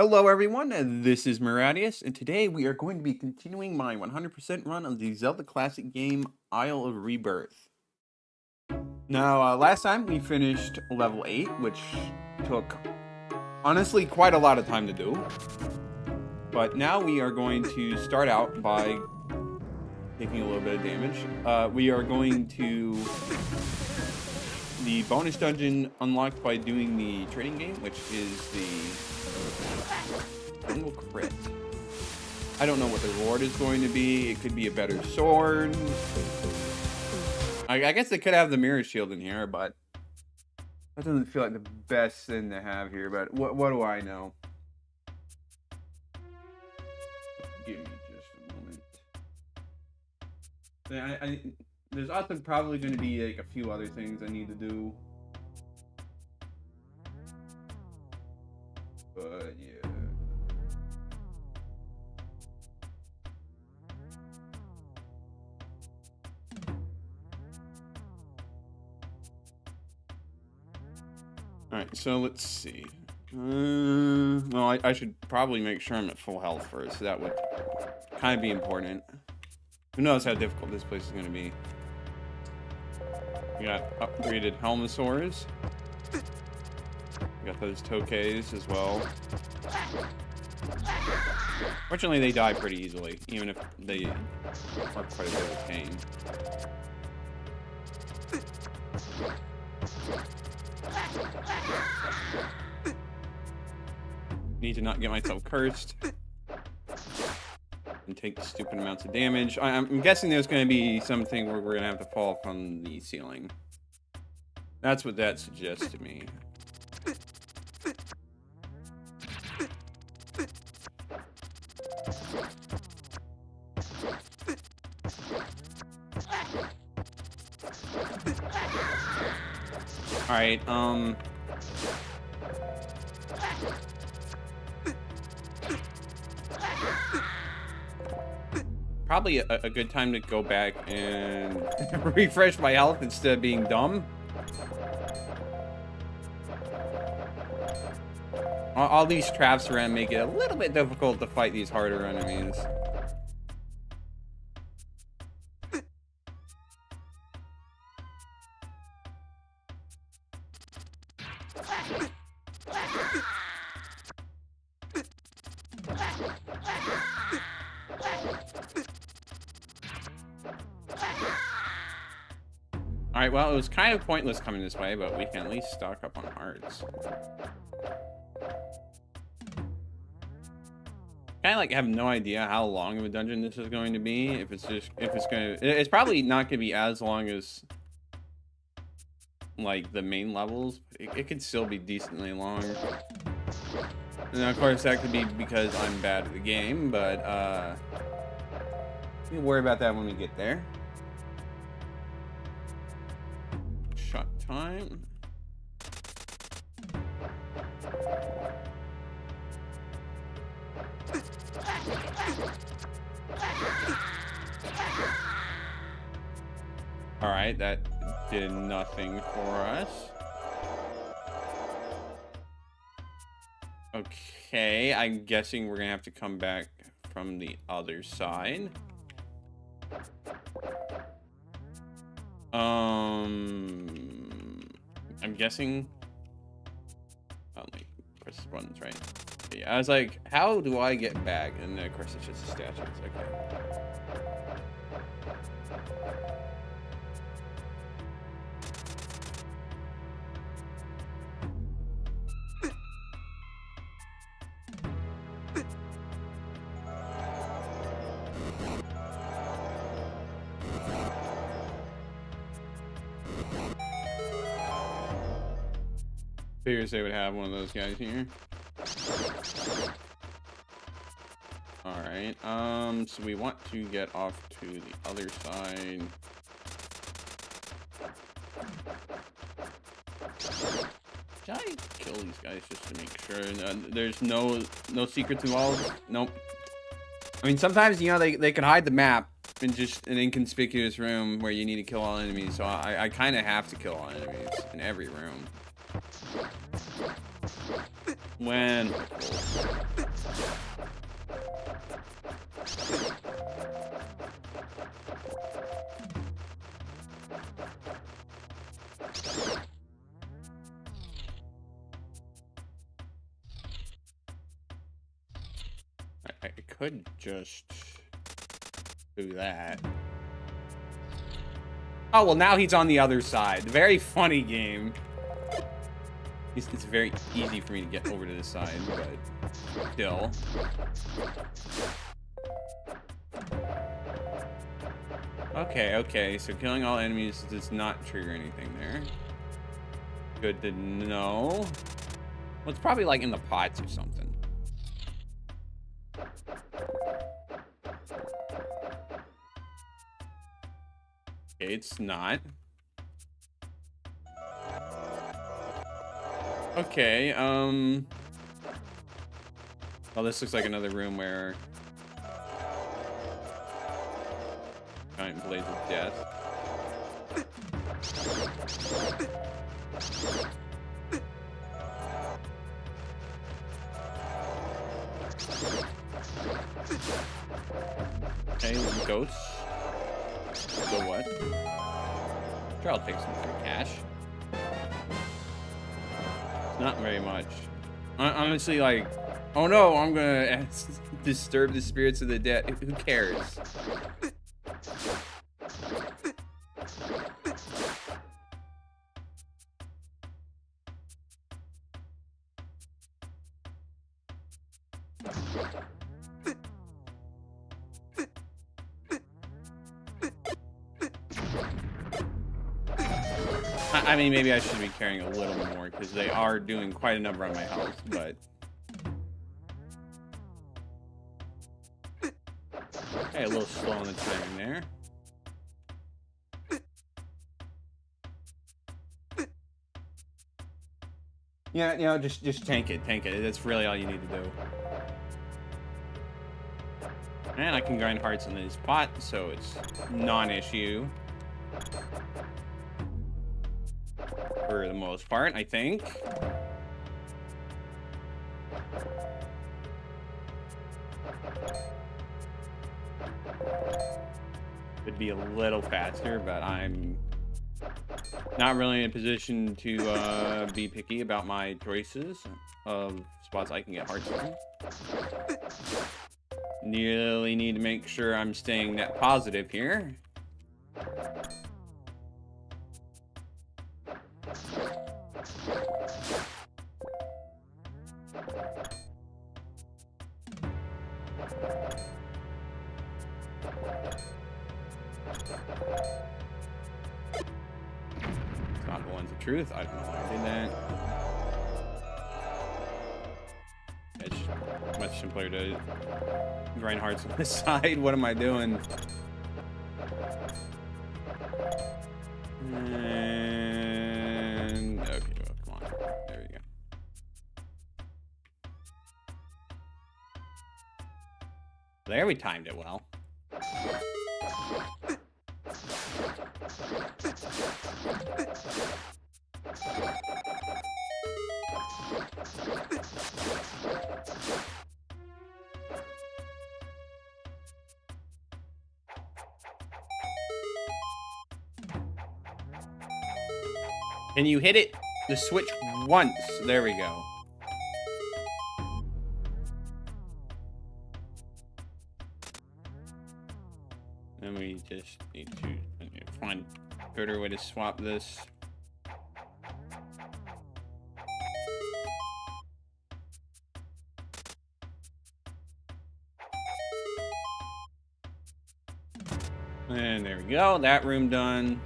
Hello, everyone. This is Miradius, and today we are going to be continuing my 100% run of the Zelda Classic game Isle of Rebirth. Now, last time we finished level 8, which took, honestly, quite a lot of time to do. But now we are going to start out by taking a little bit of damage. We are going to the bonus dungeon unlocked by doing the trading game, which is the single crit. I don't know what the reward is going to be. It could be a better sword. I guess they could have the mirror shield in here, but that doesn't feel like the best thing to have here. But what do I know? Give me just a moment. There's also probably going to be like a few other things I need to do. But yeah. Alright, so let's see. Well, I should probably make sure I'm at full health first. So that would kind of be important. Who knows how difficult this place is going to be. We got upgraded Helmosaurs. We got those Tokays as well. Fortunately, they die pretty easily, even if they are quite a bit of a pain. Need to not get myself cursed and take stupid amounts of damage. I'm guessing there's going to be something where we're going to have to fall from the ceiling. That's what that suggests to me. Alright, probably a good time to go back and refresh my health instead of being dumb. All these traps around make it a little bit difficult to fight these harder enemies. Alright, well, it was kind of pointless coming this way, but we can at least stock up on hearts. Kind of like have no idea how long of a dungeon this is going to be. It's probably not going to be as long as like the main levels. It could still be decently long. And of course that could be because I'm bad at the game, but we'll worry about that when we get there. Shot time. Alright, that did nothing for us. Okay, I'm guessing we're gonna have to come back from the other side. I'm guessing. Oh, like, press buttons, right? But yeah, I was like, how do I get back? And then, of course, it's just a statue. It's okay. Figures they would have one of those guys here. Alright, so we want to get off to the other side. Should I kill these guys just to make sure there's no secrets involved? Nope. I mean, sometimes, you know, they can hide the map in just an inconspicuous room where you need to kill all enemies, so I kind of have to kill all enemies in every room. When? I could just do that. Oh, well, now he's on the other side. Very funny game. It's very easy for me to get over to this side, but still. Okay, so killing all enemies does not trigger anything there. Good to know. Well, it's probably like in the pots or something. Okay, it's not. Okay, well, this looks like another room where giant blades of death. Okay, ghosts. So what? Sure, I'll take some free cash. Not very much. Honestly, like, oh no, I'm gonna disturb the spirits of the dead. Who cares? I mean, maybe I should be carrying a little more, because they are doing quite a number on my health, but... Okay, a little slow on the timing there. Yeah, you know, just tank it. That's really all you need to do. And I can grind hearts in this pot, so it's non-issue. For the most part, I think. Could be a little faster, but I'm not really in a position to be picky about my choices of spots I can get hearts on. Really need to make sure I'm staying net positive here. It's not the ones of truth. I don't know why I did that. It's much simpler to grind hearts on this side. What am I doing? And okay, well, come on. There we go. There, we timed it well. And you hit it, the switch once. There we go. And we just need to find a better way to swap this. And there we go, that room done.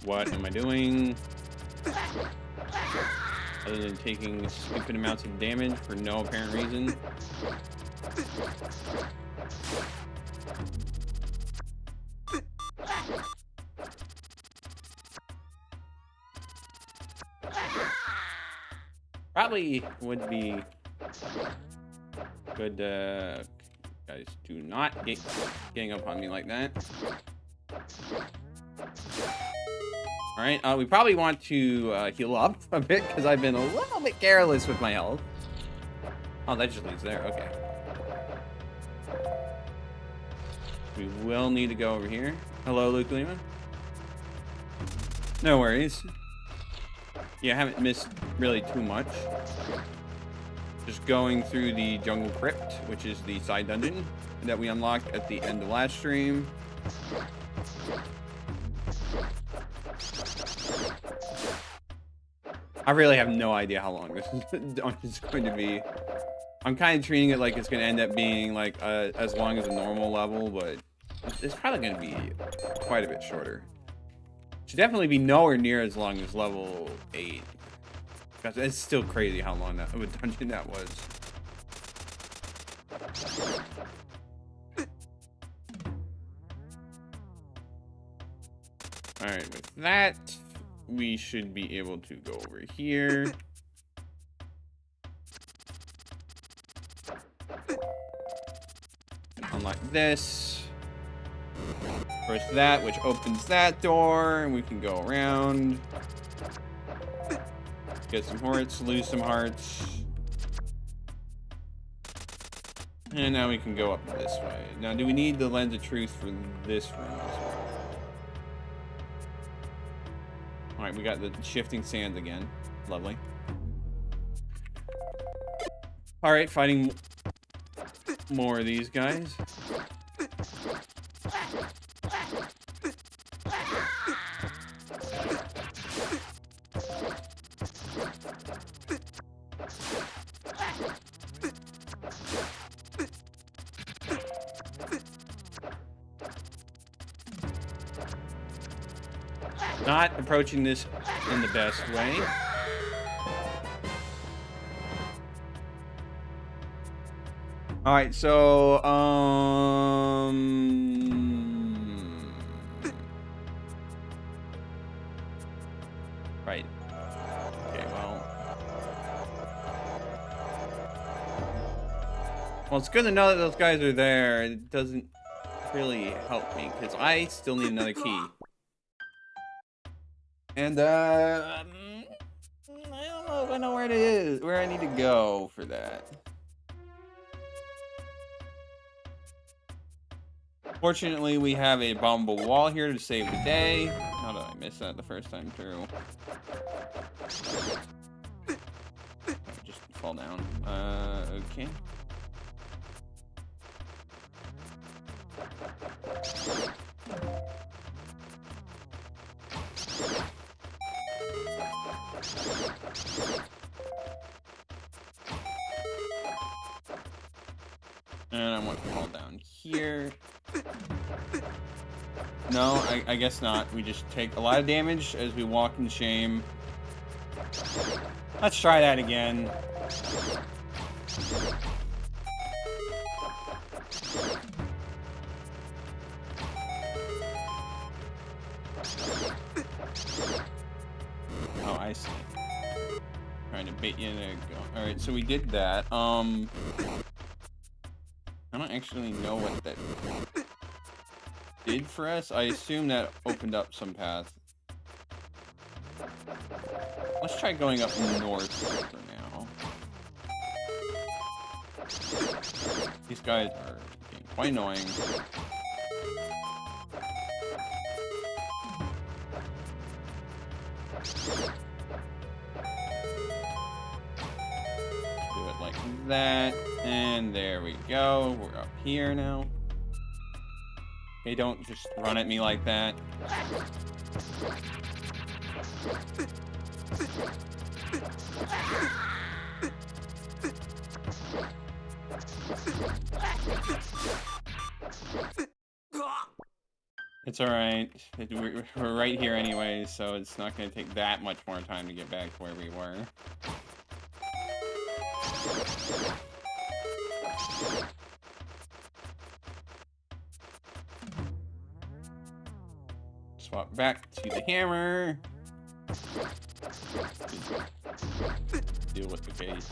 What am I doing? Other than taking stupid amounts of damage for no apparent reason. Probably would be good to Guys, do not gang up on me like that. Alright, we probably want to heal up a bit, because I've been a little bit careless with my health. Oh, that just leads there. Okay. We will need to go over here. Hello, Luke Lima. No worries. Yeah, I haven't missed really too much. Just going through the Jungle Crypt, which is the side dungeon that we unlocked at the end of last stream. I really have no idea how long this is going to be. I'm kind of treating it like it's going to end up being like as long as a normal level, but it's probably going to be quite a bit shorter. Should definitely be nowhere near as long as level 8. Because it's still crazy how long that of a dungeon that was. Alright, with that, we should be able to go over here. Unlock this. Press that, which opens that door, and we can go around. Get some hearts, lose some hearts. And now we can go up this way. Now, do we need the Lens of Truth for this room as well? Alright, we got the shifting sand again. Lovely. Alright, fighting more of these guys. Not approaching this in the best way. All right, so right. Okay, well, it's good to know that those guys are there. It doesn't really help me because I still need another key. And I don't know if I know where it is, where I need to go for that. Fortunately, we have a bombable wall here to save the day. How did I miss that the first time through? Just fall down. Okay. And I want to fall down here. No, I guess not. We just take a lot of damage as we walk in shame. Let's try that again. Oh, I see. Trying to bait you in there. Alright, so we did that. I don't actually know what that did for us. I assume that opened up some path. Let's try going up north for now. These guys are being quite annoying. Do it like that, and there we go. We're up here now. Hey, don't just run at me like that. It's alright. We're right here anyway, so it's not going to take that much more time to get back to where we were. Swap back to the hammer. Deal with the case.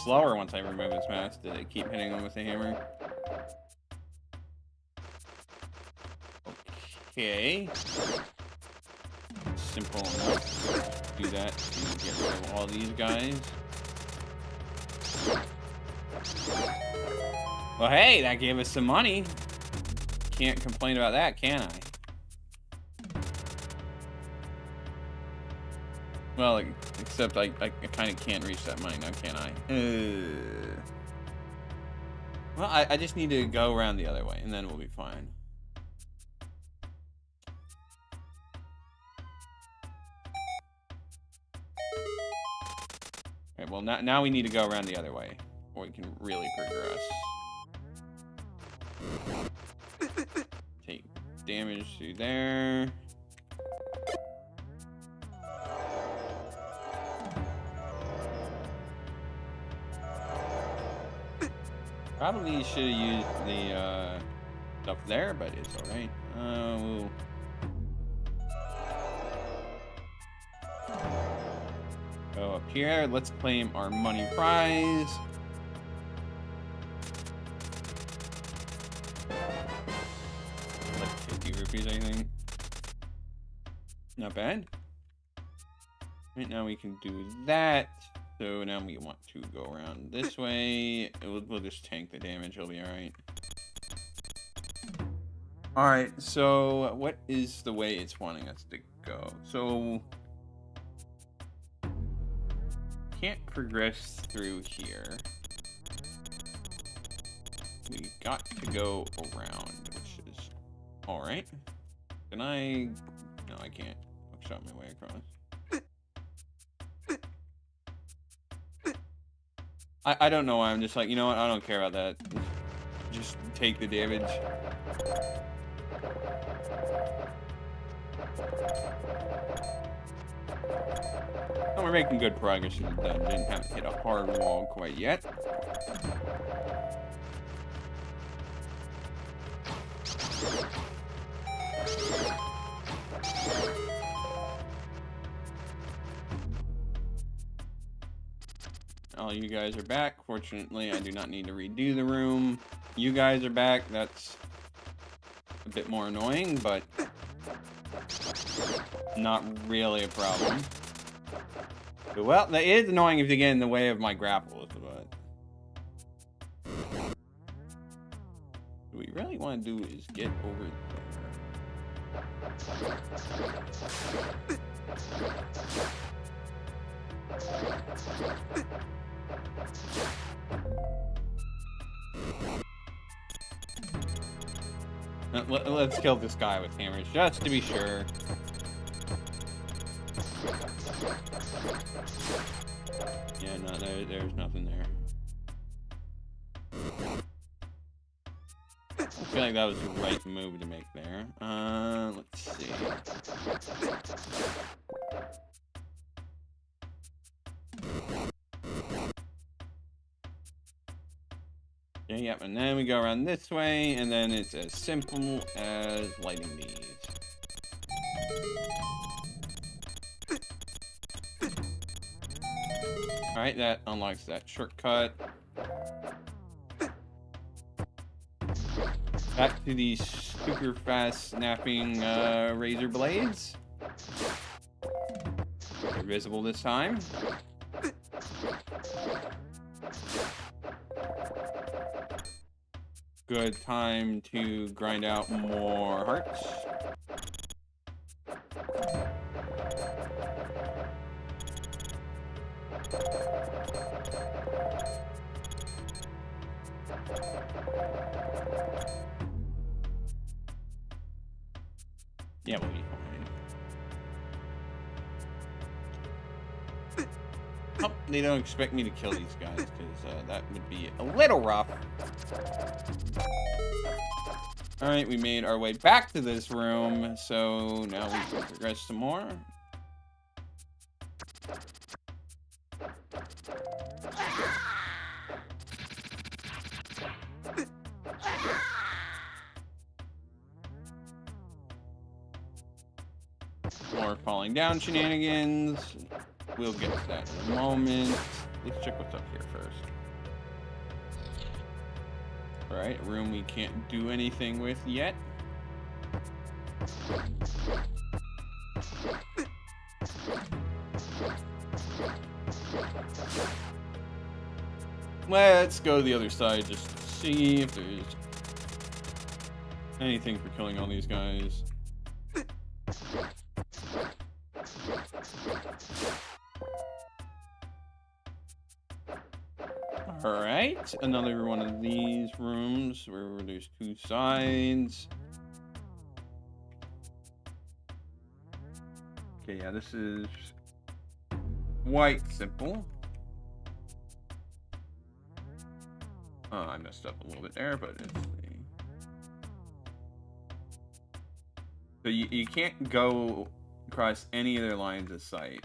slower once I remove his mask to keep hitting him with the hammer. Okay. Simple enough. Do that to get rid of all these guys. Well, hey, that gave us some money. Can't complain about that, can I? Well, except I kind of can't reach that money now, can I? Well, I just need to go around the other way, and then we'll be fine. Okay, well, now we need to go around the other way, or we can really progress. Take damage through there. Probably should have used the stuff there, but it's alright. We'll go up here. Let's claim our money prize. Like 50 rupees, I think. Not bad. Right now we can do that. So now we want to go around this way. We'll just tank the damage. It'll be alright. Alright, so what is the way it's wanting us to go? So can't progress through here. We got to go around, which is alright. Can I? No, I can't. I'll shot my way across. I don't know why. I'm just like, you know what? I don't care about that. Just take the damage. Oh, we're making good progress in the dungeon. Haven't hit a hard wall quite yet. All you guys are back. Fortunately, I do not need to redo the room. You guys are back. That's a bit more annoying, but not really a problem. But, well, that is annoying if you get in the way of my grapples, but what we really want to do is get over there. Let's kill this guy with hammers, just to be sure. Yeah, no, there's nothing there. I feel like that was the right move to make there. Let's see. Yeah, yep, and then we go around this way, and then it's as simple as lighting these. Alright, that unlocks that shortcut. Back to these super fast snapping razor blades. They're visible this time. Good time to grind out more hearts. Yeah, we'll be fine. Oh, they don't expect me to kill these guys, because that would be a little rough. Alright, we made our way back to this room, so now we can progress some more. More falling down shenanigans. We'll get to that in a moment. Let's check what's up here first. Alright, a room we can't do anything with yet. Let's go to the other side just to see if there's anything for killing all these guys. Alright, another one of these rooms where there's two sides. Okay, yeah, this is quite simple. I messed up a little bit there, but it's the... So you can't go across any other lines of sight.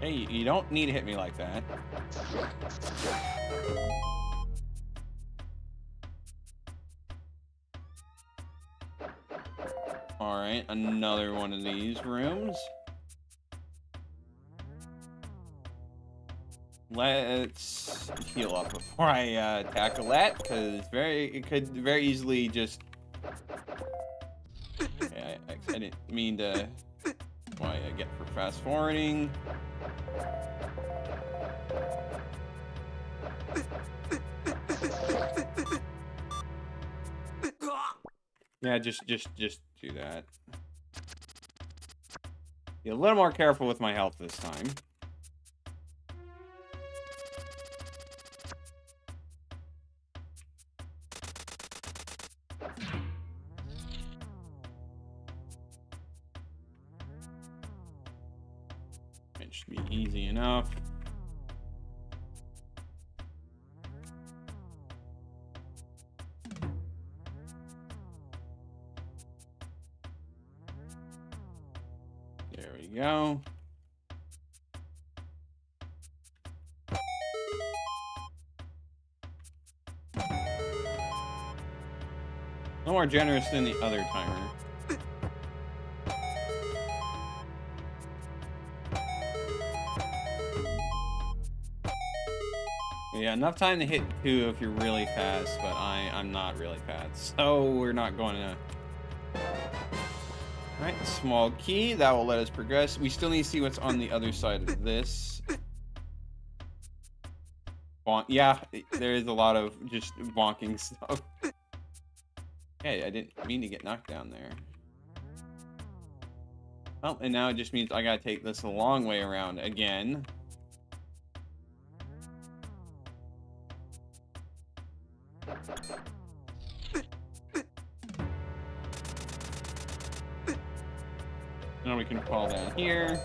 Hey, you don't need to hit me like that. Alright, another one of these rooms. Let's heal up before I tackle that, because it could very easily just... Okay, I didn't mean to... Why I get for fast forwarding. Yeah, just do that. Be a little more careful with my health this time. It should be easy enough. There we go. No more generous than the other timer. Yeah, enough time to hit 2 if you're really fast, but I'm not really fast, so we're not going to... Alright, small key. That will let us progress. We still need to see what's on the other side of this. Yeah, there is a lot of just bonking stuff. Hey, I didn't mean to get knocked down there. Well, and now it just means I gotta take this a long way around again. Now we can fall down here.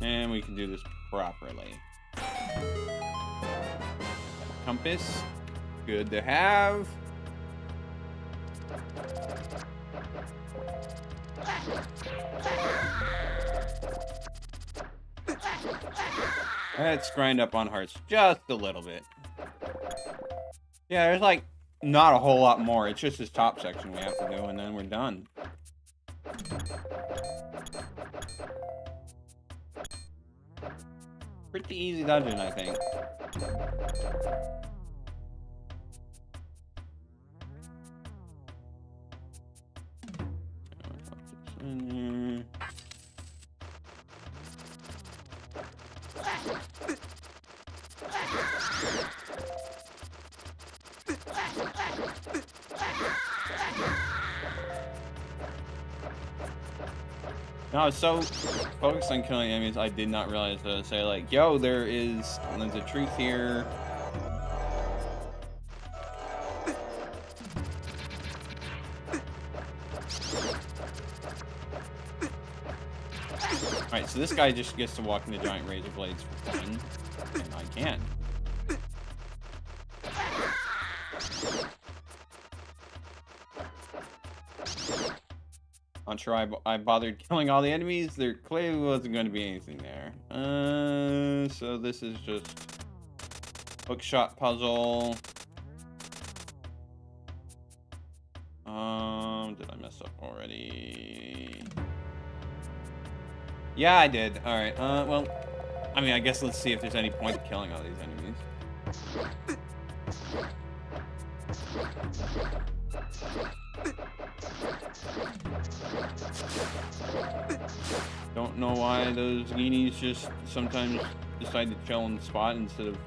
And we can do this properly. Compass. Good to have. Let's grind up on hearts just a little bit. Yeah, there's like not a whole lot more. It's just this top section we have to do, and then we're done. Pretty easy dungeon, I think. No, I was so focused on killing enemies, I did not realize to say, like, yo, there's a truth here. Alright, so this guy just gets to walk into giant razor blades for fun, and I can. Not sure I bothered killing all the enemies. There clearly wasn't going to be anything there. So this is just hookshot puzzle. Did I mess up already? Yeah, I did. All right. Well, I mean, I guess let's see if there's any point to killing all these enemies. Don't know why those guineas just sometimes decide to chill on the spot instead of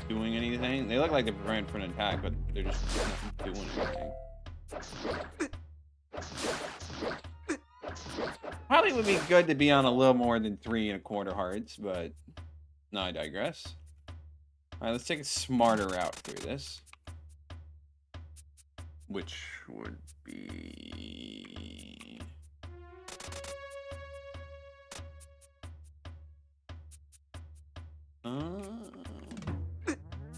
doing anything. They look like they're preparing for an attack, but they're just not doing anything. Probably would be good to be on a little more than 3 1/4 hearts, but no, I digress. Alright, let's take a smarter route through this. Which would be...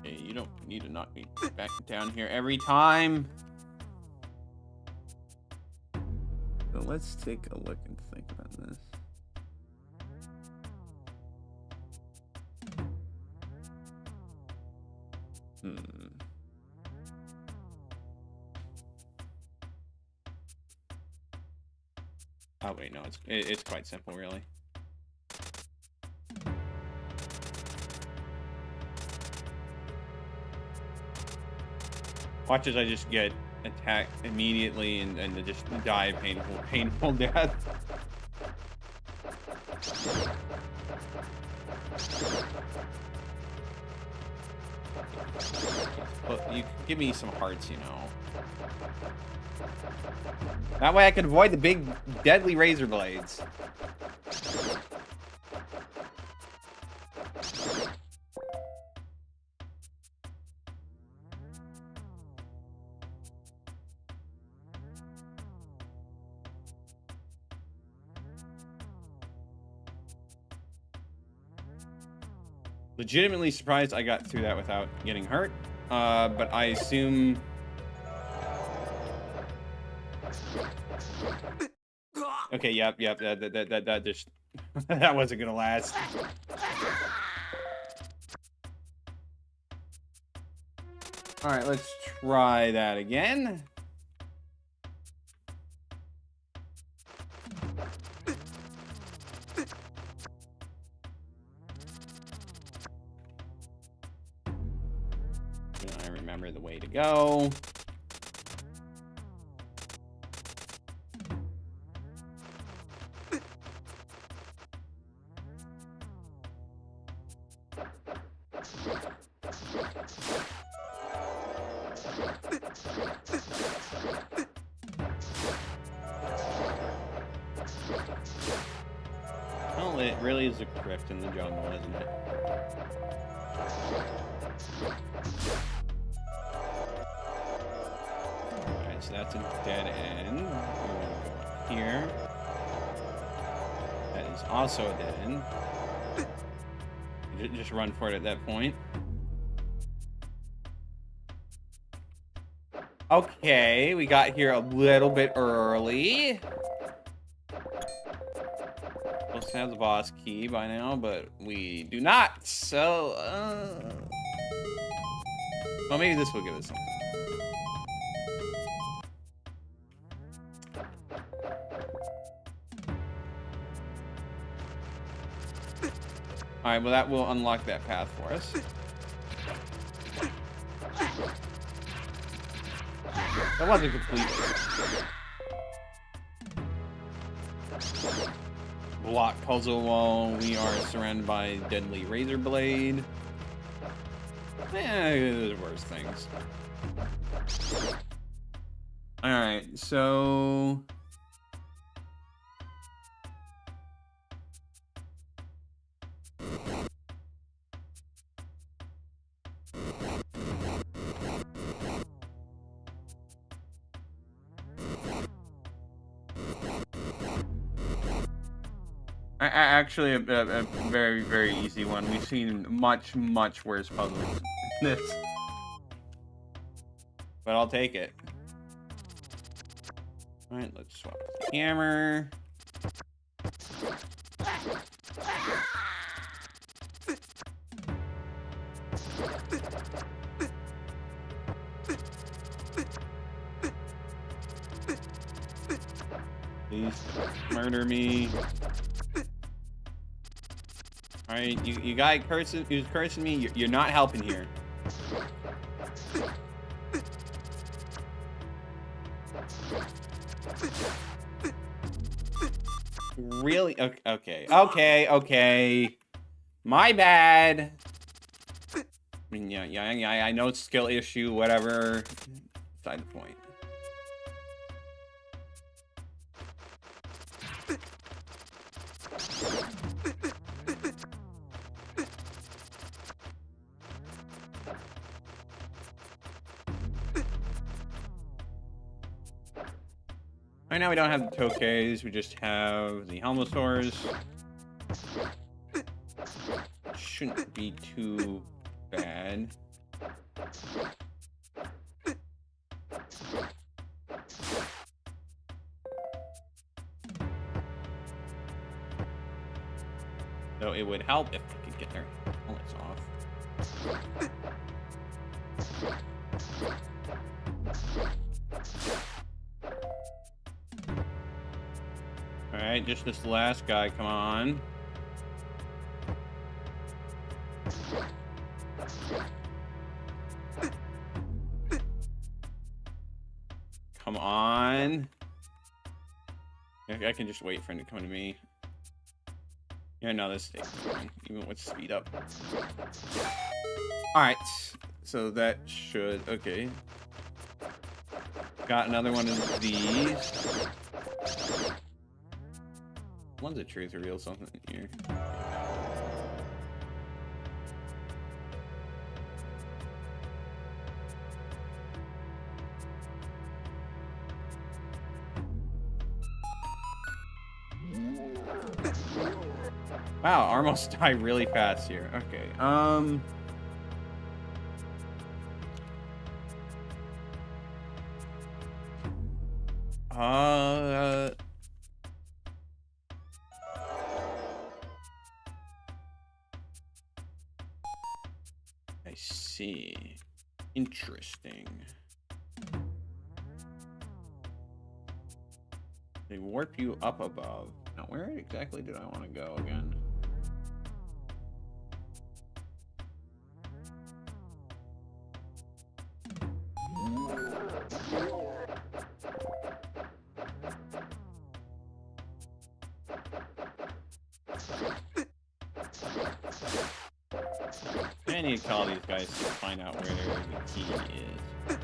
Hey, you don't need to knock me back down here every time. So let's take a look and think about this. Oh wait, no, it's quite simple, really. Watch as I just get attacked immediately and just die a painful death. But you give me some hearts, you know. That way I can avoid the big deadly razor blades. Legitimately surprised I got through that without getting hurt, but I assume... Okay, yep, that just... that wasn't gonna last. Alright, let's try that again. I remember the way to go. Well, it really is a crypt in the jungle, isn't it? Alright, so that's a dead end. We're gonna go up here. That is also a dead end. Just run for it at that point. Okay, we got here a little bit early. Supposed to have the boss key by now, but we do not. So, well, maybe this will give us something. All right, well, that will unlock that path for us. That wasn't complete. Block puzzle while we are surrounded by deadly razor blade. There's worse things. Alright, so... Actually, a very, very easy one. We've seen much, much worse puzzles than this. But I'll take it. Alright, let's swap the hammer. Please murder me. Alright, you guy who's cursing me, you're not helping here. Really? Okay. My bad. I mean, yeah, I know it's a skill issue, whatever. Beside the point. Right now we don't have the Tokays, we just have the Helmosaurs. Shouldn't be too bad. So it would help if we could get their helmets off. Alright, just this last guy, come on. Come on. I can just wait for him to come to me. Yeah, no, this takes too long, even with speed up. Alright, so that should... Okay. Got another one of these. One's a truth reveal something here. Wow, Armos die really fast here. Okay, I see. Interesting. They warp you up above. Now, where exactly did I want to go again? I need to call these guys to find out where the key is.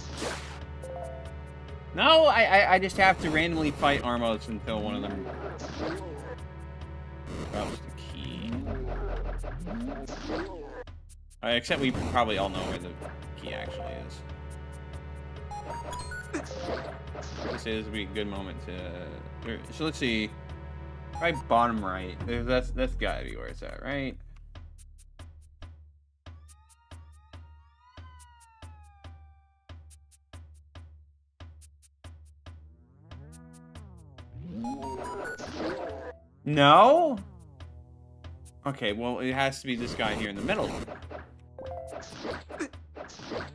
No, I just have to randomly fight Armos until one of them drops the key. Except we probably all know where the key actually is. This would be a good moment to... So let's see. Right bottom right. That's gotta be where it's at, right? No? Okay, well, it has to be this guy here in the middle.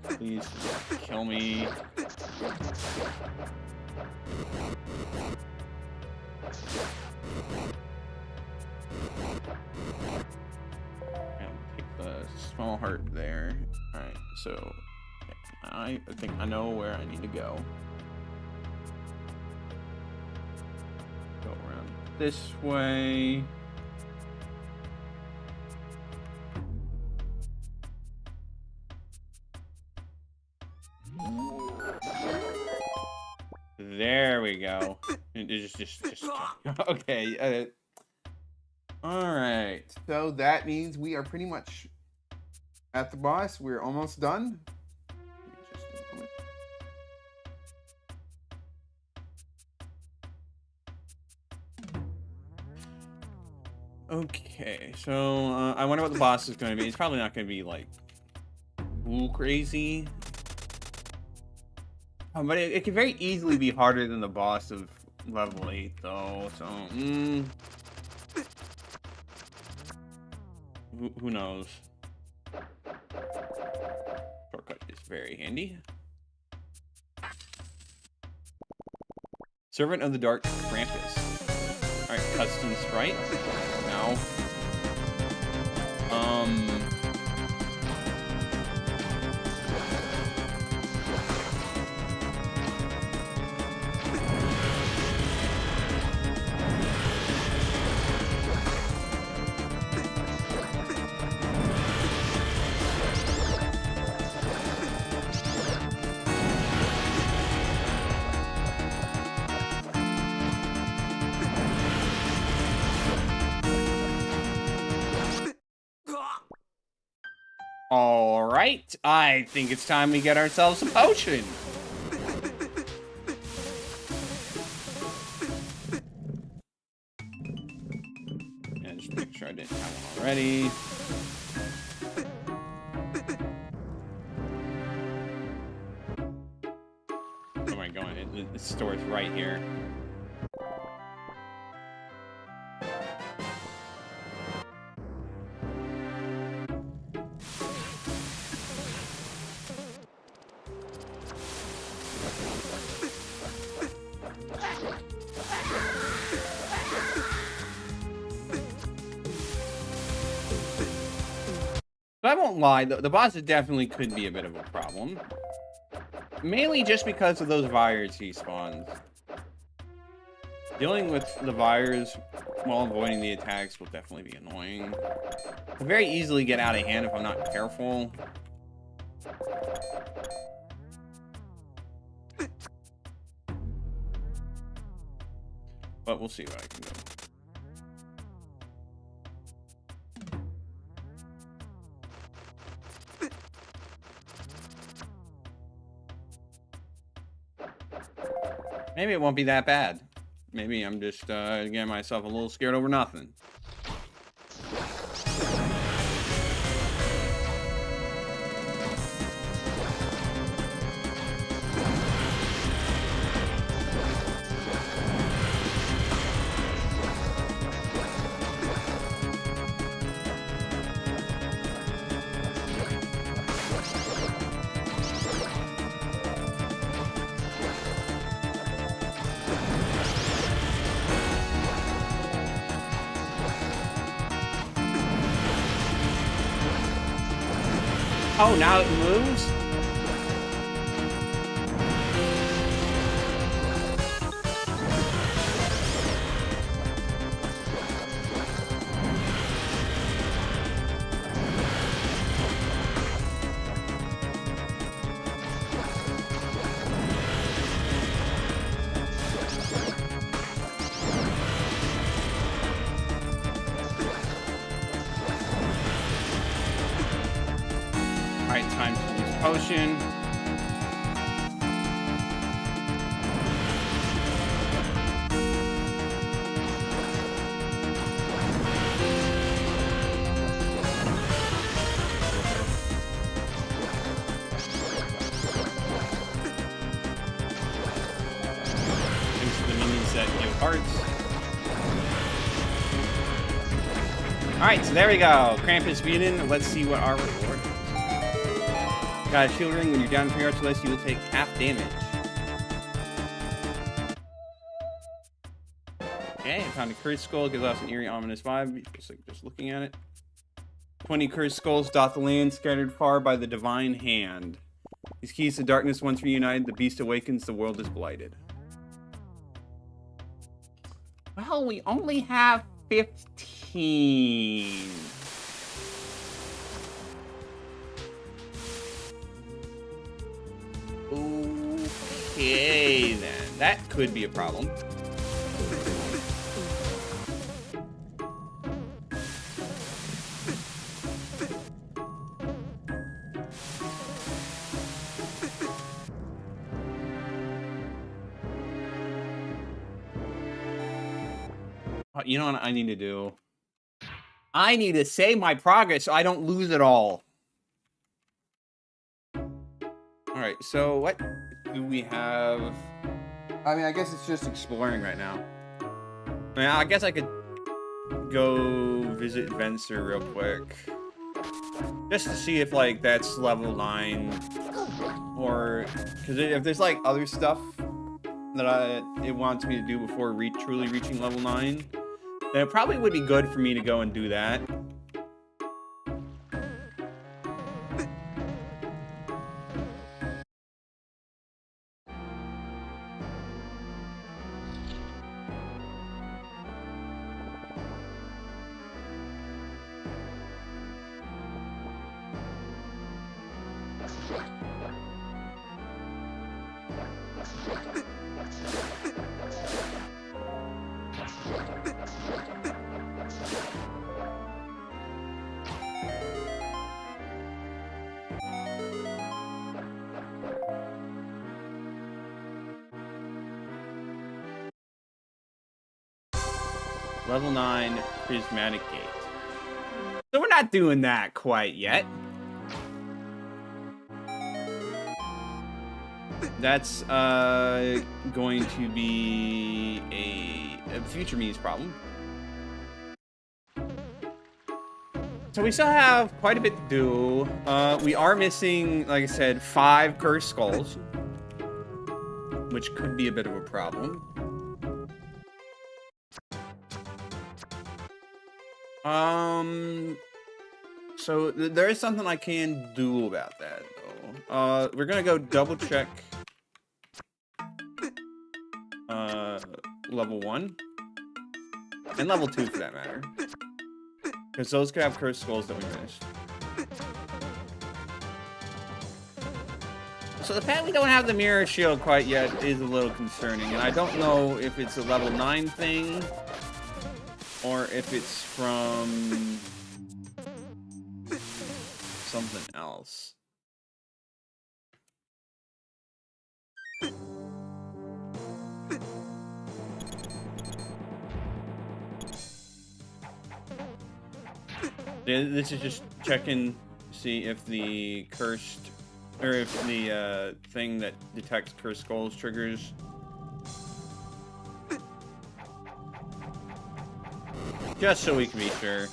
Please kill me. And take the small heart there. Alright, so I think I know where I need to go. Go around this way. There we go. Just okay. All right. So that means we are pretty much at the boss. We're almost done. Just a moment. Okay, so I wonder what the boss is going to be. It's probably not going to be like ooh crazy. But it could very easily be harder than the boss of level 8 though, so who knows? Shortcut is very handy. Servant of the Dark Krampus. Alright, custom sprite. No. Alright, I think it's time we get ourselves a potion. Yeah, just make sure I didn't have one already. Where am I going? The store's right here. But I won't lie, the bosses definitely could be a bit of a problem. Mainly just because of those virus he spawns. Dealing with the virus while avoiding the attacks will definitely be annoying. It'll very easily get out of hand if I'm not careful. But we'll see what I can do. Maybe it won't be that bad. Maybe I'm just getting myself a little scared over nothing. Oh, now it moves? Alright, time to use potion. Thanks to the minions that give hearts. Alright, so there we go. Krampus beaten. Let's see what our reward is. Got a shield ring. When you're down 3 hearts or less, you will take half damage. Okay, I found a cursed skull. Gives off an eerie, ominous vibe. Just looking at it. 20 cursed skulls dot the land, scattered far by the divine hand. These keys to darkness, once reunited, the beast awakens, the world is blighted. Well, we only have 15. Okay, then. That could be a problem. You know what I need to do? I need to save my progress so I don't lose it all. Alright, so what do we have? I mean, I guess it's just exploring right now. I mean, I guess I could go visit Venser real quick. Just to see if, like, that's level 9. Or... Because if there's, like, other stuff that it wants me to do before truly reaching level 9, then it probably would be good for me to go and do that. Level 9 Prismatic Gate. So we're not doing that quite yet. That's going to be a future me's problem. So we still have quite a bit to do. We are missing, like I said, 5 cursed skulls, which could be a bit of a problem. So there is something I can do about that, though. We're gonna go double check level 1 and level 2 for that matter, because those could have cursed skulls that we missed. So the fact we don't have the mirror shield quite yet is a little concerning, and I don't know if it's a level 9 thing or if it's from something else. This is just checking, see if the cursed, or if the thing that detects cursed skulls triggers. Just so we can be sure.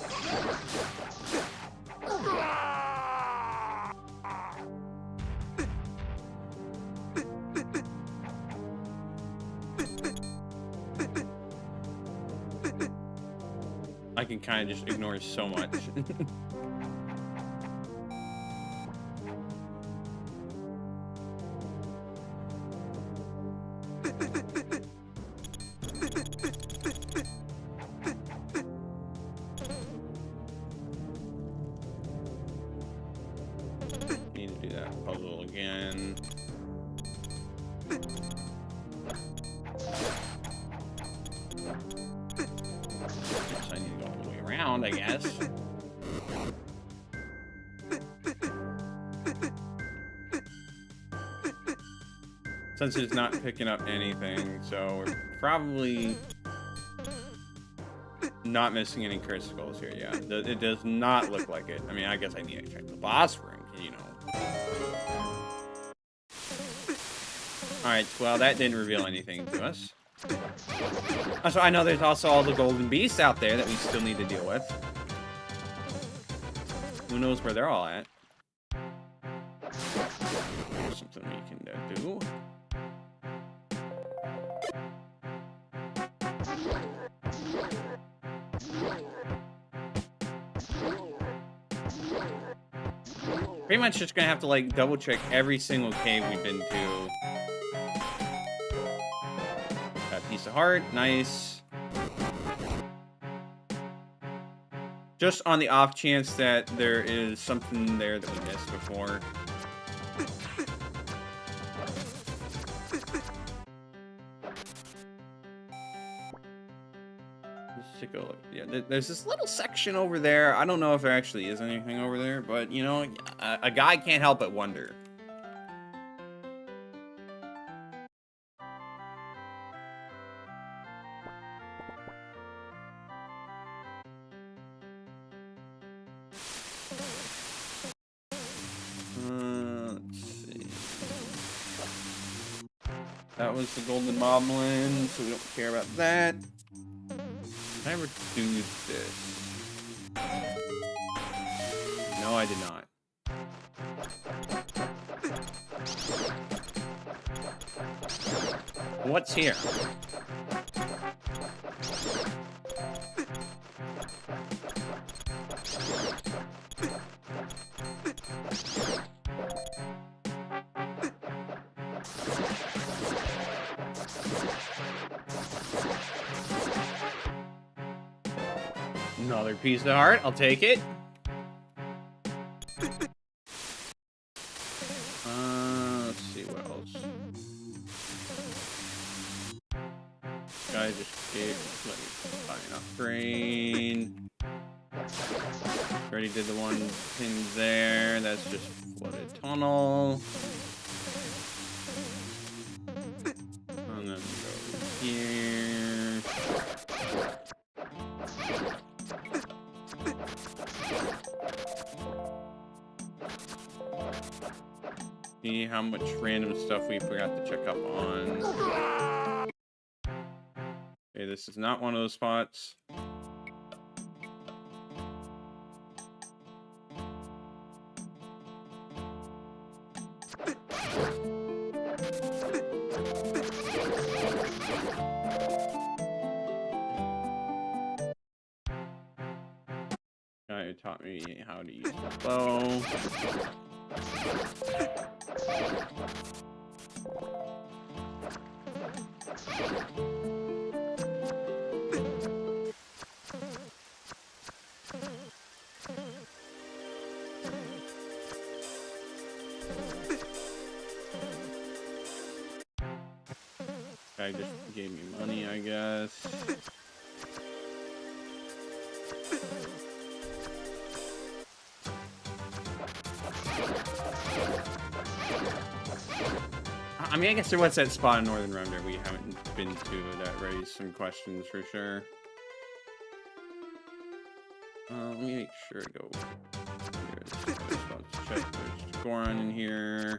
I can kind of just ignore so much. Need to do that puzzle again. I need to go all the way around, I guess. Since it's not picking up anything, so we're probably not missing any cursed skulls here. Yeah, it does not look like it. I mean, I guess I need to check the boss room, you know. Alright, well, that didn't reveal anything to us. So I know there's also all the golden beasts out there that we still need to deal with. Who knows where they're all at? There's something we can do. Pretty much just gonna have to, like, double check every single cave we've been to. Piece of heart, nice. Just on the off chance that there is something there that we missed before. Let's take a look. Yeah, there's this little section over there. I don't know if there actually is anything over there, but you know, a guy can't help but wonder. That was the golden moblin, so we don't care about that. Did I ever do this? No, I did not. What's here? Another piece of heart. I'll take it. Let's see what else. Guy just gave. Let me buy an upgrade. Already did the one thing there. That's just flooded tunnel. And then go here. See how much random stuff we forgot to check up on. Okay, this is not one of those spots. Guy who taught me how to use the bow. Guy just gave me money, I guess. I mean, I guess there was that spot in Northern Realm that we haven't been to that raised some questions for sure. Let me make sure to go here. Let's check. There's Goron in here.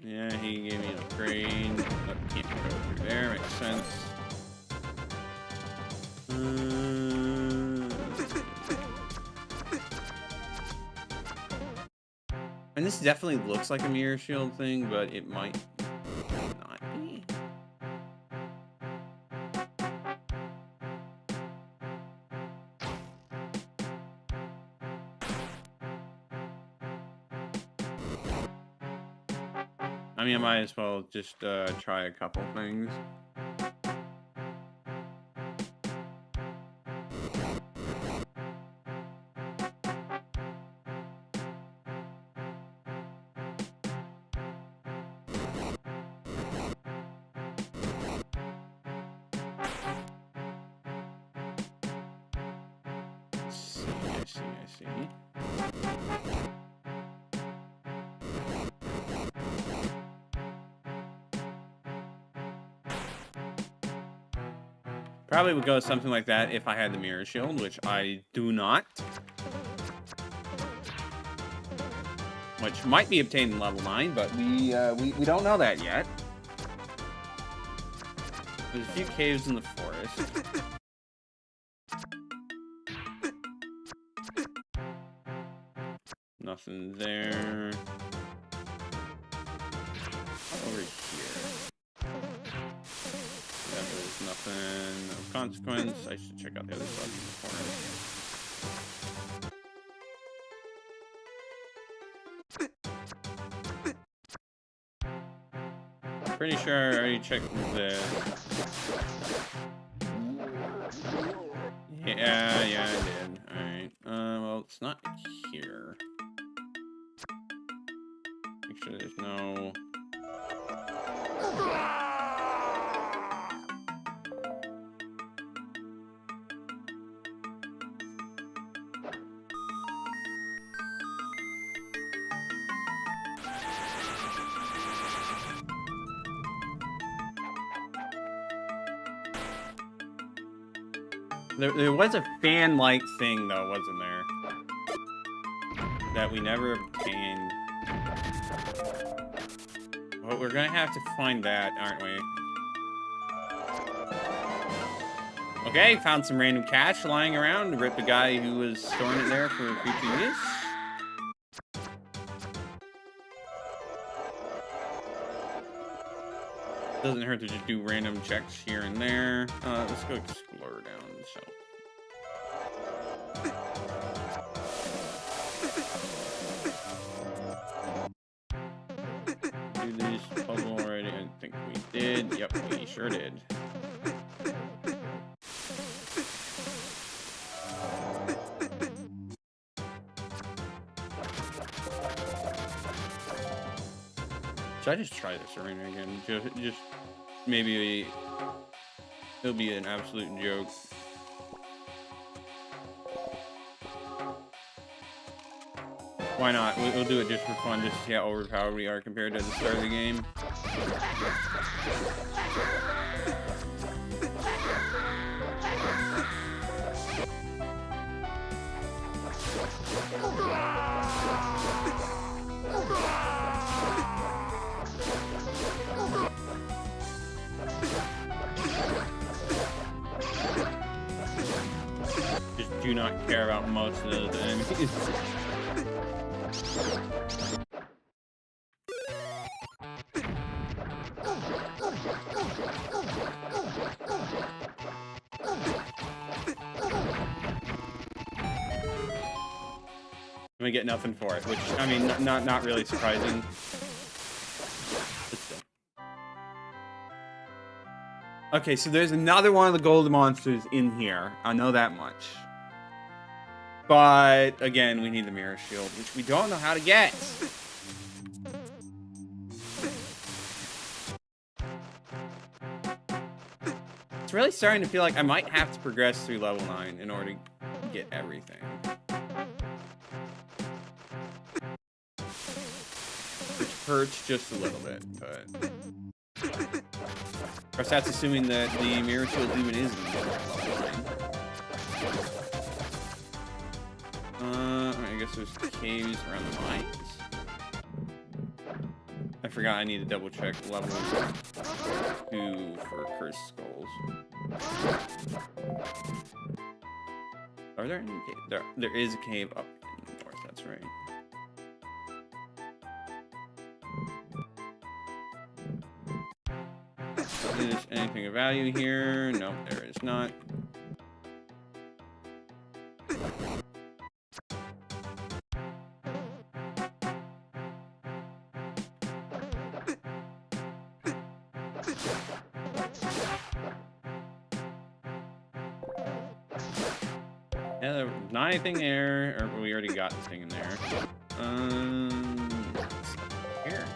Yeah, he gave me an upgrade. That can't go through there. Makes sense. And this definitely looks like a mirror shield thing, but it might not be. I mean, I might as well just try a couple things. I see. Probably would go something like that if I had the mirror shield, which I do not. Which might be obtained in level 9, but we don't know that yet. There's a few caves in the forest. Nothing there. Over here. Yeah, there's nothing of consequence. I should check out the other stuff in the forest. Pretty sure I already checked this. Yeah, I did. Alright. Well, it's not here. Make sure there's no... There was a fan-like thing, though, wasn't there? that we never obtained. But we're gonna have to find that, aren't we? Okay, found some random cash lying around to rip the guy who was storing it there for future use. Doesn't hurt to just do random checks here and there. Let's go explore down the shelf. Do this puzzle already? I think we did. Yep, we sure did. Should I just try this arena again? Just maybe it'll be an absolute joke. Why not? We'll do it just for fun, just to see how overpowered we are compared to the start of the game. Just do not care about most of the enemies. We get nothing for it, which, I mean, not really surprising. Okay, so there's another one of the golden monsters in here. I know that much. But, again, we need the mirror shield, which we don't know how to get. It's really starting to feel like I might have to progress through level 9 in order to get everything. Which hurts just a little bit, but... Of course, that's assuming that the mirror shield even is in level 9. I guess there's caves around the mines. I forgot I need to double check level 2 for cursed skulls. Are there any caves? There is a cave up in the north, that's right. Is there anything of value here? No, there is not. Yeah, there's not anything there, or we already got the thing in there. Here.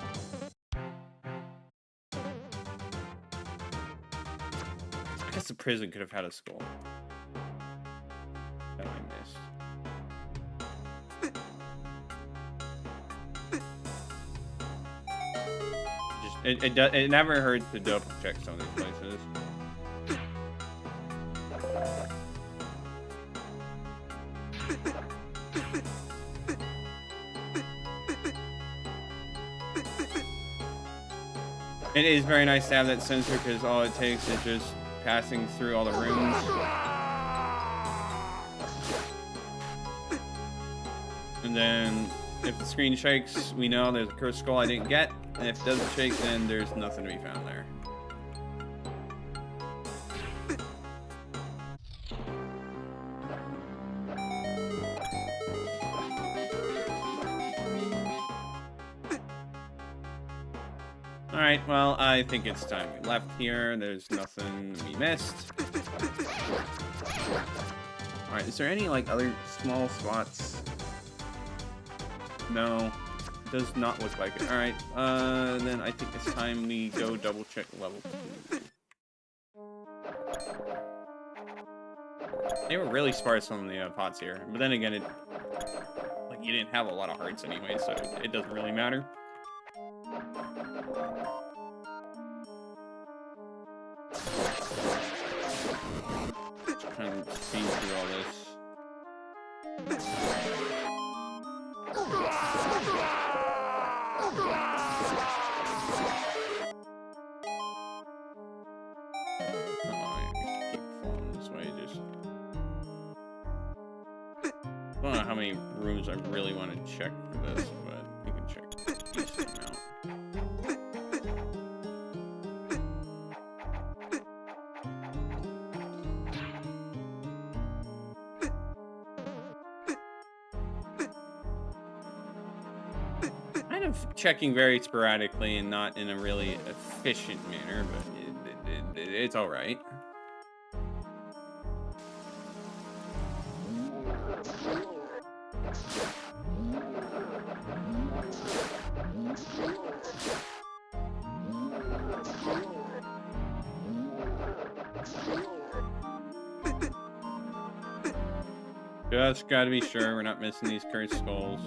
I guess the prison could have had a skull. That I missed. It never hurts to double check some of these places. It is very nice to have that sensor because all it takes is just passing through all the rooms. And then if the screen shakes, we know there's a cursed skull I didn't get. And if it doesn't shake, then there's nothing to be found there. Alright, well, I think it's time we left here. There's nothing we missed. Alright, is there any, like, other small spots? No. Does not look like it. Alright, then I think it's time we go double check level 2. They were really sparse on the pots here. But then again, like, you didn't have a lot of hearts anyway, so it doesn't really matter. Kind of seeing through all this. rooms I really want to check for this, but you can check a decent amount. Kind of checking very sporadically and not in a really efficient manner, but it's all right. Just gotta be sure we're not missing these cursed skulls.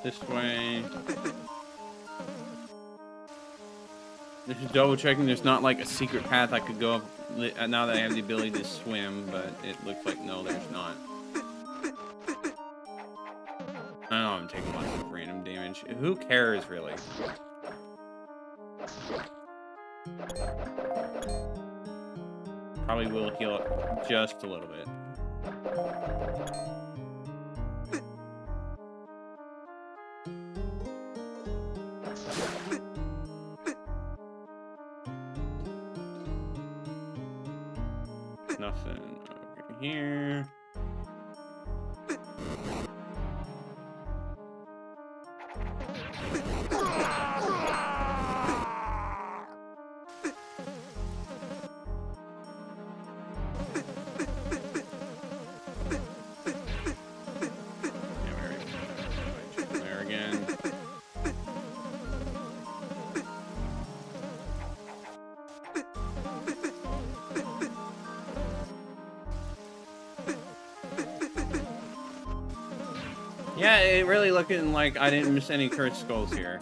This way. This is double checking. There's not like a secret path I could go up now that I have the ability to swim, but it looks like no, there's not. I know I'm taking lots of random damage. Who cares, really? Probably will heal up just a little bit. Nothing over here. There again. Yeah, it really looking like I didn't miss any cursed skulls here.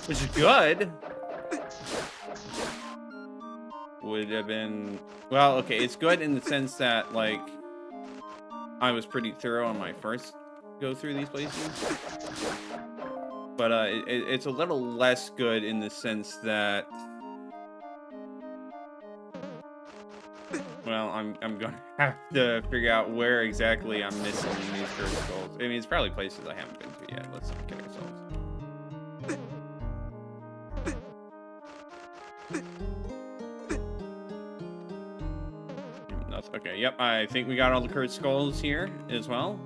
Which is good. Would have been... Well, okay, it's good in the sense that, like, I was pretty thorough on my first go through these places. But it's a little less good in the sense that... Well, I'm gonna have to figure out where exactly I'm missing these cursed skulls. I mean, it's probably places I haven't been to yet. Let's not get ourselves. Okay, yep, I think we got all the cursed skulls here as well.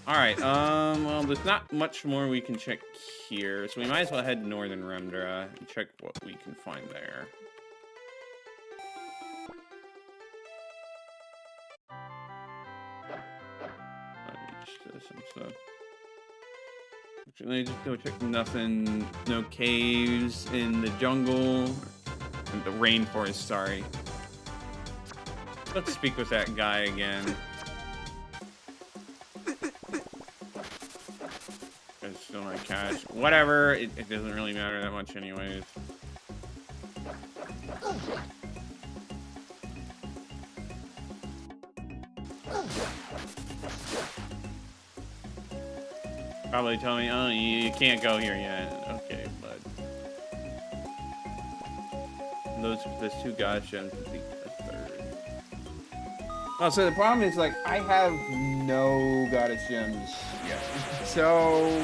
Alright, well, there's not much more we can check here, so we might as well head to Northern Remdra and check what we can find there. Some stuff. Actually, just go check nothing, no caves in the jungle, the rainforest, sorry. Let's speak with that guy again. Still my cash. Whatever, it doesn't really matter that much anyways. Probably tell me, oh, you can't go here yet. Okay, but those two gods gems complete the third. Oh, so the problem is, like, I have no goddess gems yet. So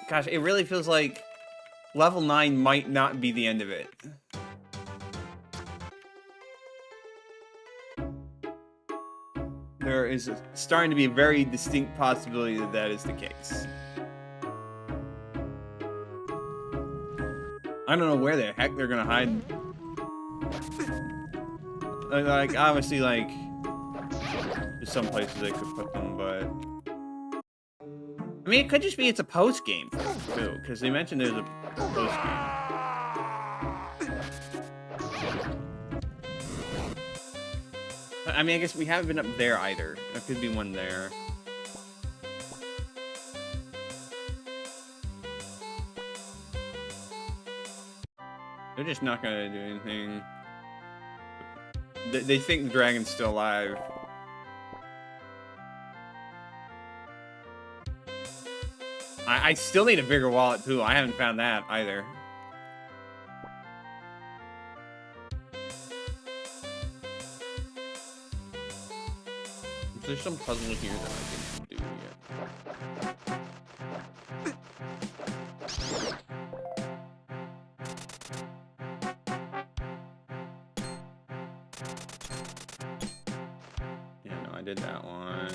gosh, it really feels like level 9 might not be the end of it. There is starting to be a very distinct possibility that that is the case. I don't know where the heck they're gonna hide. Like, obviously, like, there's some places they could put them, but... I mean, it could just be it's a post-game thing, too, because they mentioned there's a post-game. I mean, I guess we haven't been up there either. There could be one there. They're just not gonna do anything. They think the dragon's still alive. I still need a bigger wallet, too. I haven't found that, either. There's some puzzle here that I can do yet. Yeah, no, I did that one.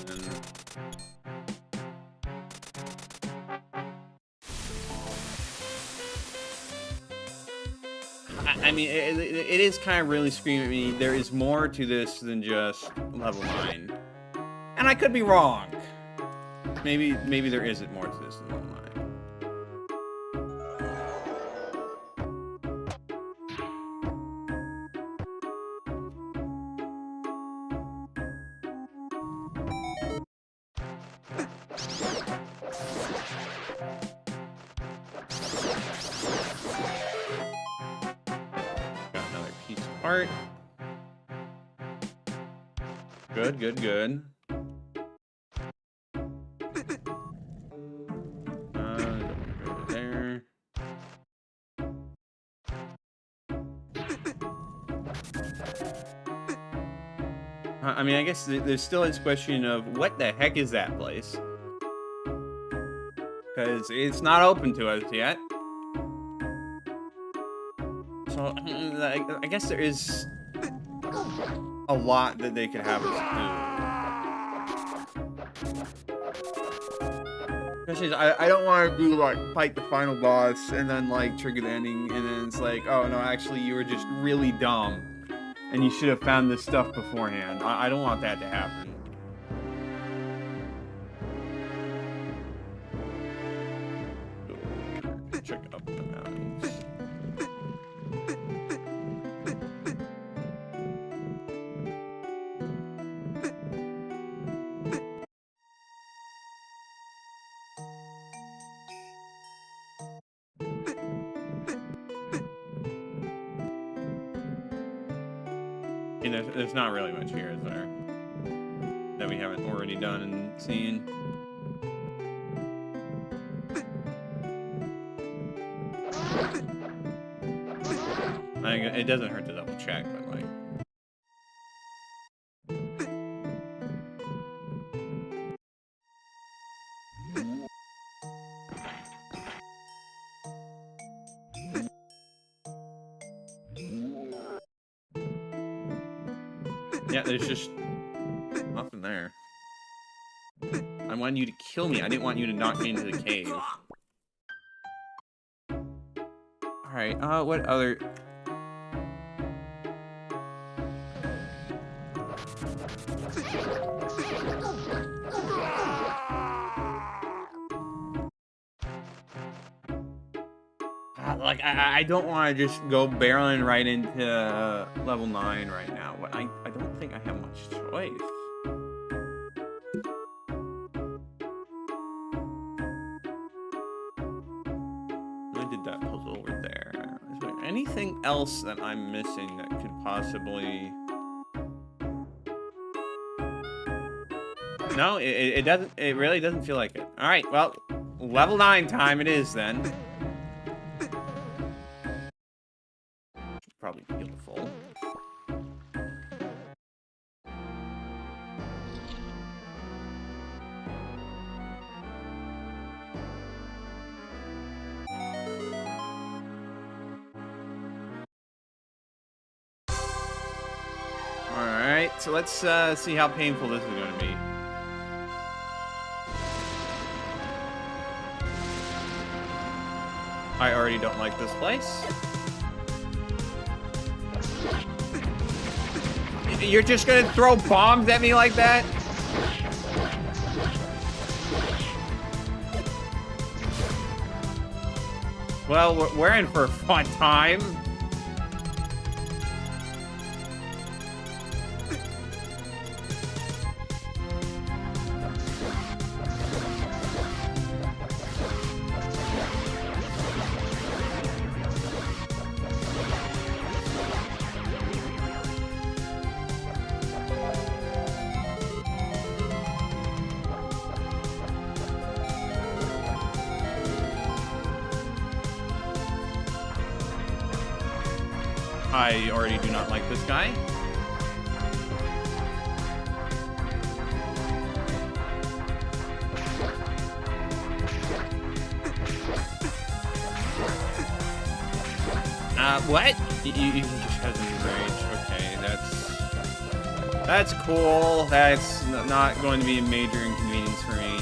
I mean, it is kind of really screaming at me. There is more to this than just level 9. And I could be wrong. Maybe there isn't more to this than level 9. Art. Good, good, good. Don't go there. I mean, I guess there's still this question of what the heck is that place? Because it's not open to us yet. So, I guess there is a lot that they could have us do. Especially, I don't want to do, like, fight the final boss and then, like, trigger the ending, and then it's like, oh, no, actually, you were just really dumb, and you should have found this stuff beforehand. I don't want that to happen. Check up the mountains. There's not really much here, is there? That we haven't already done and seen. It doesn't hurt to double check, but like... Yeah, there's just nothing there. I wanted you to kill me. I didn't want you to knock me into the cave. Alright, what other... Like, I don't want to just go barreling right into level 9 right now. But I don't think I have much choice. I did that puzzle over there. Is there anything else that I'm missing that could possibly... No, it doesn't. It really doesn't feel like it. All right, well, level 9 time it is then. Probably beautiful. Alright, so let's see how painful this is going to be. I already don't like this place. You're just gonna throw bombs at me like that? Well, we're in for a fun time. I already do not like this guy. What? He just has enrage. Okay, that's cool. That's not going to be a major inconvenience for me.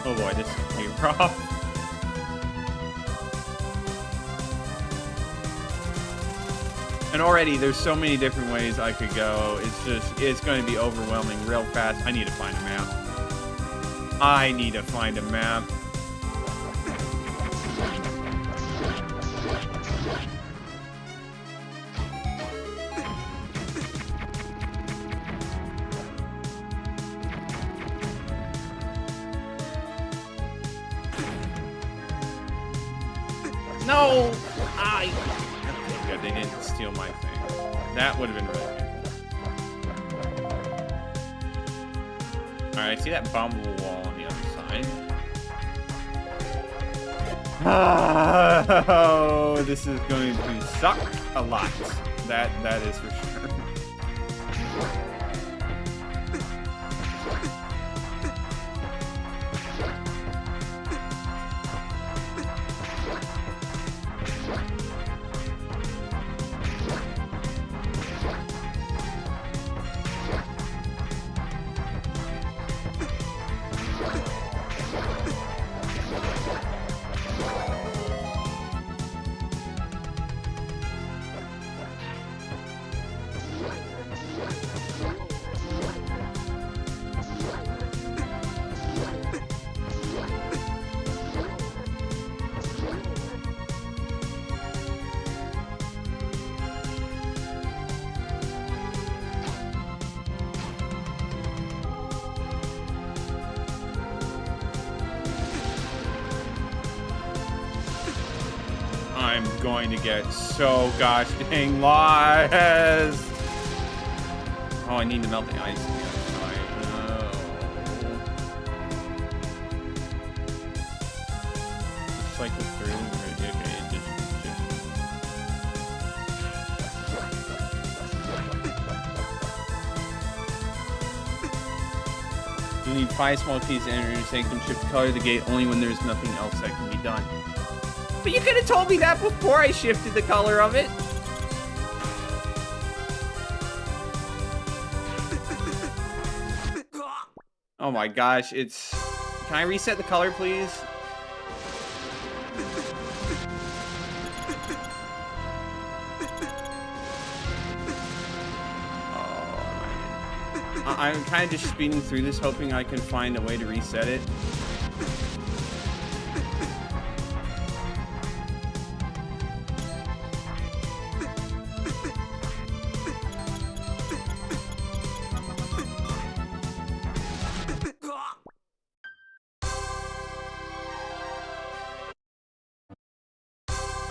Oh boy, this is pretty rough. And already, there's so many different ways I could go. It's going to be overwhelming real fast. I need to find a map. I need to find a map. No! Okay, good. They didn't steal my thing. That would have been really painful. Alright, I see that bombable wall on the other side. Oh, this is going to suck a lot. That is for sure. I'm going to get so gosh dang lost. Oh, I need to melt the ice on the other side. Oh. Cycle through. Okay, just. You need 5 small keys to enter your sanctum. Shift the color of the gate only when there's nothing else that can be done. But you could have told me that before I shifted the color of it. Oh my gosh, it's... Can I reset the color, please? Oh, I'm kind of just speeding through this, hoping I can find a way to reset it.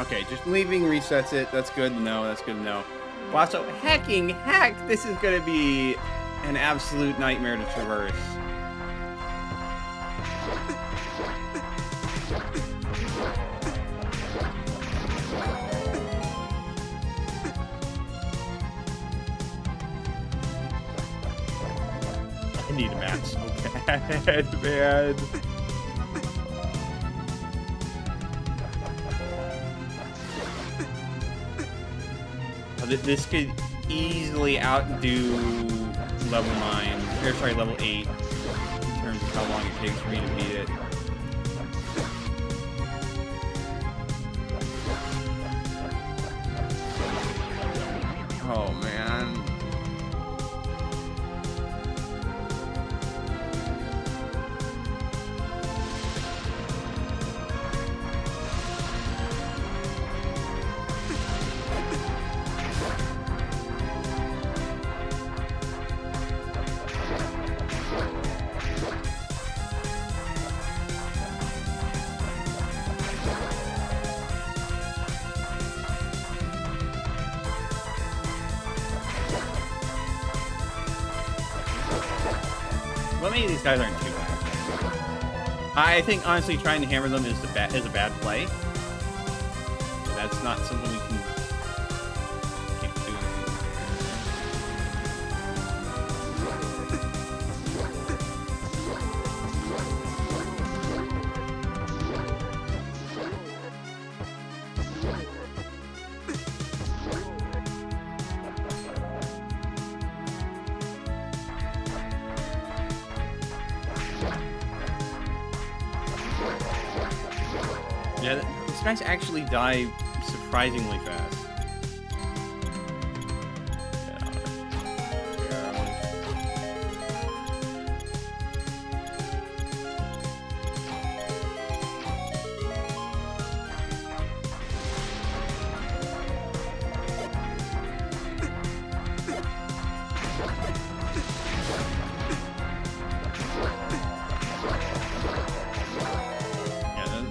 Okay, just leaving resets it. That's good to know. That's good to know. Wow, so heck, this is going to be an absolute nightmare to traverse. I need a map so bad, man. This could easily outdo level 9, or sorry, level 8, in terms of how long it takes for me to beat it. Oh, man. Well, maybe these guys aren't too bad. I think honestly trying to hammer them is a bad play. So that's not something we can Yeah, these guys actually die surprisingly fast.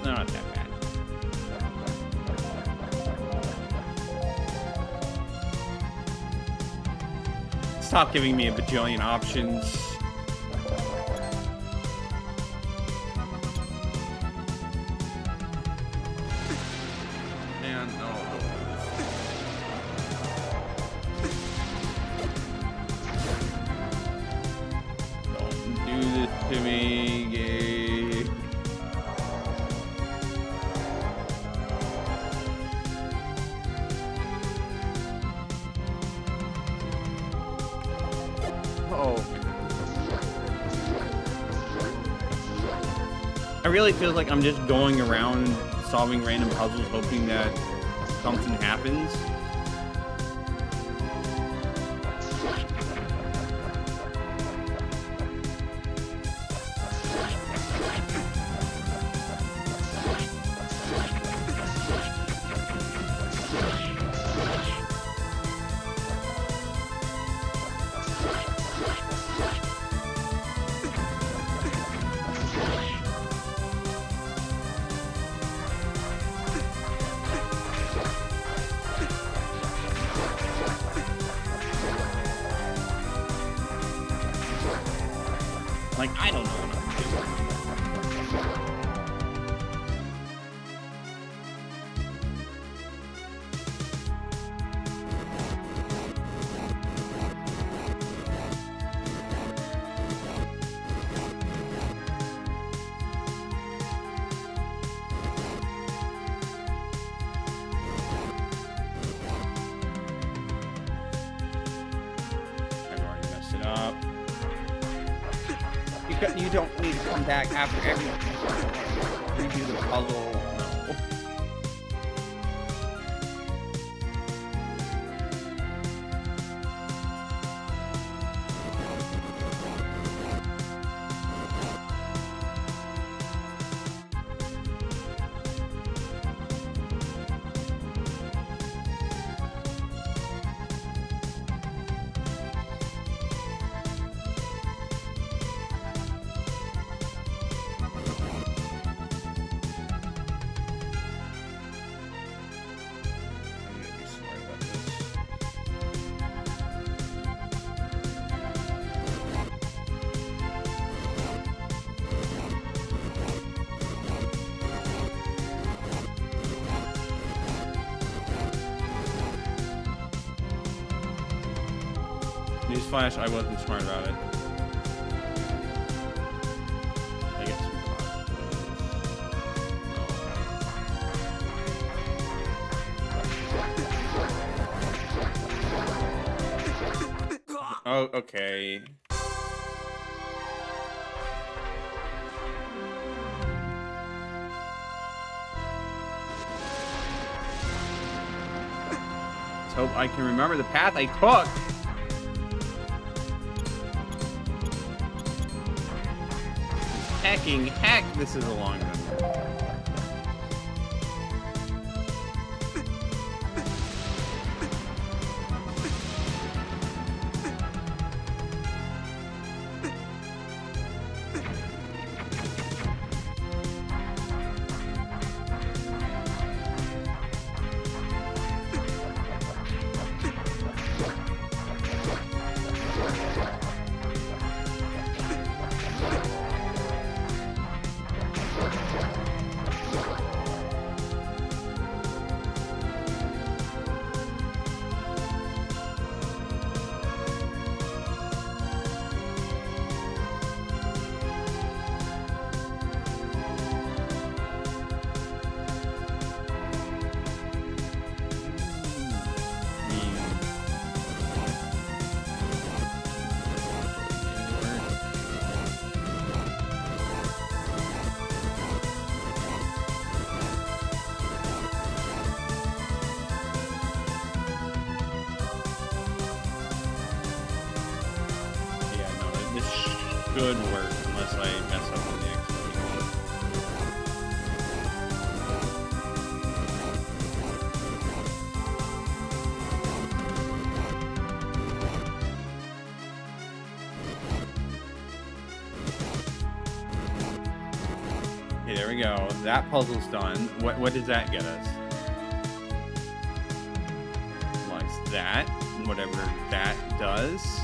Not that bad. Stop giving me a bajillion options. Man, no. Don't do this to me, Gabe. I really feel like I'm just going around solving random puzzles, hoping that something happens. Like, I don't know what I'm doing. I've already messed it up. You don't need to come back after every redo the puzzle. No. Newsflash, I wasn't smart about it. I get some cost. Oh, okay. Let's hope I can remember the path I took. Heck, this is a long one. should work unless I mess up on the execution. Okay, there we go. That puzzle's done. What does that get us? Like that, whatever that does.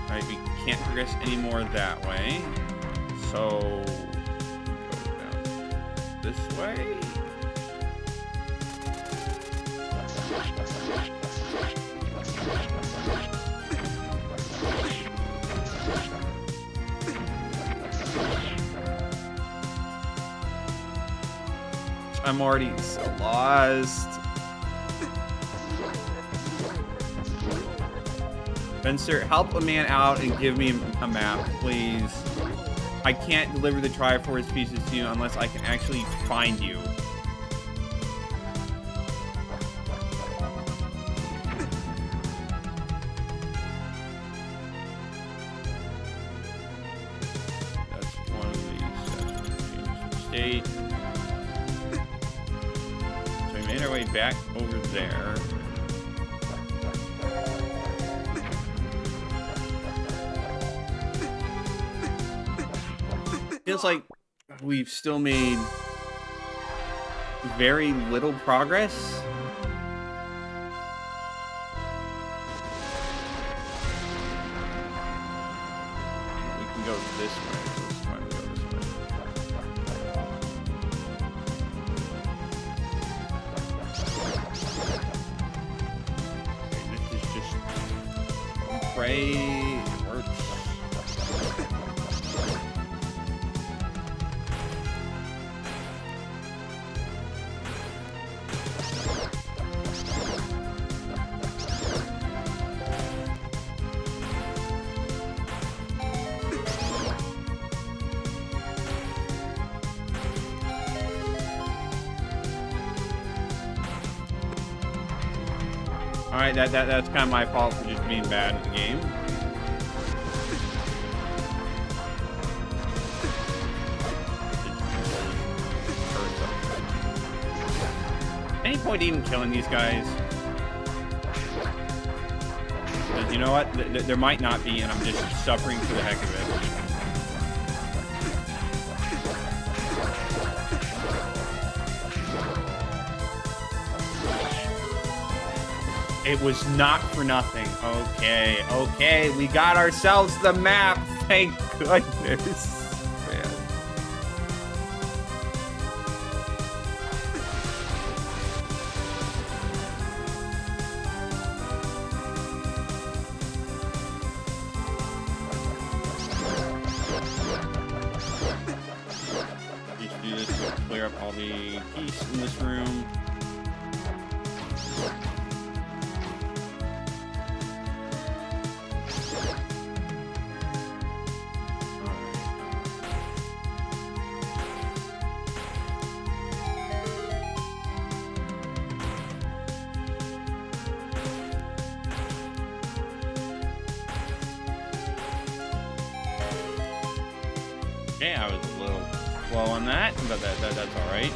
Alright, we can't progress any more that way. So go down this way. I'm already so lost. Spencer, help a man out and give me a map, please. I can't deliver the Triforce pieces to you unless I can actually find you. That's one of these. That's state. So we made our way back over there. Feels like we've still made very little progress. We can go this way. Let's try to go this way. Okay, this is just pray it works. Alright, that's kind of my fault for just being bad at the game. Any point even killing these guys? Because you know what? There might not be, and I'm just suffering for the heck of it. It was not for nothing. Okay, we got ourselves the map. Thank goodness, man. Just do this to clear up all the keys in this room. Okay, I was a little slow on that, but that's all right.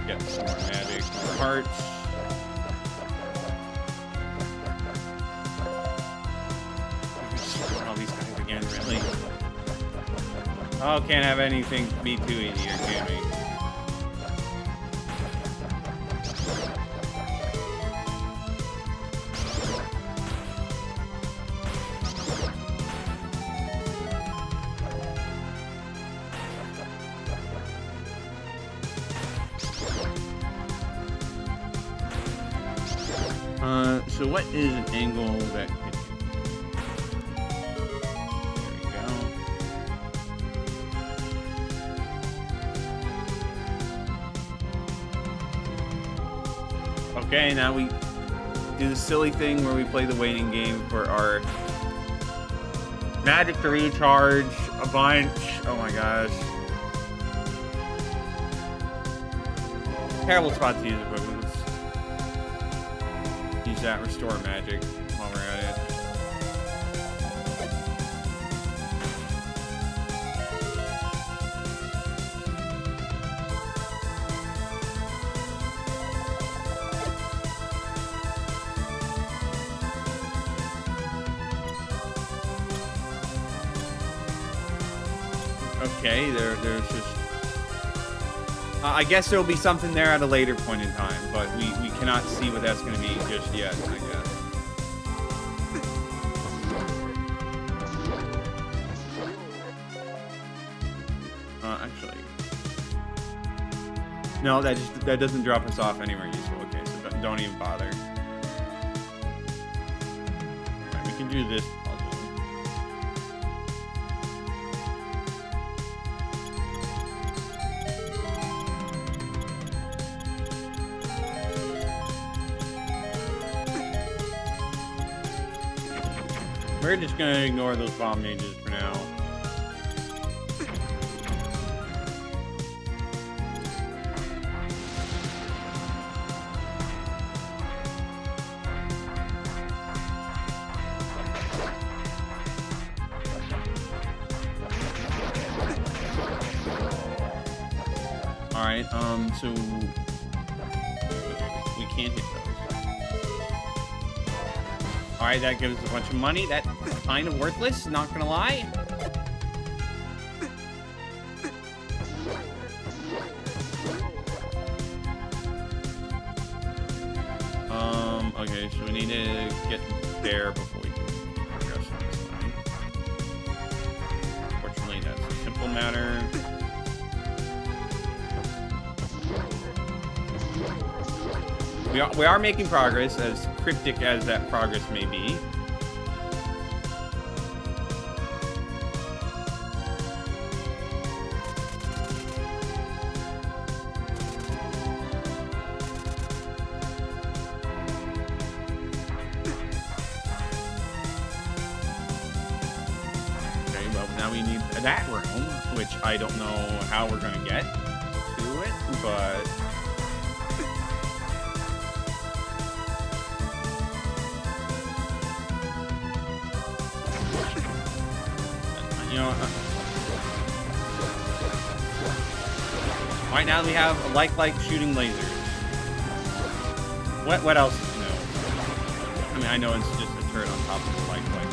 Get some more magic, more hearts. All these guys again, really? Oh, can't have anything be too easy here, can we? So what is an angle that can... There we go. Okay, now we do the silly thing where we play the waiting game for our magic to recharge a bunch. Oh my gosh. Terrible spot to use it, but we'll use that restore magic while we're at it. Okay, there's just... I guess there'll be something there at a later point in time, but we cannot see what that's going to be just yet, I guess. Actually... No, that doesn't drop us off anywhere useful. Okay, so don't even bother. Alright, we can do this puzzle. We're just gonna ignore those bomb mages for now. Alright, so we can't hit those. Alright, that gives us a bunch of money. That's kind of worthless, not gonna lie. Okay, so we need to get there before we can progress on this line. Fortunately, that's a simple matter. We are making progress, as cryptic as that progress may be. Okay, well, now we need that room, which I don't know how we're going to get to it, but... You know, right now we have a like shooting lasers. What else is new? I mean, I know it's just a turret on top of the like, but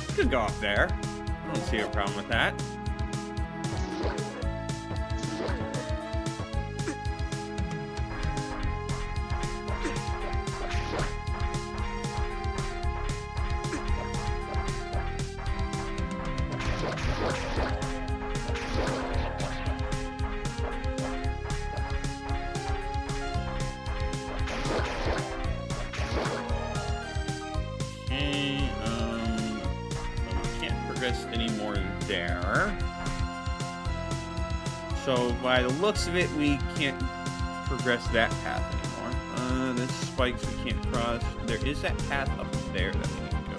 so could go off there. I don't see a problem with that. Anymore there. So by the looks of it, we can't progress that path anymore. There's spikes we can't cross. There is that path up there that we need to go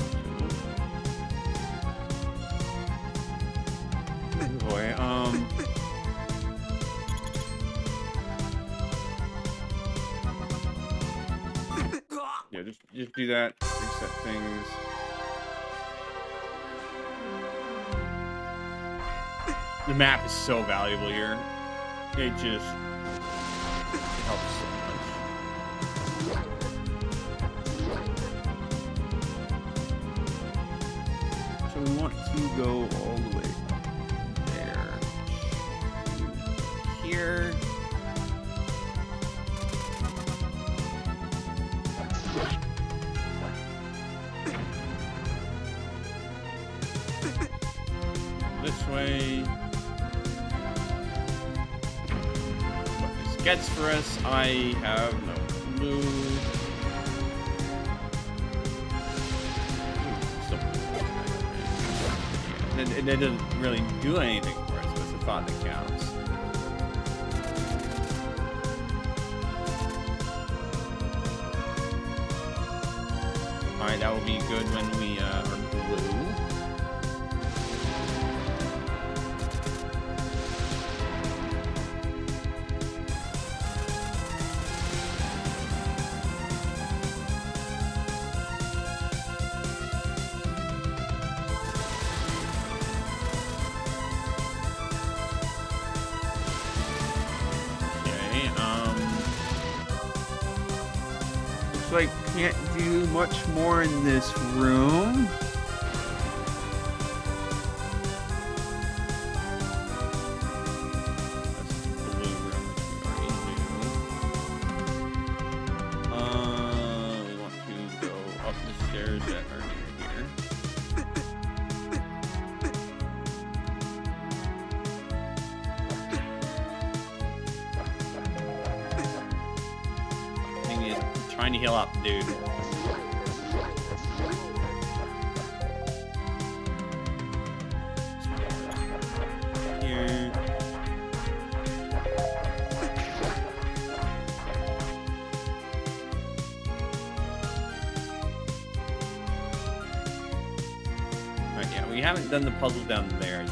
to. Oh boy, yeah, just do that. Reset things. The map is so valuable here. It just helps so much. So we want to go all the way up there. Here. This way. Gets for us, I have no clue. It doesn't really do anything for us, but it's a thought that counts. Alright, that will be good when we are blue. like can't do much more in this room. Trying to heal up, dude. Here. Alright, yeah, we haven't done the puzzle down there yet.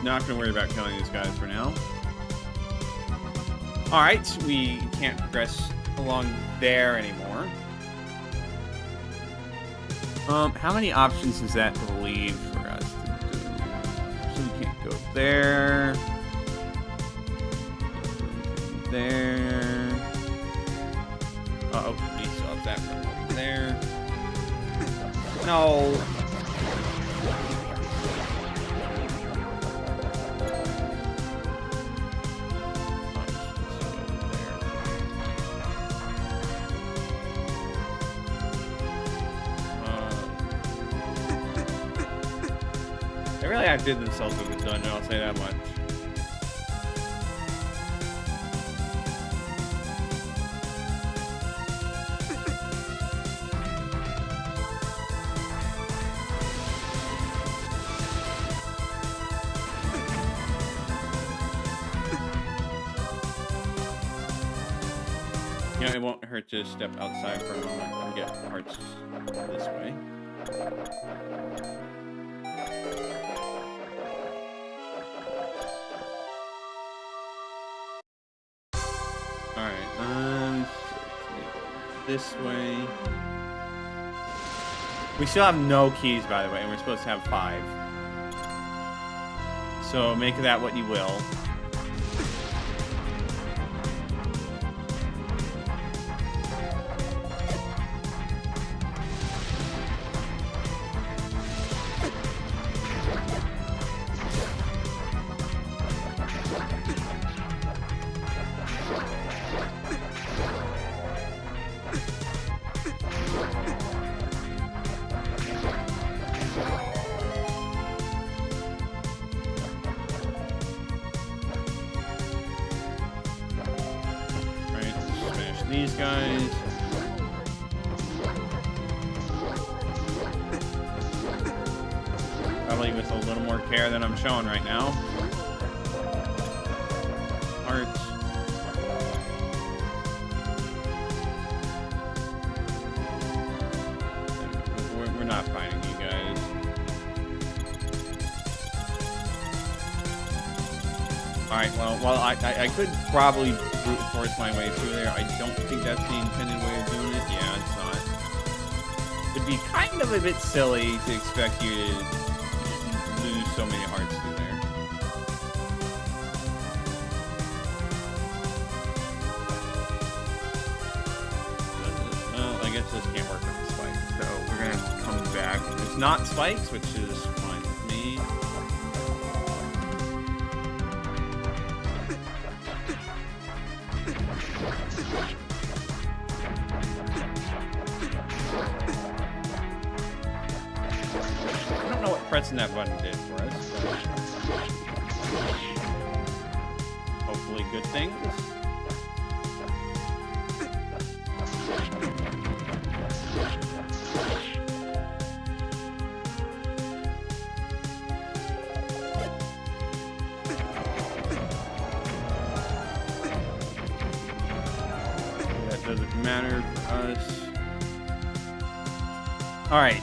Not gonna worry about killing these guys for now. Alright, we can't progress along there anymore. How many options does that leave for us to do? So we can't go there. There. Uh-oh, we still have that one over there. No. They really outdid themselves with this dungeon, I'll say that much. You know, it won't hurt to step outside for a moment and get parts this way. Alright, this way. We still have no keys, by the way, and we're supposed to have 5. So make that what you will. These guys. Probably with a little more care than I'm showing right now. Hearts. We're not fighting you guys. Alright, well, I could probably brute force my way through there. I don't think that's the intended way of doing it. Yeah, it's not. It'd be kind of a bit silly to expect you to lose so many hearts through there. Well, I guess this can't work with the spikes, so we're gonna have to come back. It's not spikes, which is fine with me. I don't know what pressing that button did for us, but hopefully good things. That doesn't matter for us. Alright,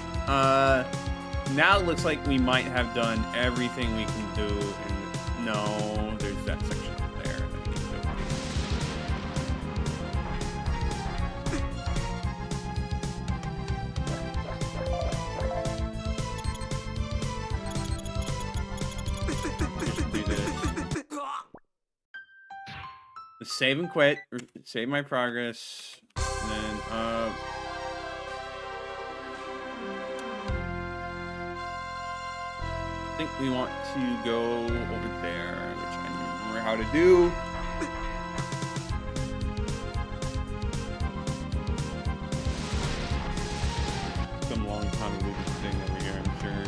now it looks like we might have done everything we can do, and no, there's that section up there that we can do. save and quit. Save my progress. And then, I think we want to go over there, which I don't remember how to do. Some long time to do this thing over here, I'm sure.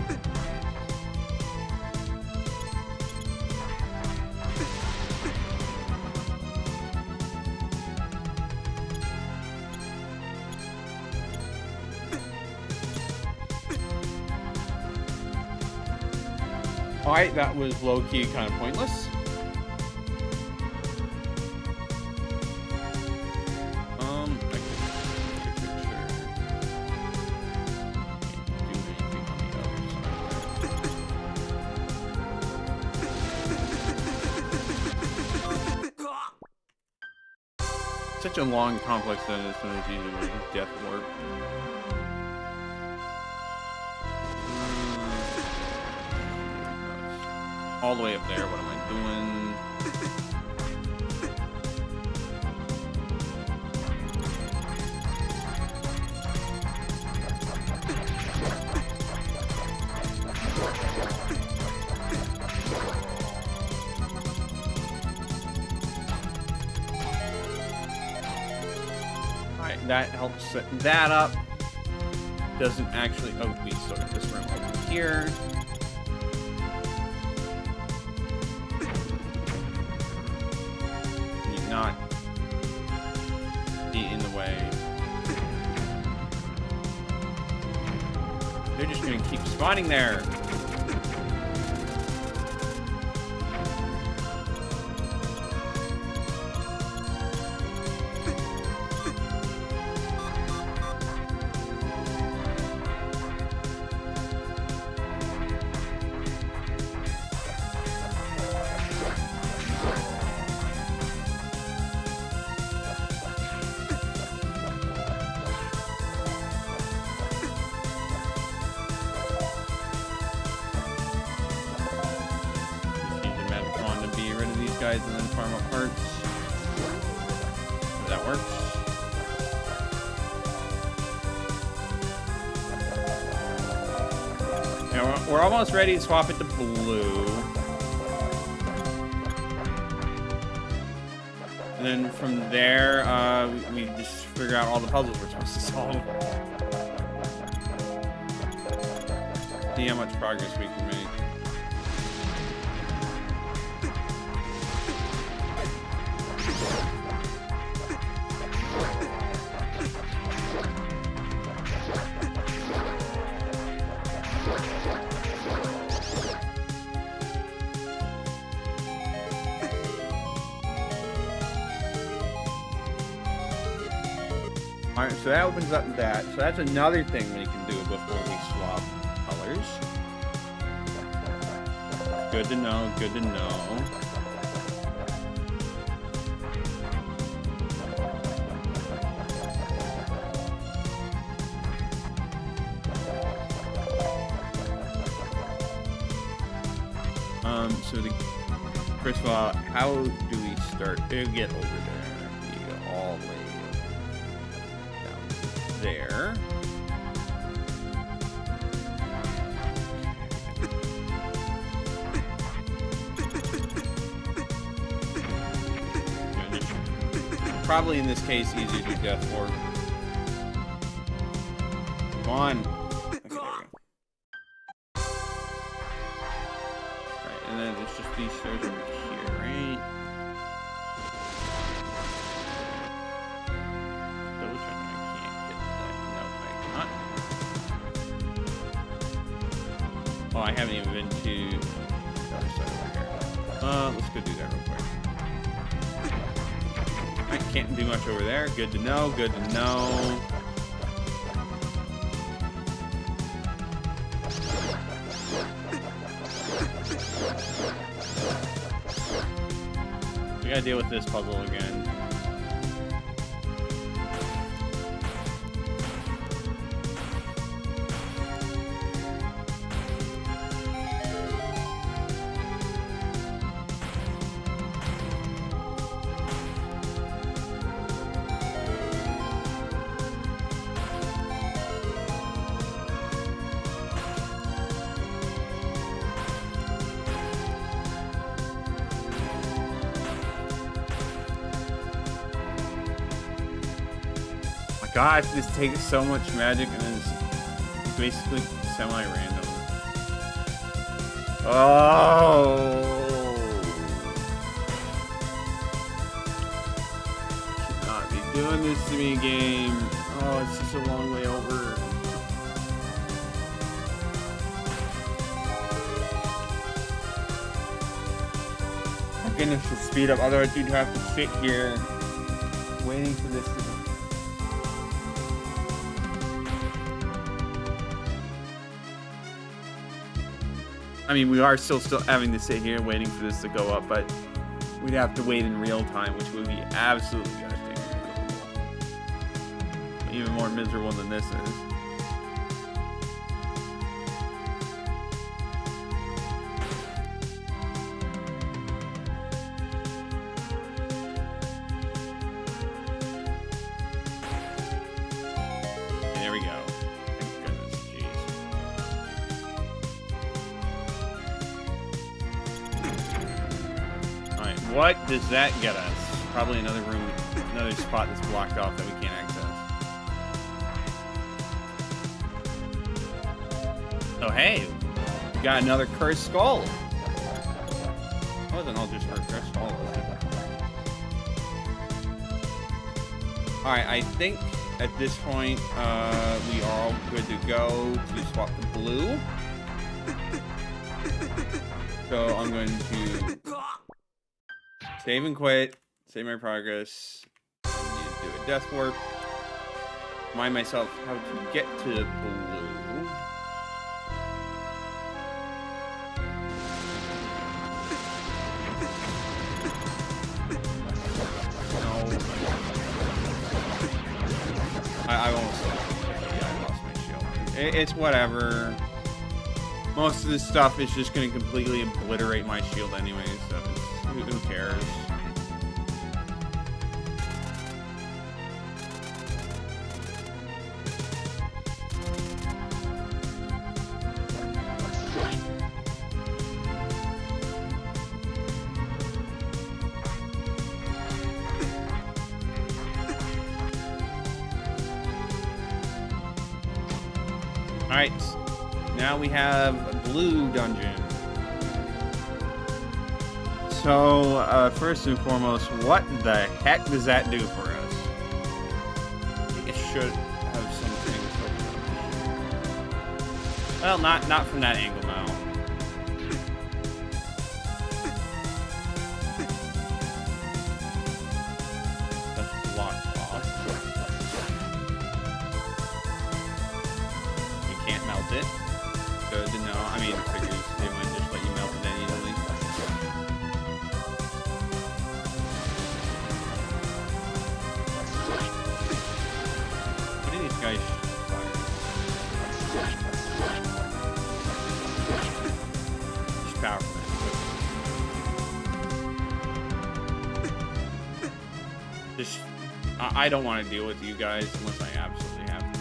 Alright, that was low-key kind of pointless. Such a long, complex thing as soon as you do death warp. All the way up there. What am I doing? Alright, that helps set that up. Doesn't actually. Oh, we start this room over here. Not be in the way. They're just gonna keep spawning there. Guys and then farm up parts. That works. Yeah, we're almost ready to swap it to blue. And then from there, we just figure out all the puzzles we're supposed to solve. See how much progress we can make. Alright, so that opens up that. So that's another thing we can do before we swap colors. Good to know, good to know. First of all, how do we start? We'll get over there. We go all the way down there. Probably in this case, easier to do death warp. Come on. Okay, there we go. Alright, and then it's just these stairs over here, right? Double checking I can't get that. No, I cannot. Oh, I haven't even been to the other side over here. Let's go do that real quick. I can't do much over there. Good to know, good to know. We gotta deal with this puzzle again. Gosh, this takes so much magic and then it's basically semi-random. Oh! Cannot be doing this to me, game. Oh, it's such a long way over. My goodness, to speed up, otherwise you'd have to sit here waiting for this to... I mean, we are still having to sit here waiting for this to go up, but we'd have to wait in real time, which would be absolutely goddamn miserable. Even more miserable than this is. And there we go. Thank goodness, jeez. Alright, what does that get us? Probably another room, another spot that's blocked off that we can't access. Oh hey, we got another cursed skull. It wasn't all just our cursed skull, was it? Alright, I think at this point we are all good to go to swap the blue. So I'm going to save and quit, save my progress, need to do a death warp, remind myself how to get to blue. No. I almost, yeah, I lost my shield. It's whatever. Most of this stuff is just going to completely obliterate my shield anyway, so who cares? Alright, now we have a blue dungeon. So, first and foremost, what the heck does that do for us? I think it should have some things. Well, not from that angle now. That's blocked off. You can't melt it. Good to know. I mean, it figures they might just let you melt it that easily. What are these guys fire? Just powerful. Just, I don't want to deal with you guys unless I absolutely have to.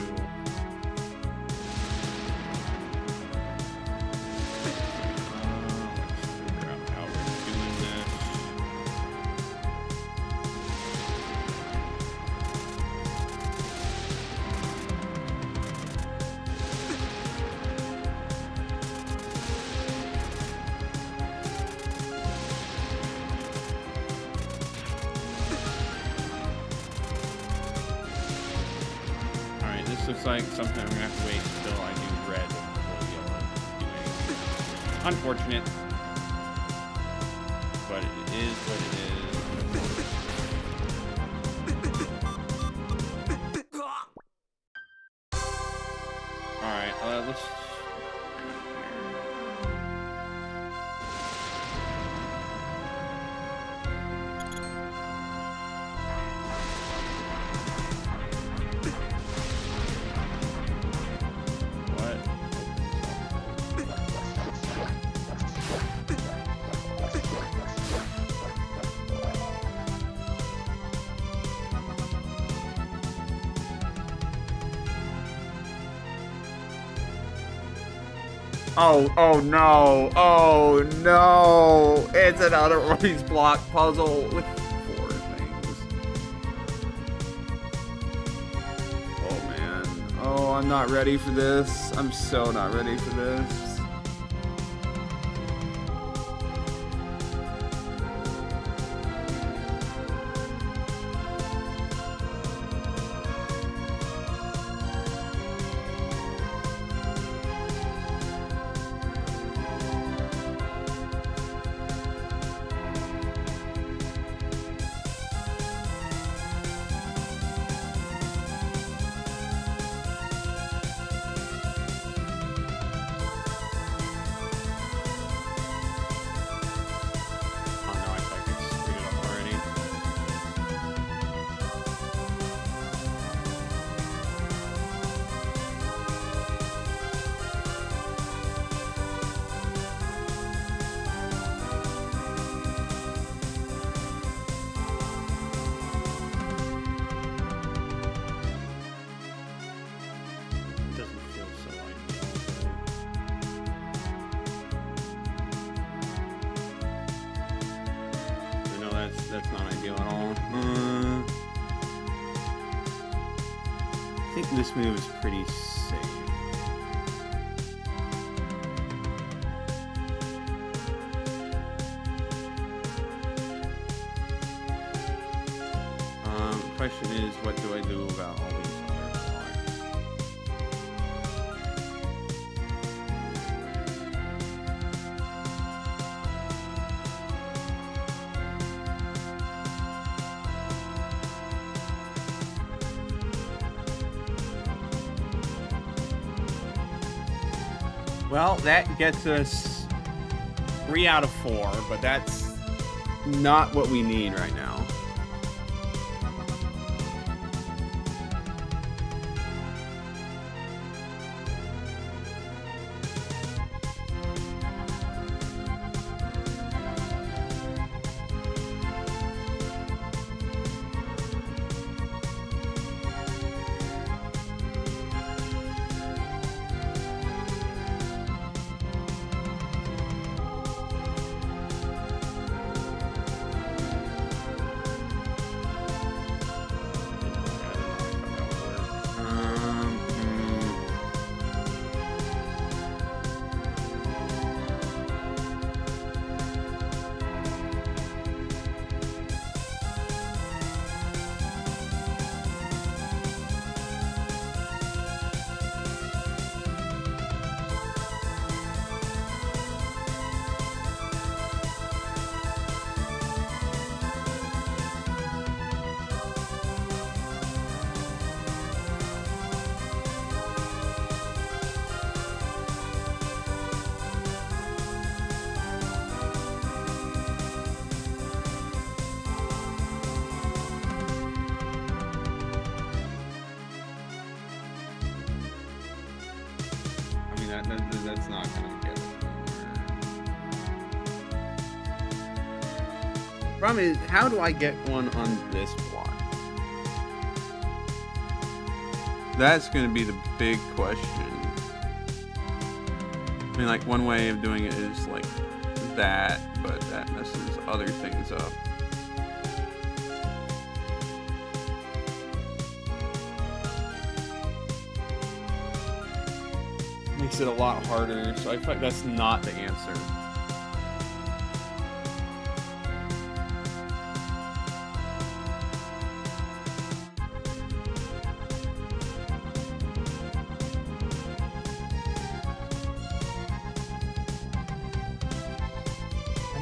Looks like something I'm gonna have to wait until I do red before we be able to do anything. Unfortunate, but it is what it is. All right, let's. Oh no! It's another one of these block puzzle with 4 things. I'm not ready for this. I'm so not ready for this. That's not ideal at all. I think this move is pretty safe. Question is, what do I do about all these other blocks? Well, that gets us 3 out of 4, but that's not what we need right now. That's not gonna get us anywhere. Problem is, how do I get one on this block? That's gonna be the big question. I mean, like, one way of doing it is like that, but that messes other things up. Makes it a lot harder, so I feel like that's not the answer.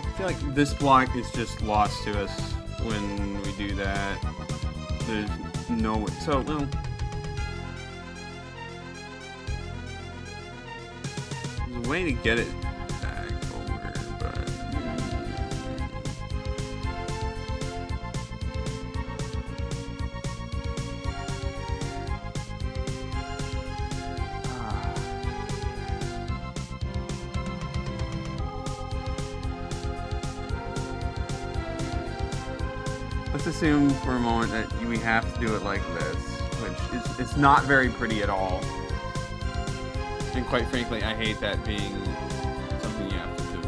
I feel like this block is just lost to us when we do that. There's no... So, well... There's a way to get it back over, but... Let's assume for a moment that we have to do it like this, which is, it's not very pretty at all. And quite frankly, I hate that being something you have to do.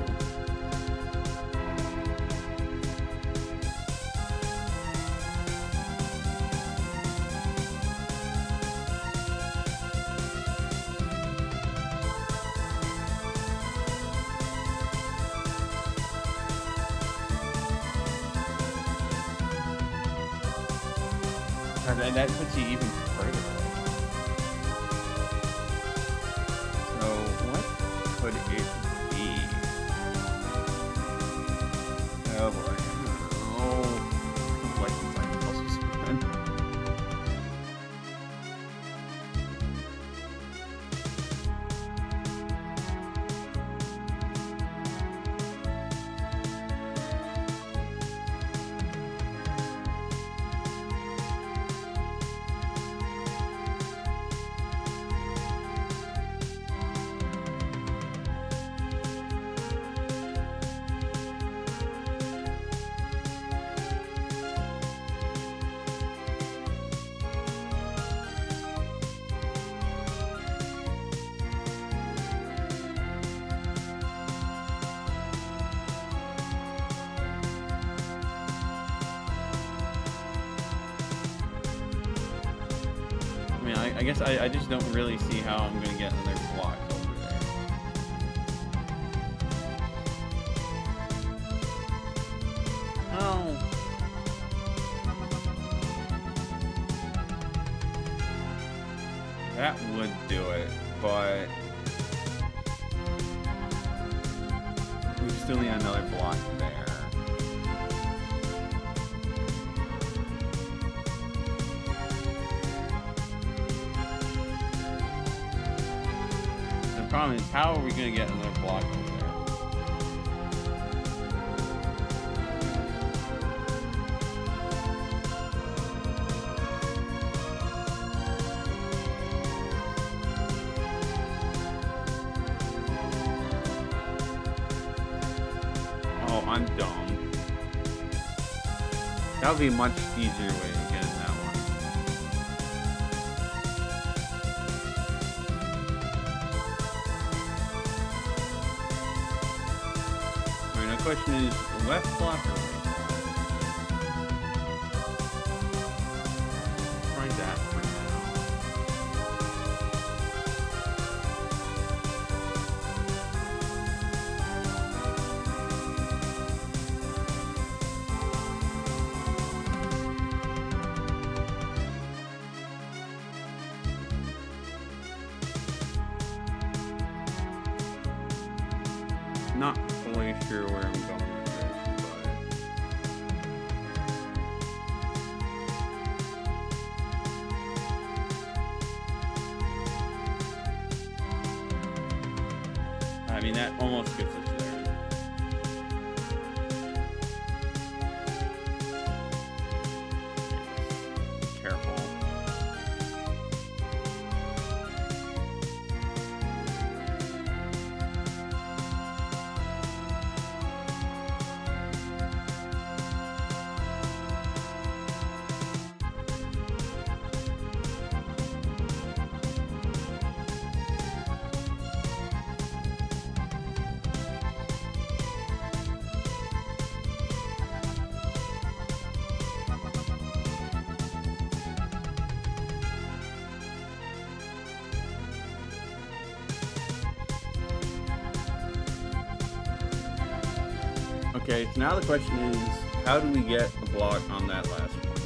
God, that puts you even further away. So, what could it be? Oh boy. Oh, I don't like these like puzzles, man. I guess I just don't really see how I'm going to get another block over there. Oh. That would do it, but we still need another block there. The problem is, how are we going to get another block over there? Oh, I'm dumb. That would be a much easier way to get in that one. I mean, the question is, left block or right block? Try that for now. Not fully sure where I'm going with this, but I mean, that almost gets us there. Be careful. Okay, so now the question is, how do we get a block on that last one?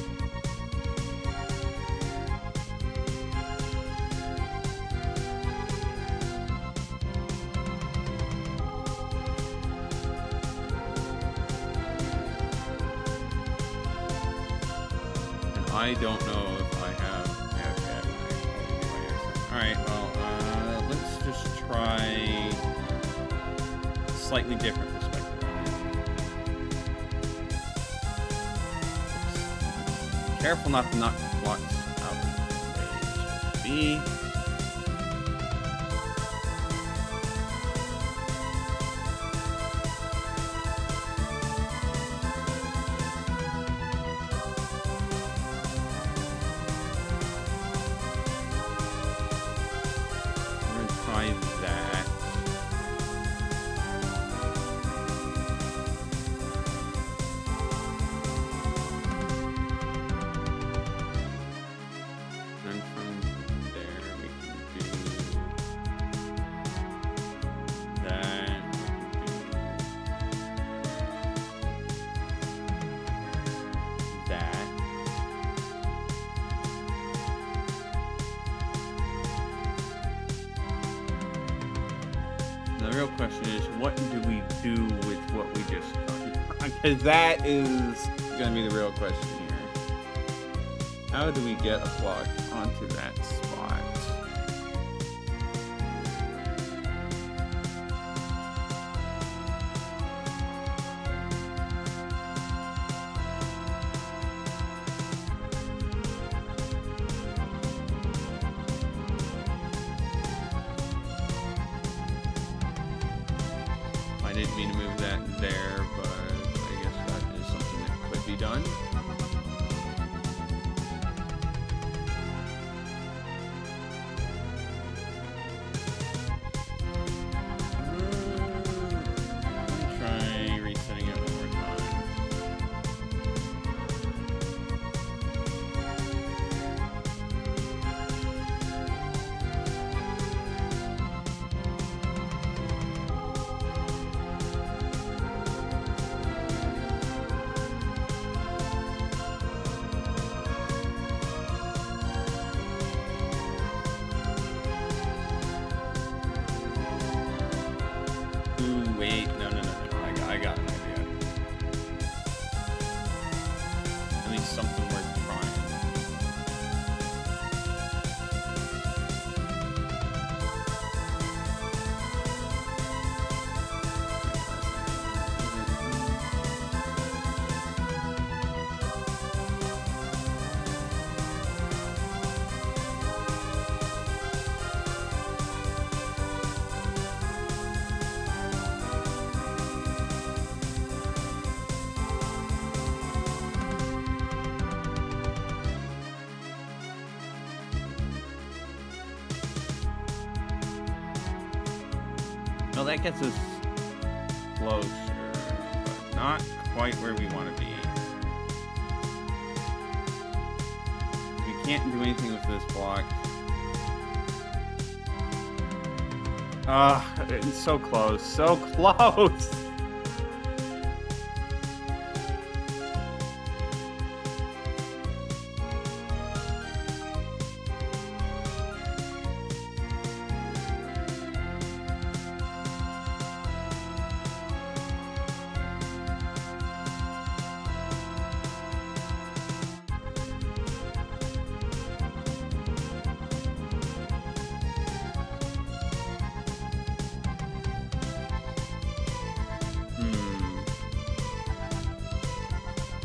And I don't know if I have... Alright, well, let's just try a slightly different perspective. Careful not to knock the blocks out of the way it's supposed to be. We're going to try that. And from there we real question is, what do we do with what we just done? Because that is going to be the real question here. How do we get a block onto that spot? I didn't mean to move that there, but I guess that is something that could be done. Let me try resetting it one more time. Ooh, wait, no, I got an idea. At least something worth trying. Well, that gets us closer, but not quite where we want to be. We can't do anything with this block. It's so close, so close!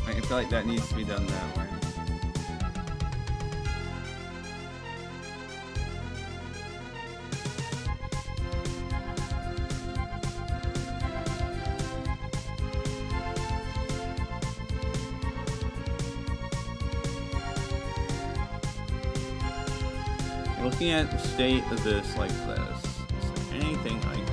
I feel like that needs to be done that way. Looking at the state of this like this, is there anything I can do?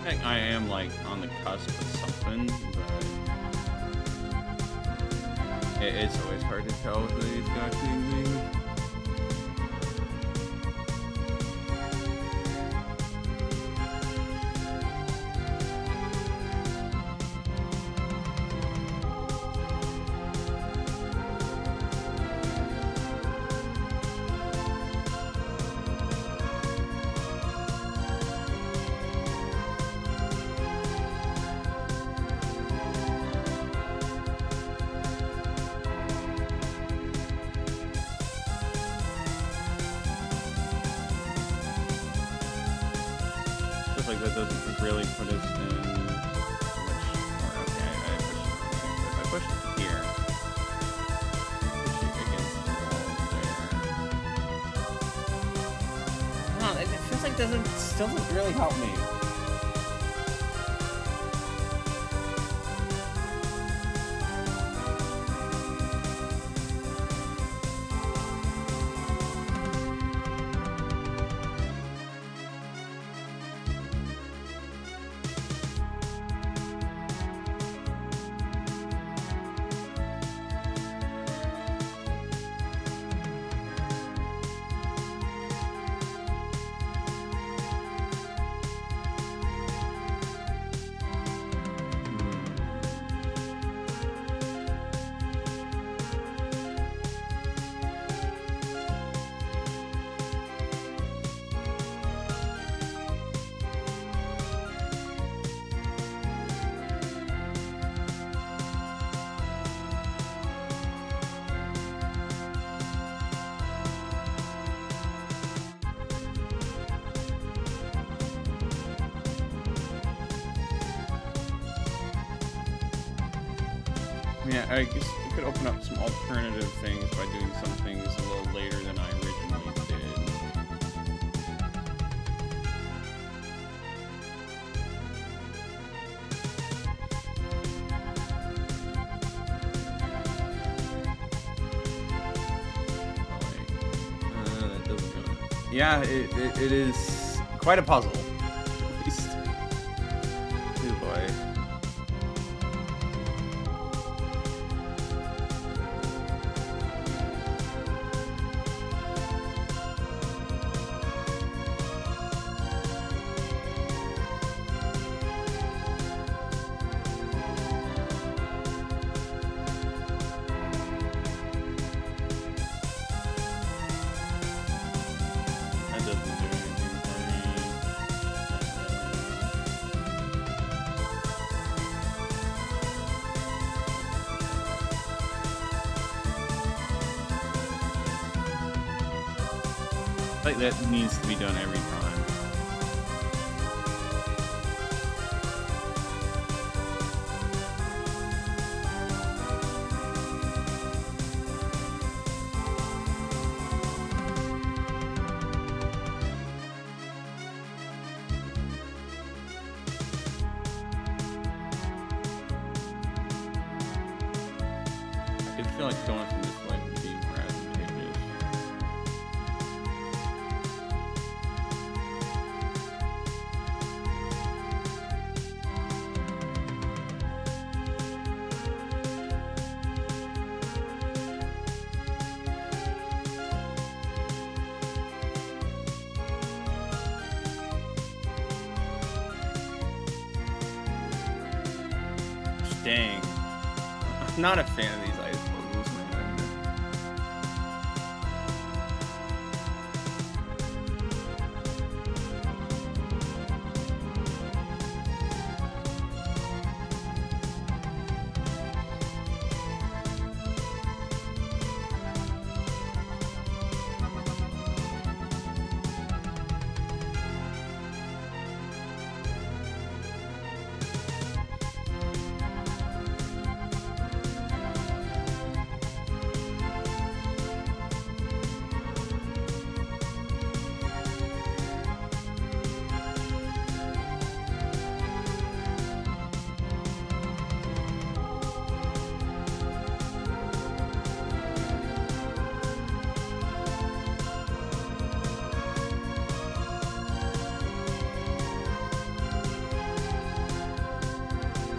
think I am like on the cusp of something, but it's always hard to tell with these exactly things. Like that doesn't really put us in much. Okay, I pushed it here. Push it against the wall there. I don't know, it feels like still doesn't really help me. Yeah, I guess you could open up some alternative things by doing some things a little later than I originally did. That doesn't go. Yeah, it is quite a puzzle. At least. Oh boy. Like that needs to be done every time. I feel like going from this way would be more advantageous. Dang. I'm not a fan of these ice puzzles, man.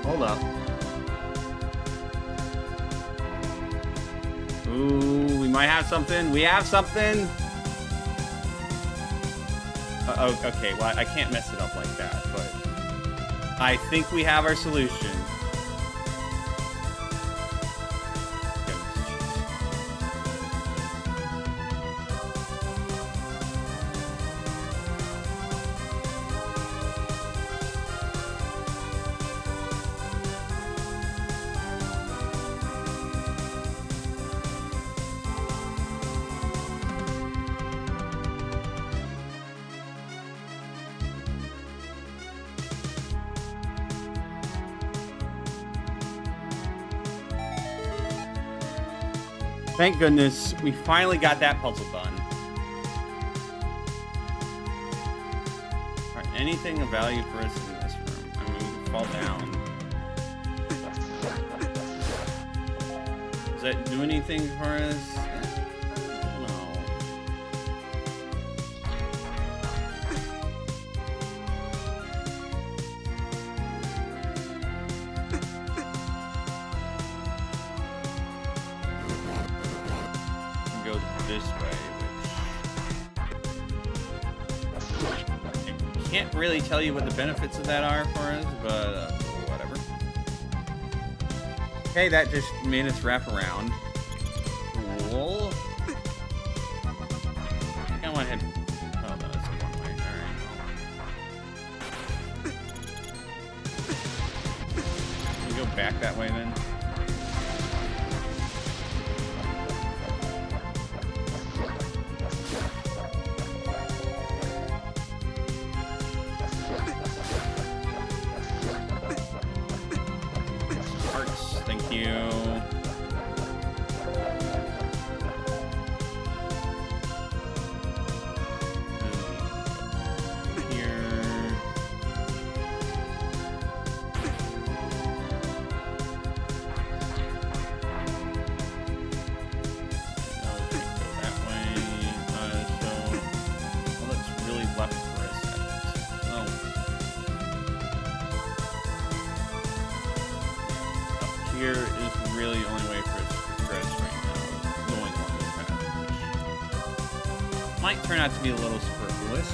Hold up. Ooh, we might have something. We have something. Oh, okay. Well, I can't mess it up like that, but I think we have our solution. Thank goodness, we finally got that puzzle done. Alright, anything of value for us in this room? I mean, we can fall down. Does that do anything for us? No. Go this way, which I can't really tell you what the benefits of that are for us, but whatever. Okay, that just made us wrap around. Cool. I think I went ahead. Oh no, that's a one way. Alright. Can we go back that way then? Thank you. Here. Go that way. So, well, that's really left for a second. Oh. Here is really the only way for us to progress right now, going along this path, which might turn out to be a little superfluous.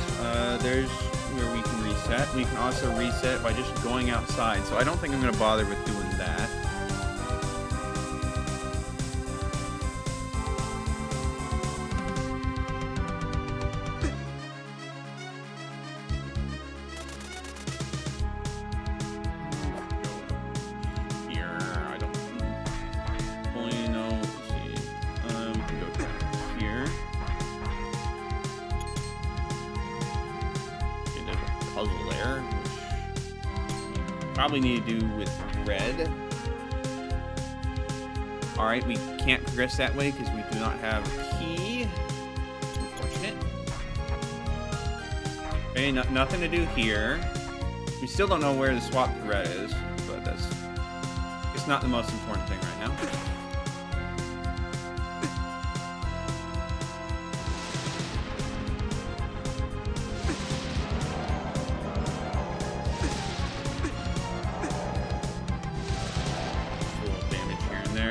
There's where we can reset. We can also reset by just going outside, so I don't think I'm going to bother with doing that. Puzzle there, which probably need to do with red. Alright, we can't progress that way because we do not have a key. Unfortunate. Okay, nothing to do here. We still don't know where the swap to red is, but that's it's not the most important thing right now.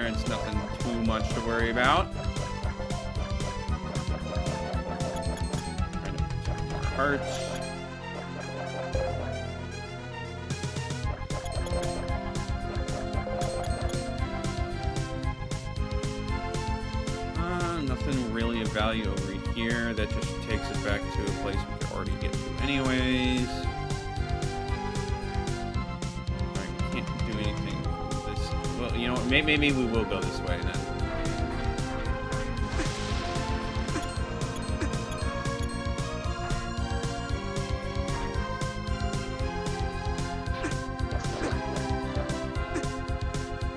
It's nothing too much to worry about. More hearts. Nothing really of value over here. That just takes us back to a place we could already get to anyways. I can't do anything. Well, you know what? Maybe we will go this way then.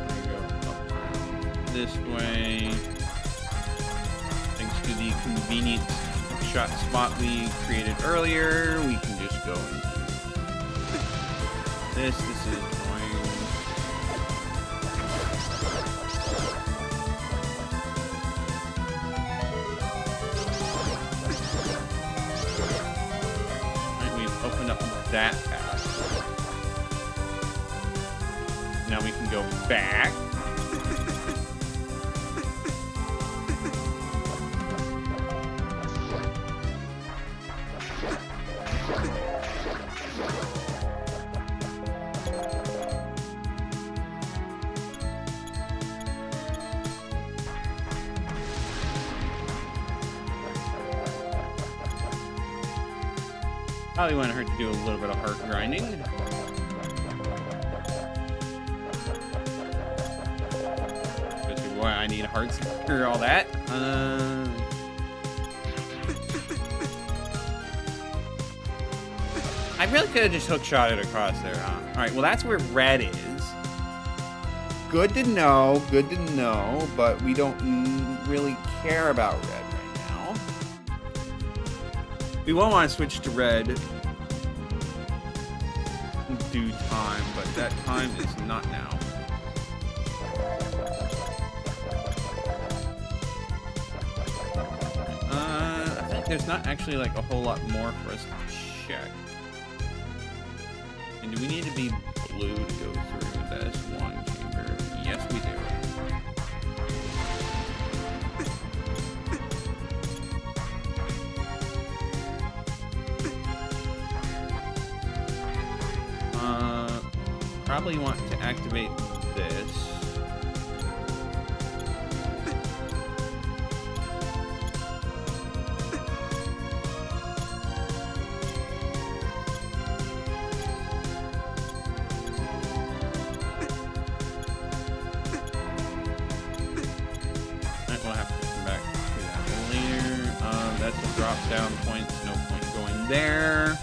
There you go. Up around this way. Thanks to the convenient shot spot we created earlier, we can just go into this. This is that path. Now we can go back. Probably want her to do a little bit of heart grinding. Which is why I need hearts for all that. I really could have just hookshot it across there, huh? Alright, well that's where red is. Good to know, but we don't really care about red right now. We won't want to switch to red in due time, but that time is not now. I think there's not actually like a whole lot more for us to check. And do we need to be blue to go through this one chamber? Yes, we do. Probably want to activate this. We'll have to come back to that later. That's a drop down points. No point going there.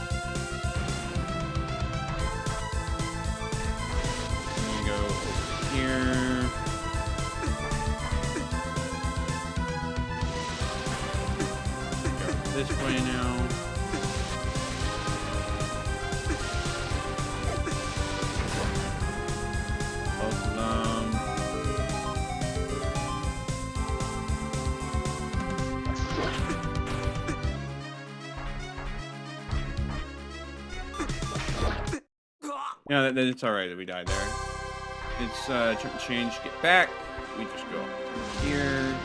Here. Go this way now. Both of them. Yeah, it's alright that we died there. It's jump change, get back. We just go through here.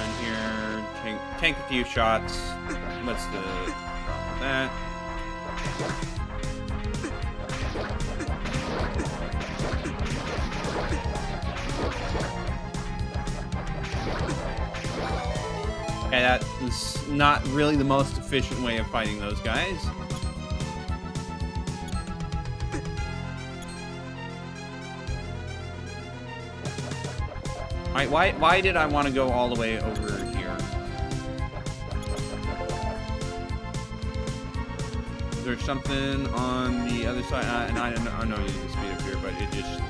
And here, tank a few shots. What's the problem with that? Okay, that is not really the most efficient way of fighting those guys. Alright, why did I want to go all the way over here? Is there something on the other side? And I know you can speed up here, but it just...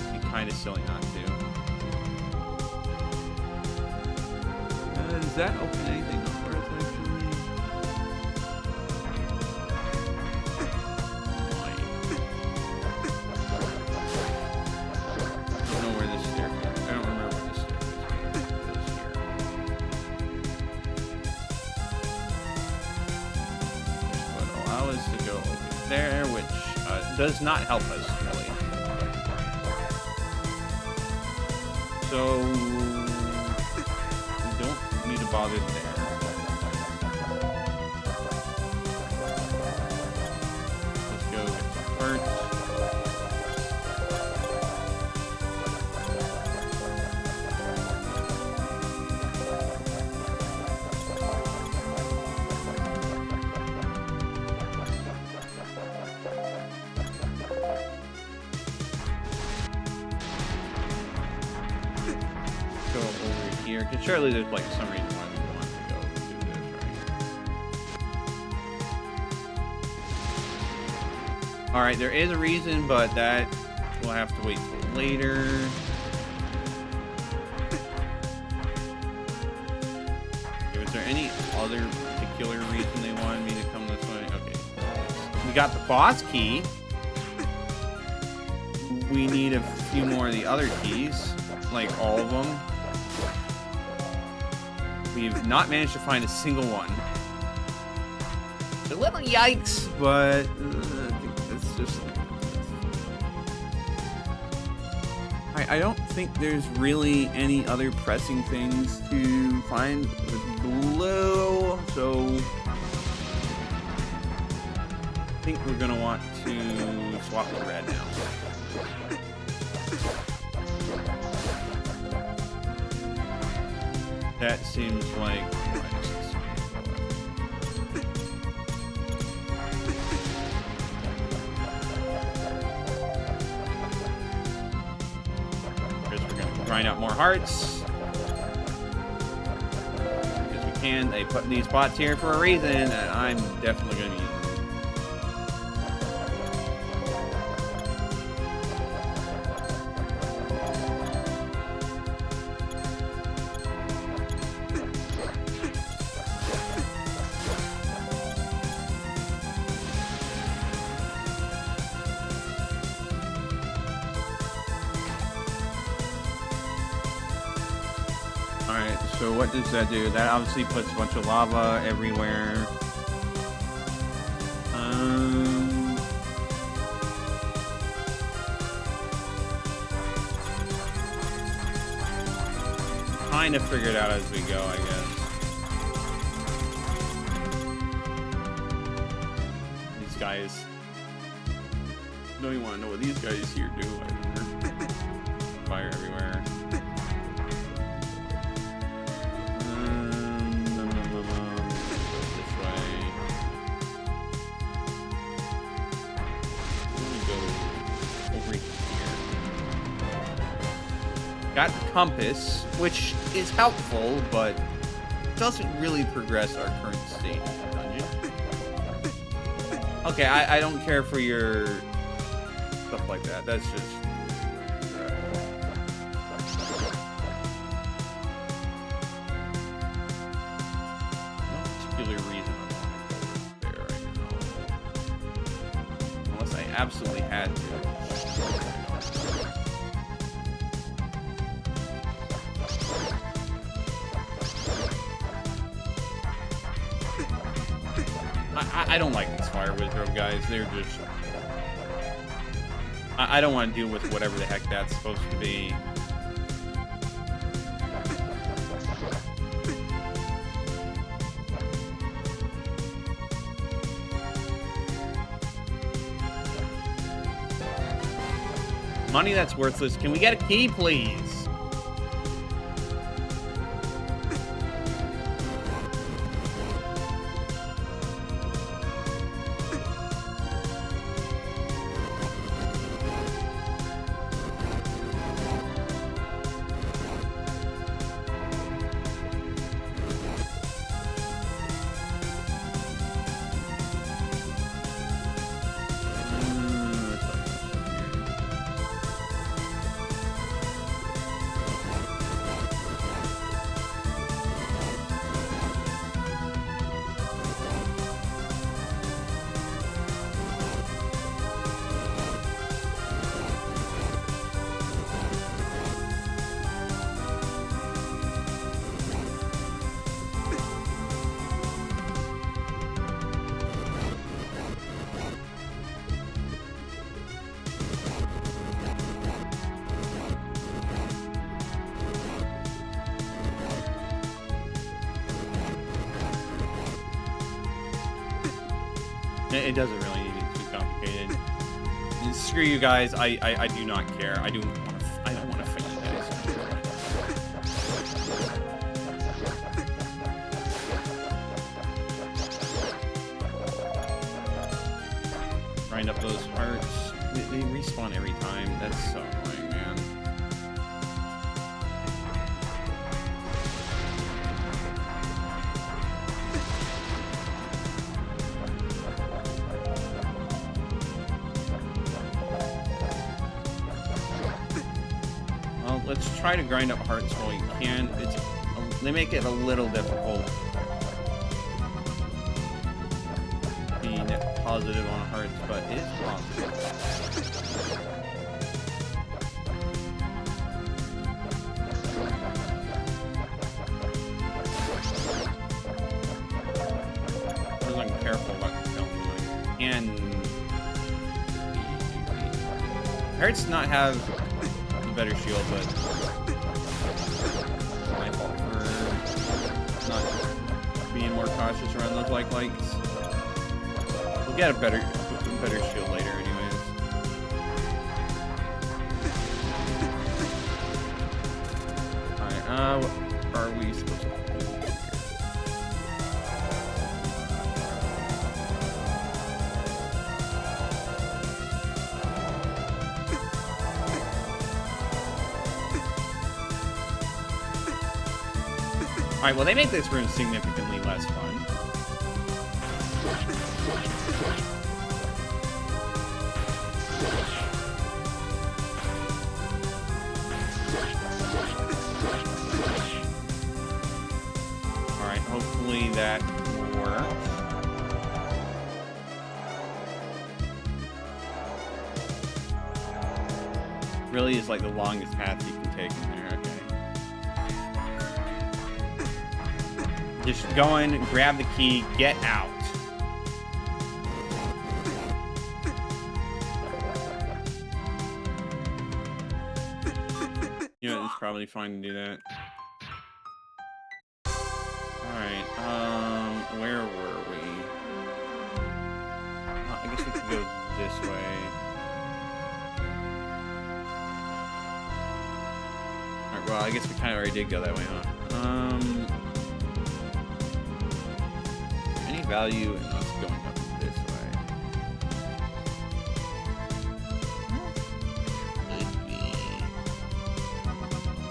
It'd be kind of silly not to. Does that open anything up for us, actually? There, which does not help us really. So we don't need to bother there. Let's go get some hearts. Because surely there's like some reason why we want to go do this, right? Alright, there is a reason, but that we'll have to wait till later. Okay, was there any other particular reason they wanted me to come this way? Okay. We got the boss key. We need a few more of the other keys, like all of them. We've not managed to find a single one. It's a little yikes, but I think that's just Alright, I don't think there's really any other pressing things to find with blue, so I think we're gonna want to swap to red now. That seems like grind out more hearts because we can. They put these spots here for a reason, and I'm definitely going to use them. Alright, so what does that do? That obviously puts a bunch of lava everywhere. Kind of figure it out as we go, I guess. These guys. Don't even want to know what these guys here do. Fire everywhere. Got the compass, which is helpful, but doesn't really progress our current state of the dungeon. Okay, I don't care for your stuff like that. That's just... no particular reason I want to go there right now. Unless I absolutely had to. I don't like these fire wizard guys. They're just... I don't want to deal with whatever the heck that's supposed to be. Money that's worthless. Can we get a key, please? It doesn't really need to be too complicated. And screw you guys. I do not care. I don't want to fight you guys. Grind up those hearts. They respawn every time. That's so annoying, man. Let's try to grind up hearts while we can. They make it a little difficult being positive on hearts, but it is possible. I wasn't careful about killing them. And hearts not have a better shield, but my fault for not being more cautious around those likes. We'll get a better shield later, anyways. Alright, what are we supposed to do here? Alright, well, they make this room significantly less fun. Alright, hopefully that works. Really is like the longest path you can take in there, okay. Just go in, grab the key, get out. You know, it's probably fine to do that. Alright, where were we? I guess we could go this way. Alright, well, I guess we kind of already did go that way, huh? Any value in us going up this way?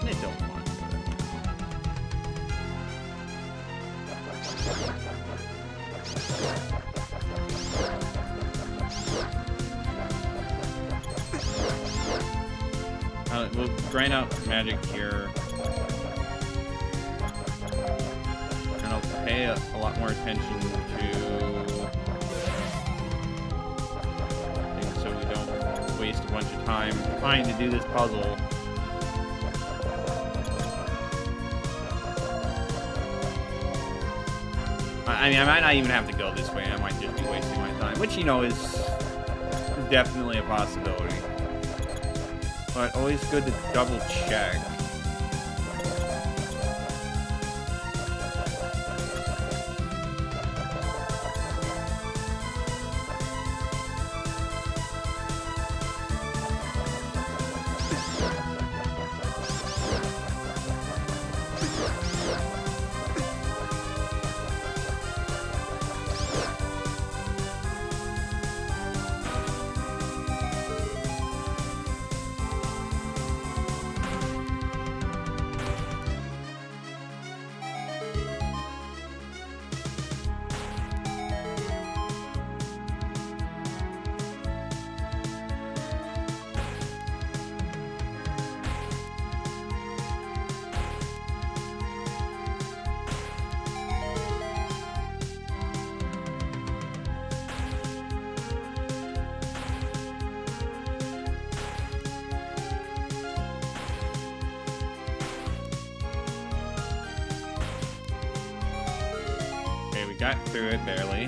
I don't want to go that way. We'll grind out magic here. And I'll pay a lot more attention to things so we don't waste a bunch of time trying to do this puzzle. I mean, I might not even have to go this way. I might just be wasting my time, which, you know, is definitely a possibility. But always good to double check. Got through it barely.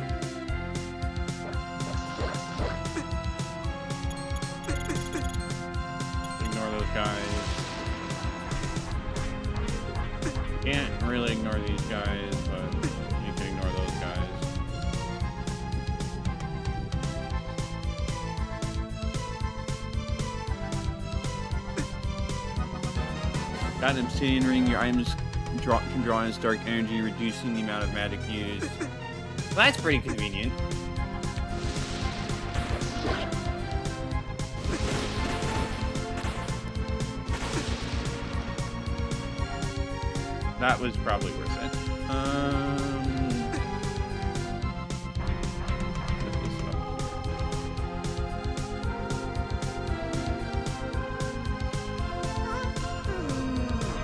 Ignore those guys. Can't really ignore these guys, but you can ignore those guys. Got an obsidian ring. Your items can draw in dark energy, reducing the amount of magic used. Well, that's pretty convenient. That was probably worth it.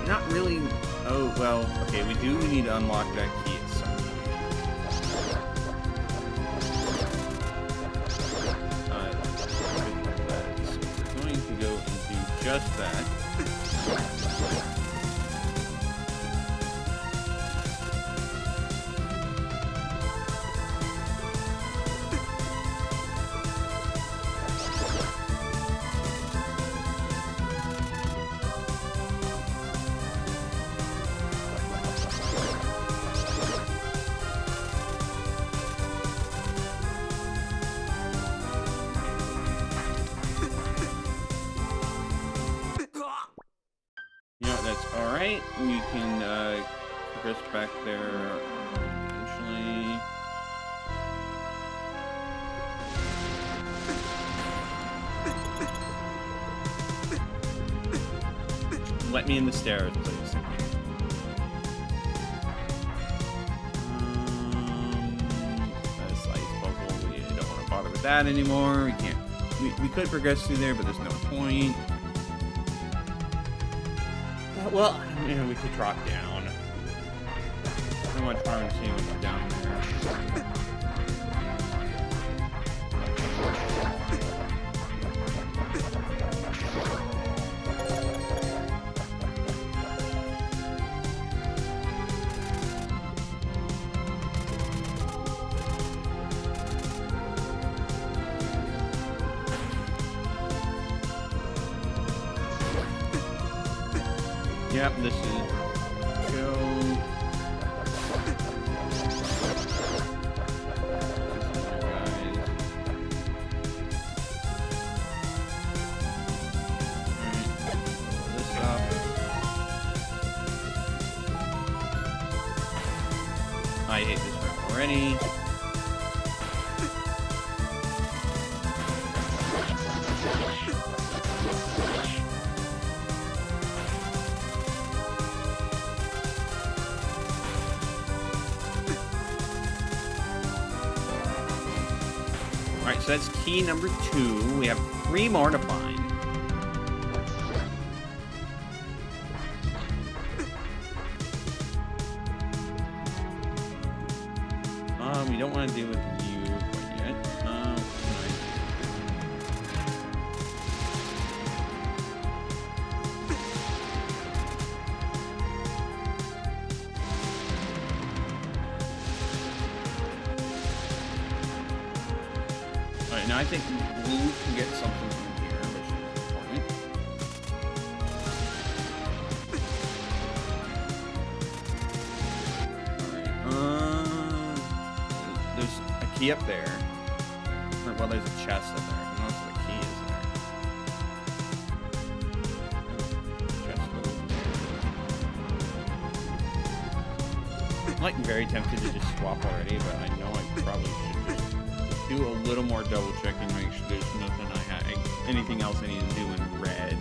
Not really. Oh, well, okay, we do need to unlock that key at some point. So we're going to go and do just that. Alright, we can progress back there eventually. Let me in the stairs, please. That's ice puzzle. We don't want to bother with that anymore. We can't. We could progress through there, but there's no point. Well, you know, we could drop down. Not much harm in seeing what's down there. Yep, this is chill. I hate this room already. Alright, so that's key number 2. We have 3 more to find. We don't want to deal with you quite yet. Alright, now I think Blue can get something from here, which is important. There's a key up there. Or, well, there's a chest up there. I don't know if the key is there. Chest over there. I'm like very tempted to just swap already, but I know I probably should just do a little more double checking, make sure there's nothing anything else I need to do in red.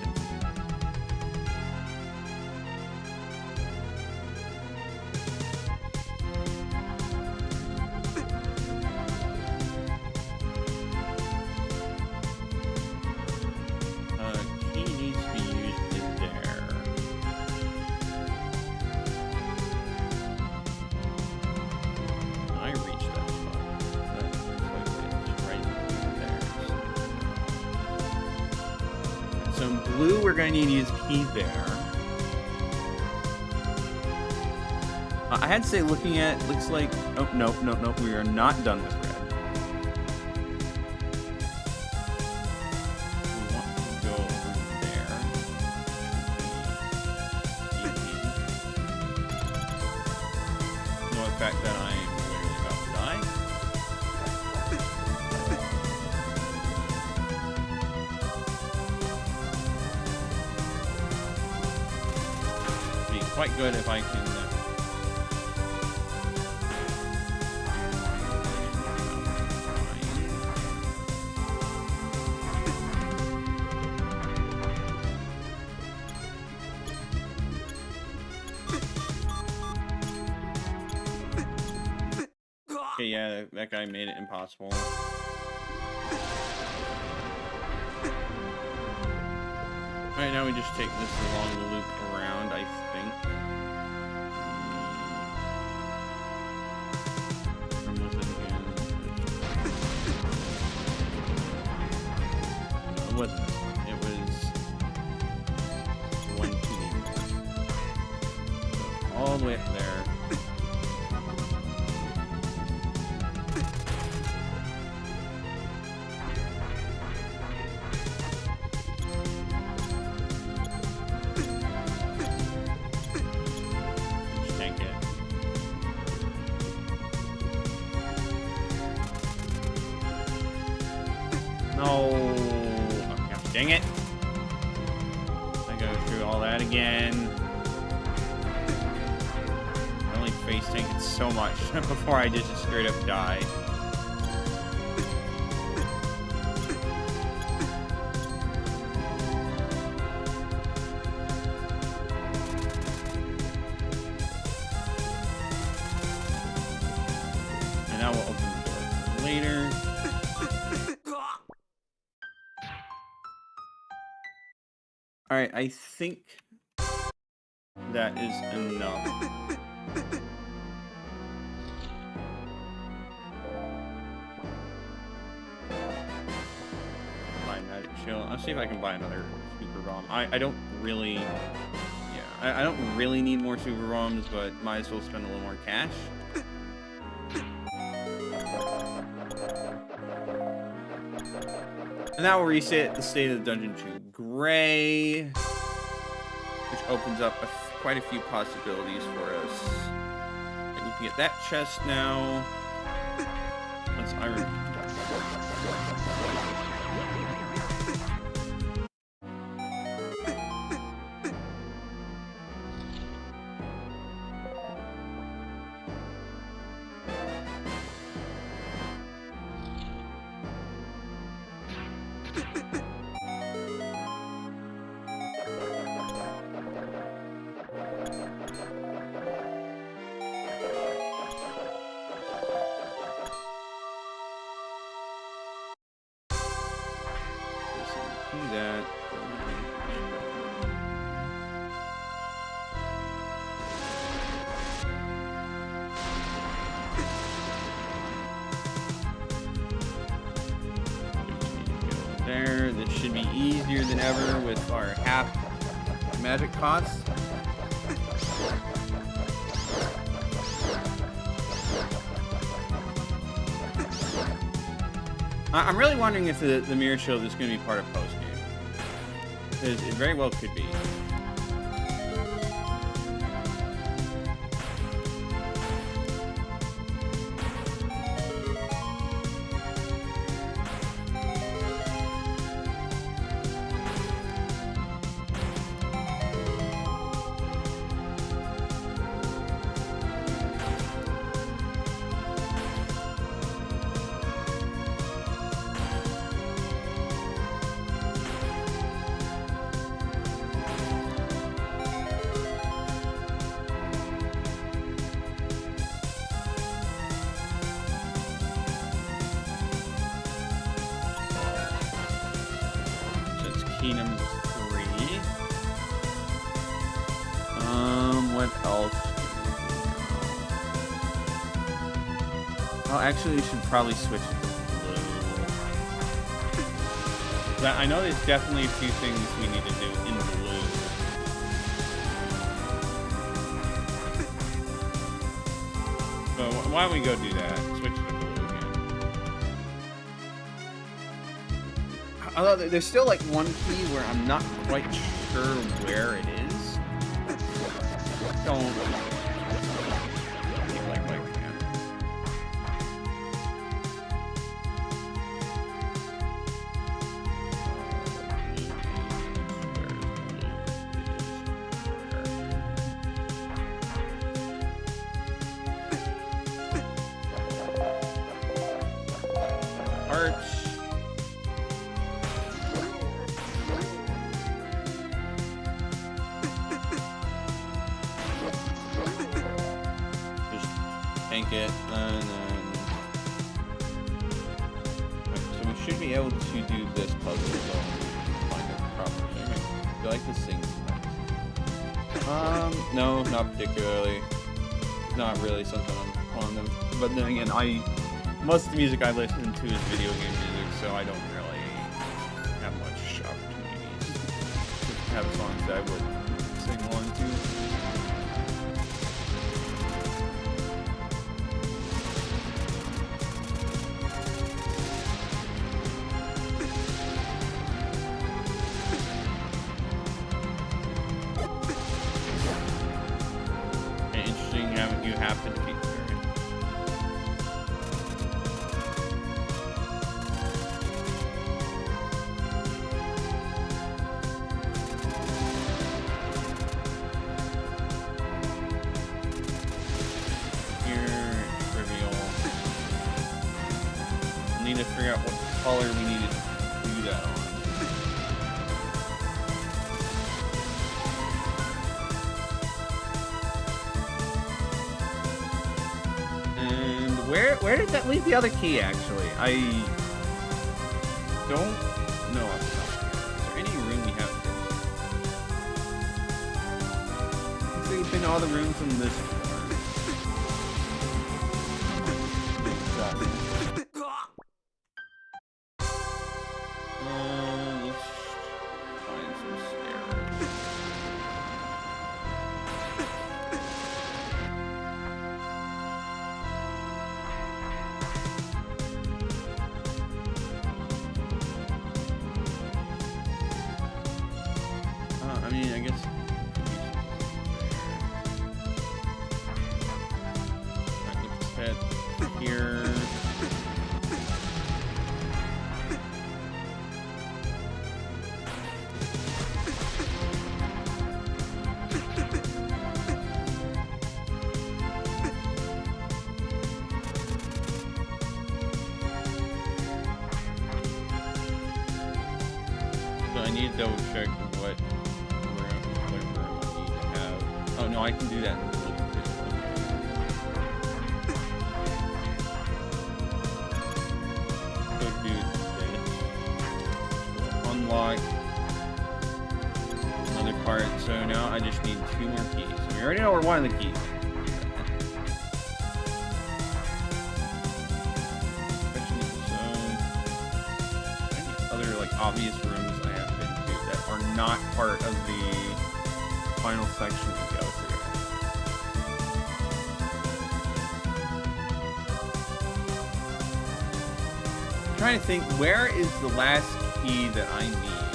So in blue, we're going to need to use key there. I had to say, looking at, looks like, oh, no, we are not done with red. We want to go over there. No, the fact that I am literally about to die. Quite good if I can okay, yeah, that guy made it impossible. Alright, now we just take this along the loop around, I think. Where was it again? No, it wasn't this one. It was one to the so all the way up there. No. Oh, dang it. I go through all that again. face tank it so much before I just straight up die. And now we'll open the door for later. Alright, I think that is enough. Buy Magic Shield. I'll see if I can buy another Super Bomb. I don't really... Yeah, I don't really need more Super Bombs, but might as well spend a little more cash. And that will reset the state of the dungeon to gray, which opens up quite a few possibilities for us. And we can get that chest now. Let's iron. Do that. There. This should be easier than ever with our half magic costs. I'm really wondering if the mirror shield is going to be part of post-game. It very well could be. Key number 3. What else? Oh, actually, we should probably switch it to blue. I know there's definitely a few things we need to do in blue. So why don't we go do that? Switch to blue again. Although there's still like one key where I'm not quite sure where it is. Don't like my fan. Arch. Tank it, and then... So we should be able to do this puzzle, so find it properly. I like to sing sometimes. No, not particularly. It's not really something I'm on them. But then again, most of the music I listen to is video game music, so I don't really have much opportunities to have songs that I would sing along to. You have to defeat the fairy. We need to figure out what color we need to do that on. And where did that leave the other key, actually? I don't know off the top of my head. Is there any room we haven't been to? Looks like we've been to all the rooms on this floor. Let's find some stairs. I mean, I guess. Alright, let's head here. So I need to double check what room I need to have. Oh no, I can do that. Go do this. Unlock another part. So now I just need 2 more keys. So we already know where one of the keys is. Obvious rooms I have been to that are not part of the final section to go through. I'm trying to think, where is the last key that I need?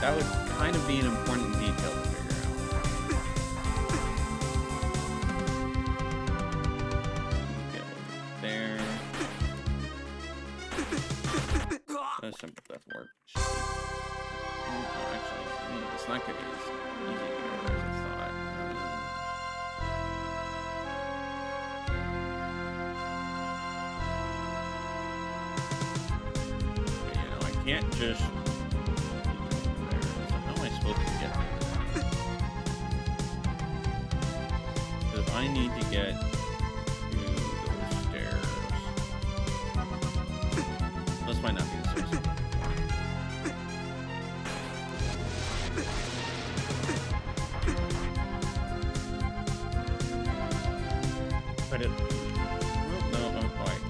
That would kind of be an important detail to figure out. Okay, there. That's simple death warp. Actually, it's not gonna be as easy to go as I thought. Okay, you know, I can't just there. So how am I supposed to get there? Because I need to get to those stairs. Those might not be the stairs. But it, well, no, not quite.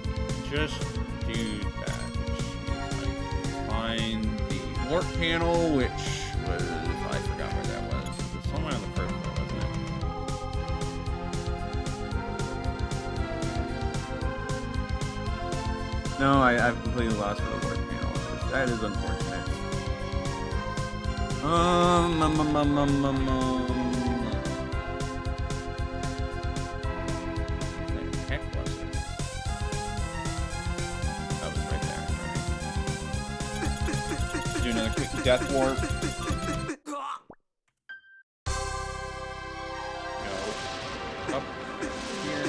Just do that. Which means I find the warp panel, which was, I forgot where that was. It's somewhere on the first floor, wasn't it? No, I've completely lost where the warp panel is. That is unfortunate. Do another quick death warp. Go up here.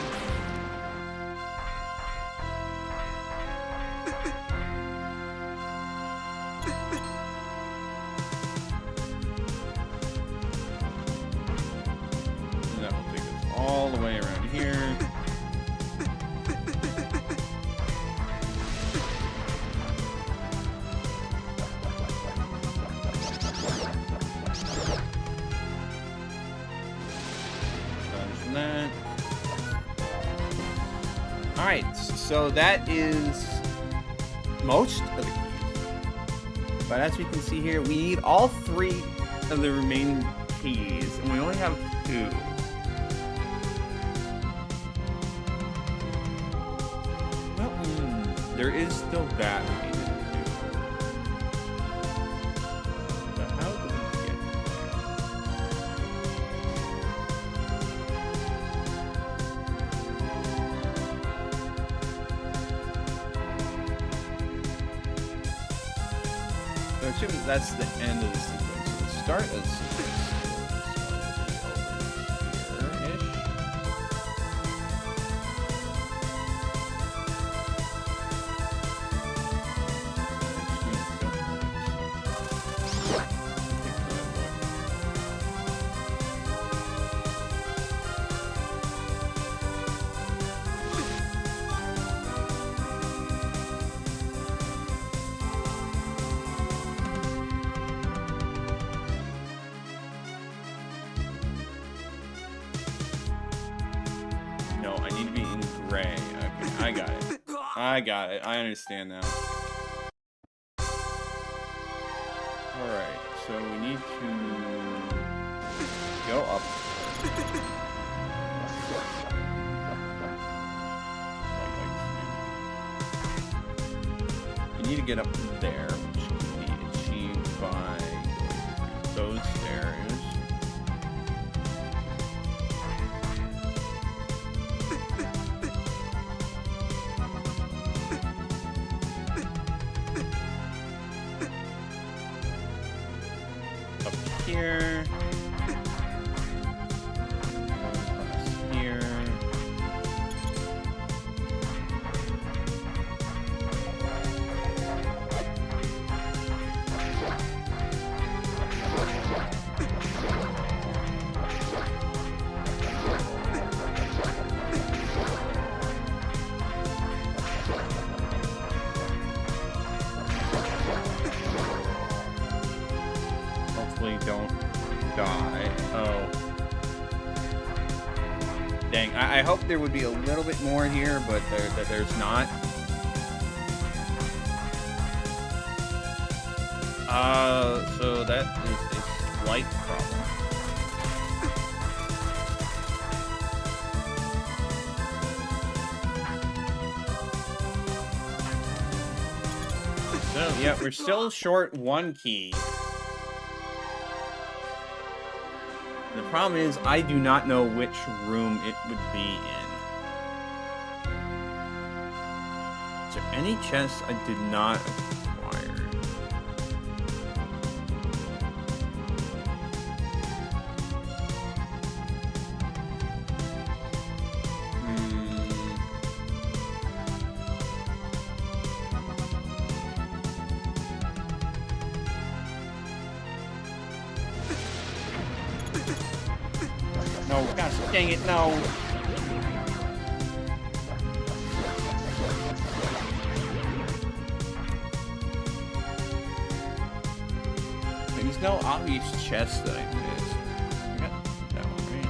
And that will take us all the way around here. That. Alright, so that is most of the keys. But as we can see here, we need all 3 of the remaining keys, and we only have 2. Well, there is still that we need to do. But how do we get there? So assuming that's the end of the sequence. So the start of the sequence is over here-ish. I got it. I got it. I understand now. Alright, so we need to go up. We need to get up there, which can be achieved by those stairs. Here. Across here. Hopefully don't die. Oh. Dang, I hope there would be a little bit more here, but there's not. So that is a slight problem. So, yeah, we're still short one key. The problem is, I do not know which room it would be in. Is there any chests I did not acquire? No, gosh, dang it, no. There's no obvious chest that I missed. I got that one right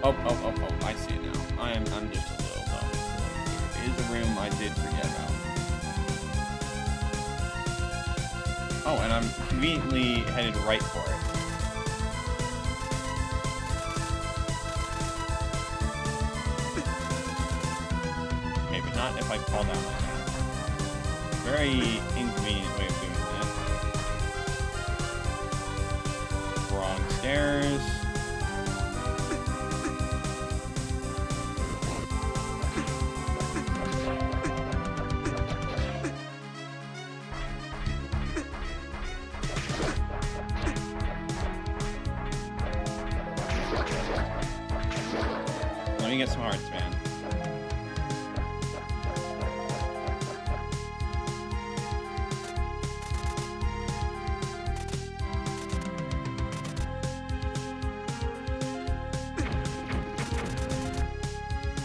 Oh, I see it now. I'm just a little dumb. There is a room I did forget about. Oh, and I'm conveniently headed right for it. Okay, but not if I fall down like that. Very inconvenient way of doing that. Wrong stairs. Let me get some hearts, man.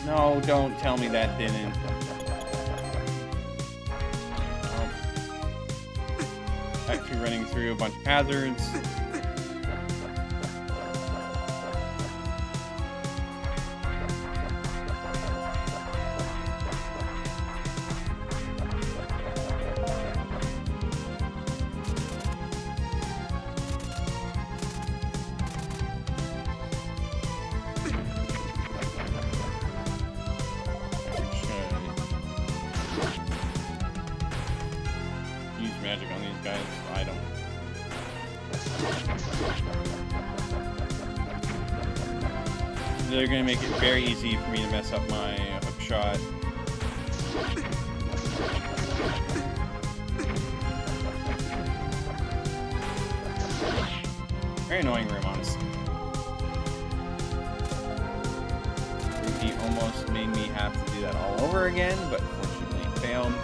No, don't tell me that didn't. Oh. Back to running through a bunch of hazards. Magic on these guys. I don't. They're gonna make it very easy for me to mess up my hook shot. Very annoying room, honestly. He almost made me have to do that all over again, but fortunately failed.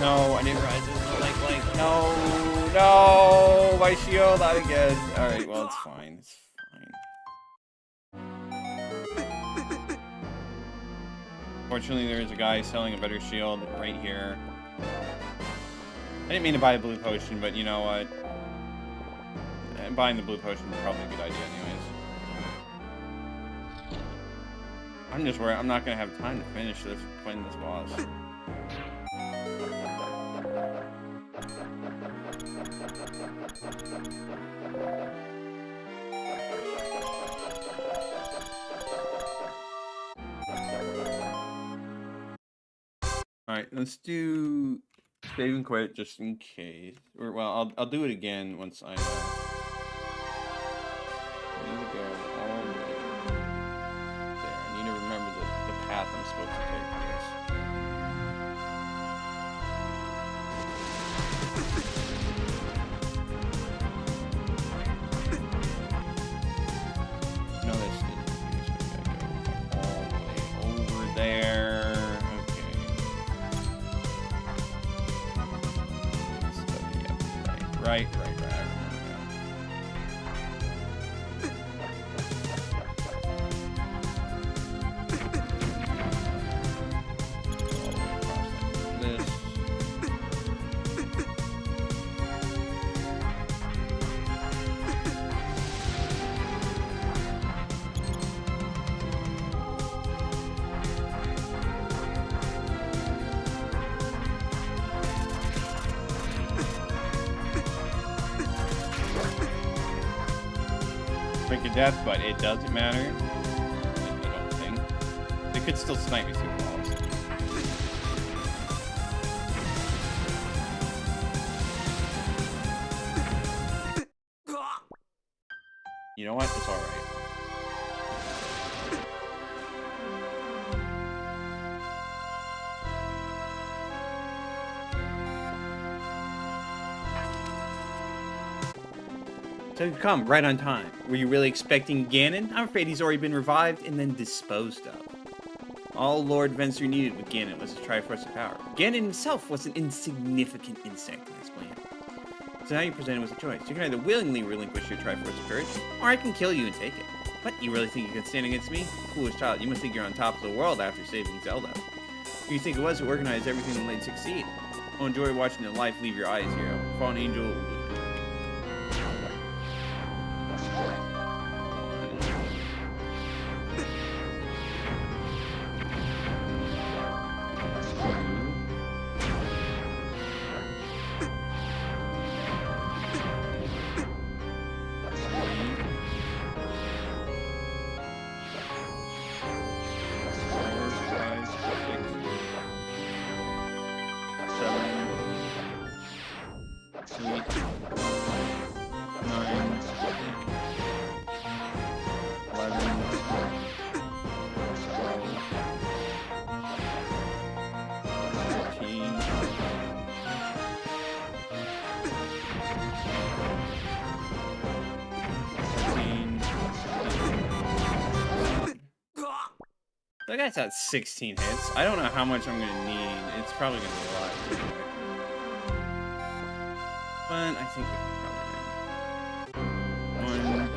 No, I didn't realize it was like, no, my shield, not again. Alright, well, it's fine, it's fine. Fortunately, there is a guy selling a better shield right here. I didn't mean to buy a blue potion, but you know what? Buying the blue potion is probably a good idea anyways. I'm just worried I'm not going to have time to finish this, playing this boss. Alright, let's do save and quit just in case. Or, well, I'll do it again once I need to go all the way there. I need to remember the path I'm supposed to take for this. No, that's it. I gotta go all the way over there. Right. Break your death, but it doesn't matter. I don't think. They could still snipe me through walls. You know what? It's alright. So you've come right on time. Were you really expecting Ganon? I'm afraid he's already been revived and then disposed of. All Lord Venser needed with Ganon was a Triforce of power. Ganon himself was an insignificant insect in his plan. So now you're presented with a choice. You can either willingly relinquish your Triforce of courage, or I can kill you and take it. What? You really think you can stand against me? Foolish child, you must think you're on top of the world after saving Zelda. Who you think it was who organized everything that made it succeed? Oh, enjoy watching the life leave your eyes, hero. Fallen angel. That guy's at 16 hits. I don't know how much I'm gonna need. It's probably gonna be a lot. But I think we can probably win. One.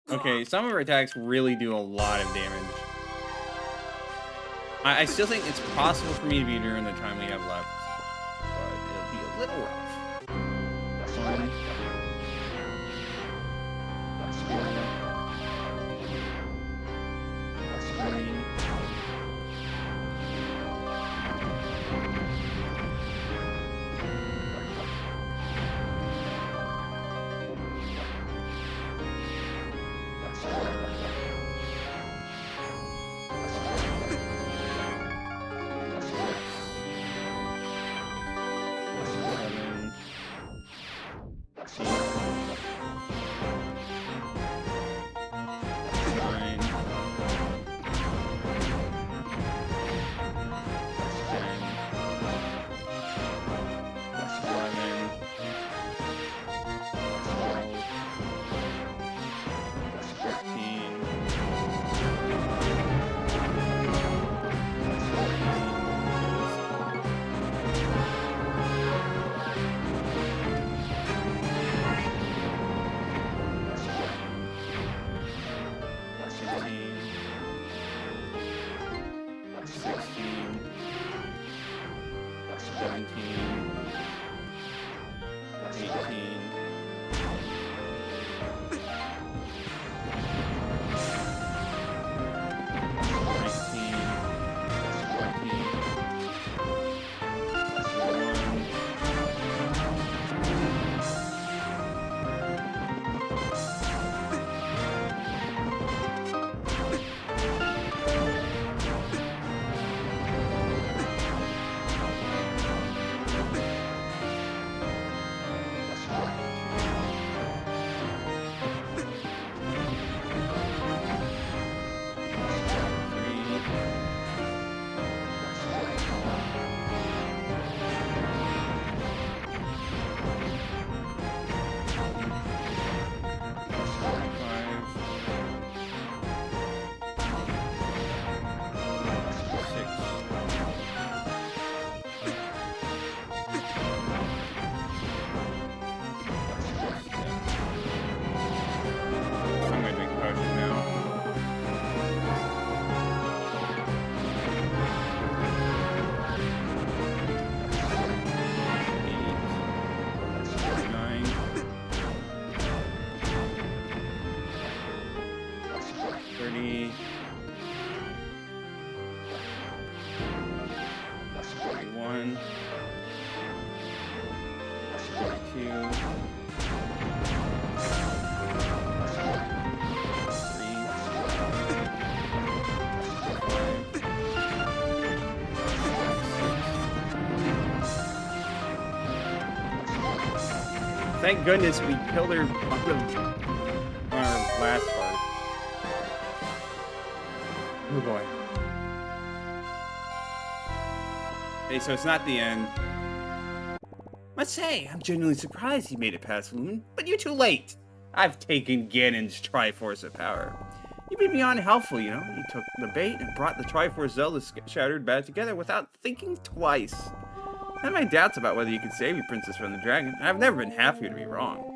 Okay, some of her attacks really do a lot of damage. I still think it's possible for me to beat her in the time we have left, but it'll be a little rough. One. Two. 17, 18, 19, 20, 21, 30, 41, 42, 3, thank goodness we killed her on our last part. Oh boy. Hey, so it's not the end. Must say, I'm genuinely surprised you made it past Lumen, but you're too late. I've taken Ganon's Triforce of Power. You've been beyond helpful, you know. You took the bait and brought the Triforce Zelda shattered back together without thinking twice. I have my doubts about whether you can save your princess from the dragon. I've never been happier to be wrong.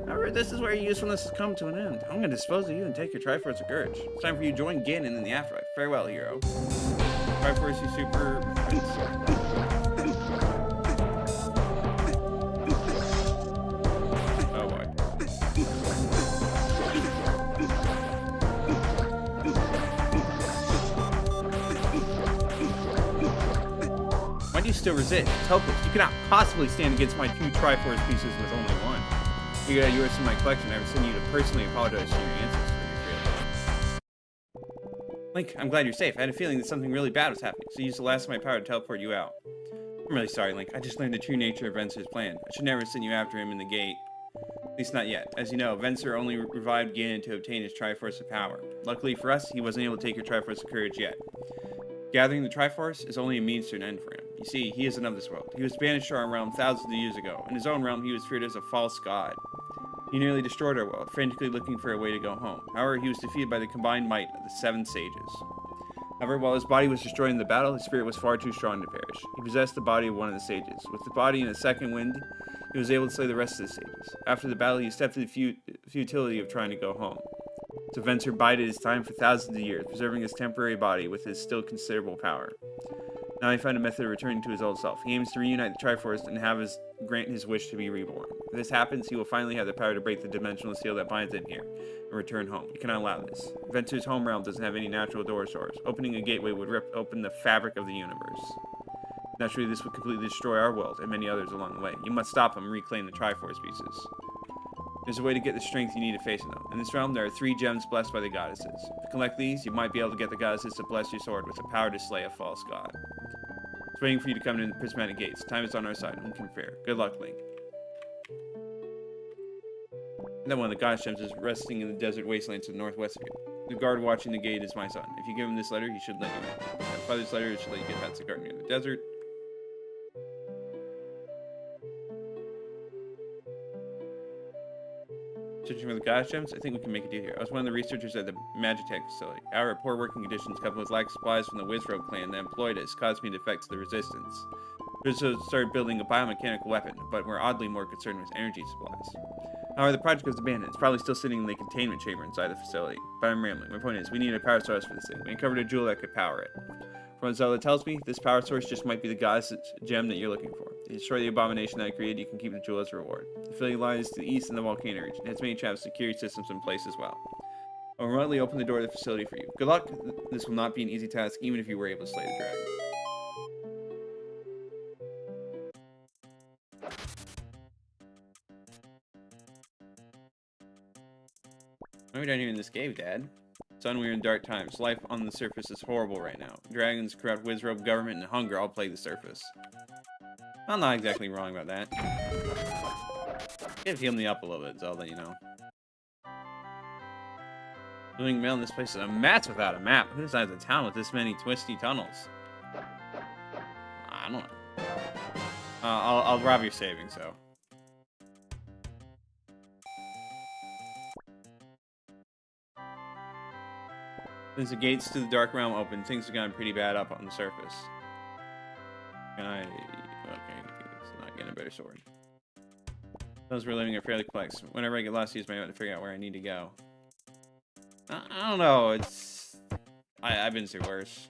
However, this is where your usefulness has come to an end. I'm going to dispose of you and take your Triforce of Courage. It's time for you to join Ganon in the afterlife. Farewell, hero. Triforce, you super prince. Oh boy. Why do you still resist? Hopeless. You cannot possibly stand against my 2 Triforce pieces with only 1. You got yours in my collection. I would send you to personally apologize to your ancestors for your failure. Link, I'm glad you're safe. I had a feeling that something really bad was happening, so I used the last of my power to teleport you out. I'm really sorry, Link. I just learned the true nature of Venser's plan. I should never have sent you after him in the gate. At least not yet. As you know, Venser only revived Ganon to obtain his Triforce of Power. Luckily for us, he wasn't able to take your Triforce of Courage yet. Gathering the Triforce is only a means to an end for him. You see, he isn't of this world. He was banished to our realm thousands of years ago. In his own realm, he was feared as a false god. He nearly destroyed our world, frantically looking for a way to go home. However, he was defeated by the combined might of the 7 sages. However, while his body was destroyed in the battle, his spirit was far too strong to perish. He possessed the body of one of the sages. With the body in a second wind, he was able to slay the rest of the sages. After the battle, he stepped to the futility of trying to go home. So Venser bided his time for thousands of years, preserving his temporary body with his still considerable power. Now he found a method of returning to his old self. He aims to reunite the Triforce and grant his wish to be reborn. If this happens, he will finally have the power to break the dimensional seal that binds him here and return home. You cannot allow this. Venser's home realm doesn't have any natural doors. Opening a gateway would rip open the fabric of the universe. Naturally, this would completely destroy our world and many others along the way. You must stop him and reclaim the Triforce pieces. There's a way to get the strength you need to face them. In this realm, there are 3 gems blessed by the goddesses. If you collect these, you might be able to get the goddesses to bless your sword with the power to slay a false god. It's waiting for you to come in the prismatic gates. Time is on our side. Link can fear. Good luck, Link. And then one of the goddess gems is resting in the desert wasteland to the northwest of you. The guard watching the gate is my son. If you give him this letter, he should let you in. If father's letter should let you get past the garden near the desert. Searching for the goddess gems? I think we can make a deal here. I was one of the researchers at the Magitech facility. Our poor working conditions coupled with lack of supplies from the Wizrobe clan that employed us caused me to defect to the resistance. We so started building a biomechanical weapon, but we're oddly more concerned with energy supplies. However, the project was abandoned. It's probably still sitting in the containment chamber inside the facility. But I'm rambling. My point is, we need a power source for this thing. We uncovered a jewel that could power it. From what Zelda tells me, this power source just might be the goddess gem that you're looking for. If you destroy the abomination that I created, you can keep the jewel as a reward. The facility lies to the east in the volcano region. It has many traps security systems in place as well. I'll remotely open the door to the facility for you. Good luck. This will not be an easy task, even if you were able to slay the dragon. Why are we down here in this cave, Dad? Son, we're in dark times. Life on the surface is horrible right now. Dragons, corrupt wizrobe, government, and hunger all plague the surface. I'm not exactly wrong about that. It healed me up a little bit, Zelda, you know. Doing mail in this place is a mess without a map. Who decides a town with this many twisty tunnels? I don't know. I'll rob your savings, though. As the gates to the Dark Realm open, things have gotten pretty bad up on the surface. Can I... Okay, it's not getting a better sword. Those we're living are fairly complex. Whenever I get lost, I use my own to figure out where I need to go. I don't know, it's... I've been through worse.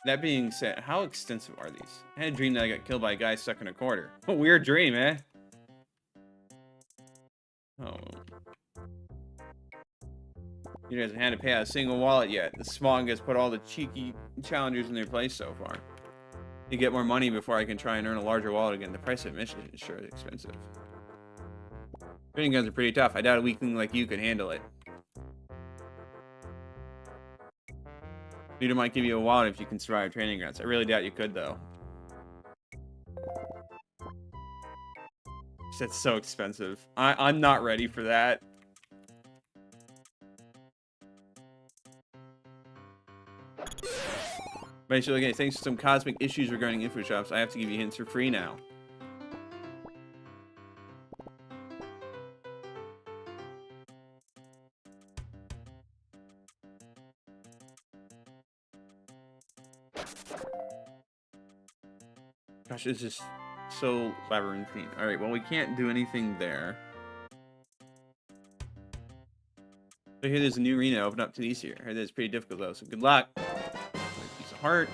That being said, how extensive are these? I had a dream that I got killed by a guy stuck in a corner. A weird dream, eh? Oh. You guys haven't had to pay out a single wallet yet. The Smog has put all the cheeky challengers in their place so far. To get more money before I can try and earn a larger wallet again. The price of admission is sure expensive. Training guns are pretty tough. I doubt a weakling like you could handle it. Leader might give you a wallet if you can survive training grounds. I really doubt you could, though. That's so expensive. I'm not ready for that. Basically, okay, thanks to some cosmic issues regarding info shops, I have to give you hints for free now. Gosh, it's just so labyrinthine. Alright, well, we can't do anything there. So here there's a new arena open up to the east here. I heard that it's pretty difficult, though, so good luck. Piece of heart.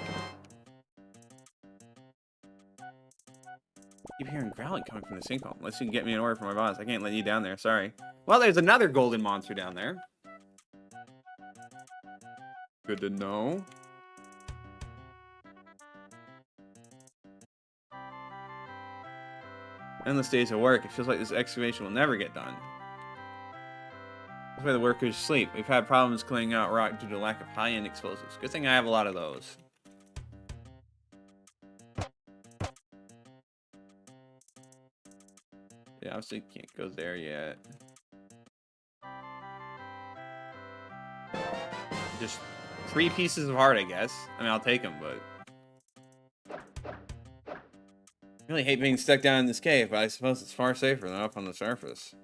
I keep hearing growling coming from the sinkhole. Unless you can get me an order from my boss. I can't let you down there, sorry. Well, there's another golden monster down there. Good to know. Endless days of work. It feels like this excavation will never get done. That's why the workers sleep. We've had problems clearing out rock due to lack of high-end explosives. Good thing I have a lot of those. Yeah, obviously can't go there yet. Just 3 pieces of heart, I guess. I mean, I'll take them, but... I really hate being stuck down in this cave, but I suppose it's far safer than up on the surface.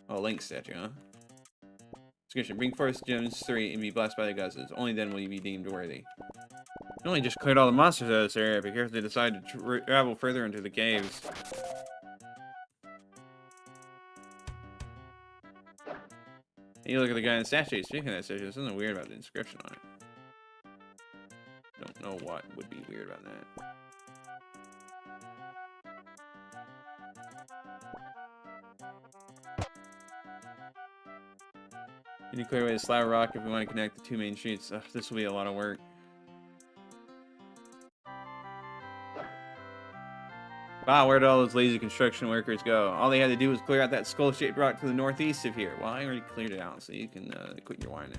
Oh, Link statue, huh? Description: bring forth gems 3 and be blessed by the goddesses. Only then will you be deemed worthy. You only just cleared all the monsters out of this area, but carefully decide to travel further into the caves. And you look at the guy in the statue. Speaking of that statue, there's something weird about the inscription on it. Don't know what would be weird about that. You need to clear away the slab of rock if we want to connect the 2 main streets. Ugh, this will be a lot of work. Wow, where did all those lazy construction workers go? All they had to do was clear out that skull-shaped rock to the northeast of here. Well, I already cleared it out, so you can quit your whining.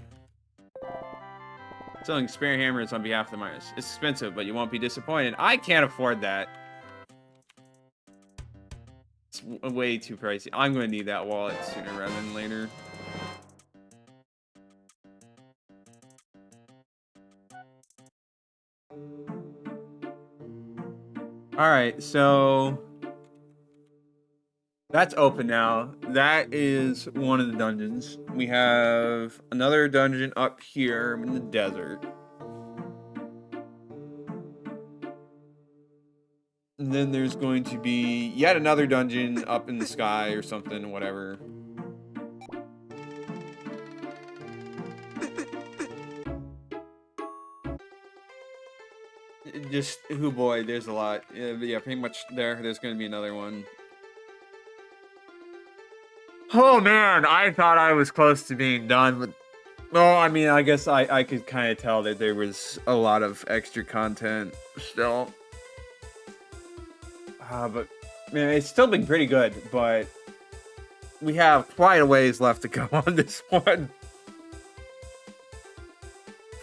Selling spare hammers on behalf of the miners. It's expensive, but you won't be disappointed. I can't afford that. It's way too pricey. I'm going to need that wallet sooner rather than later. Alright, so... that's open now. That is one of the dungeons. We have another dungeon up here in the desert. And then there's going to be yet another dungeon up in the sky or something, whatever. Just, oh boy, there's a lot. Yeah, pretty much there's going to be another one. Oh man, I thought I was close to being done, but well, I mean, I guess I could kind of tell that there was a lot of extra content still. But man, it's still been pretty good, but we have quite a ways left to go on this one.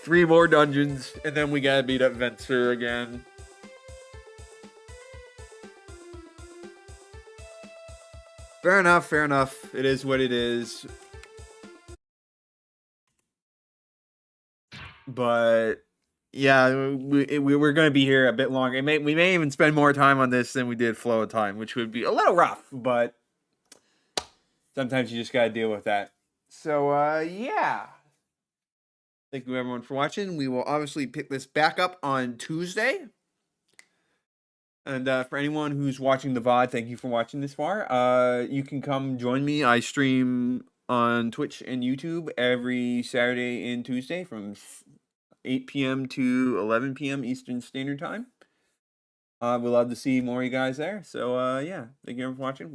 3 more dungeons, and then we gotta beat up Venser again. Fair enough, fair enough. It is what it is. But yeah, we're going to be here a bit longer. We may even spend more time on this than we did Flow of Time, which would be a little rough, but sometimes you just got to deal with that. So, yeah. Thank you, everyone, for watching. We will obviously pick this back up on Tuesday. And for anyone who's watching the VOD, thank you for watching this far. You can come join me. I stream on Twitch and YouTube every Saturday and Tuesday from 8 p.m. to 11 p.m. Eastern Standard Time. We'd love to see more of you guys there. So, yeah, thank you everyone for watching.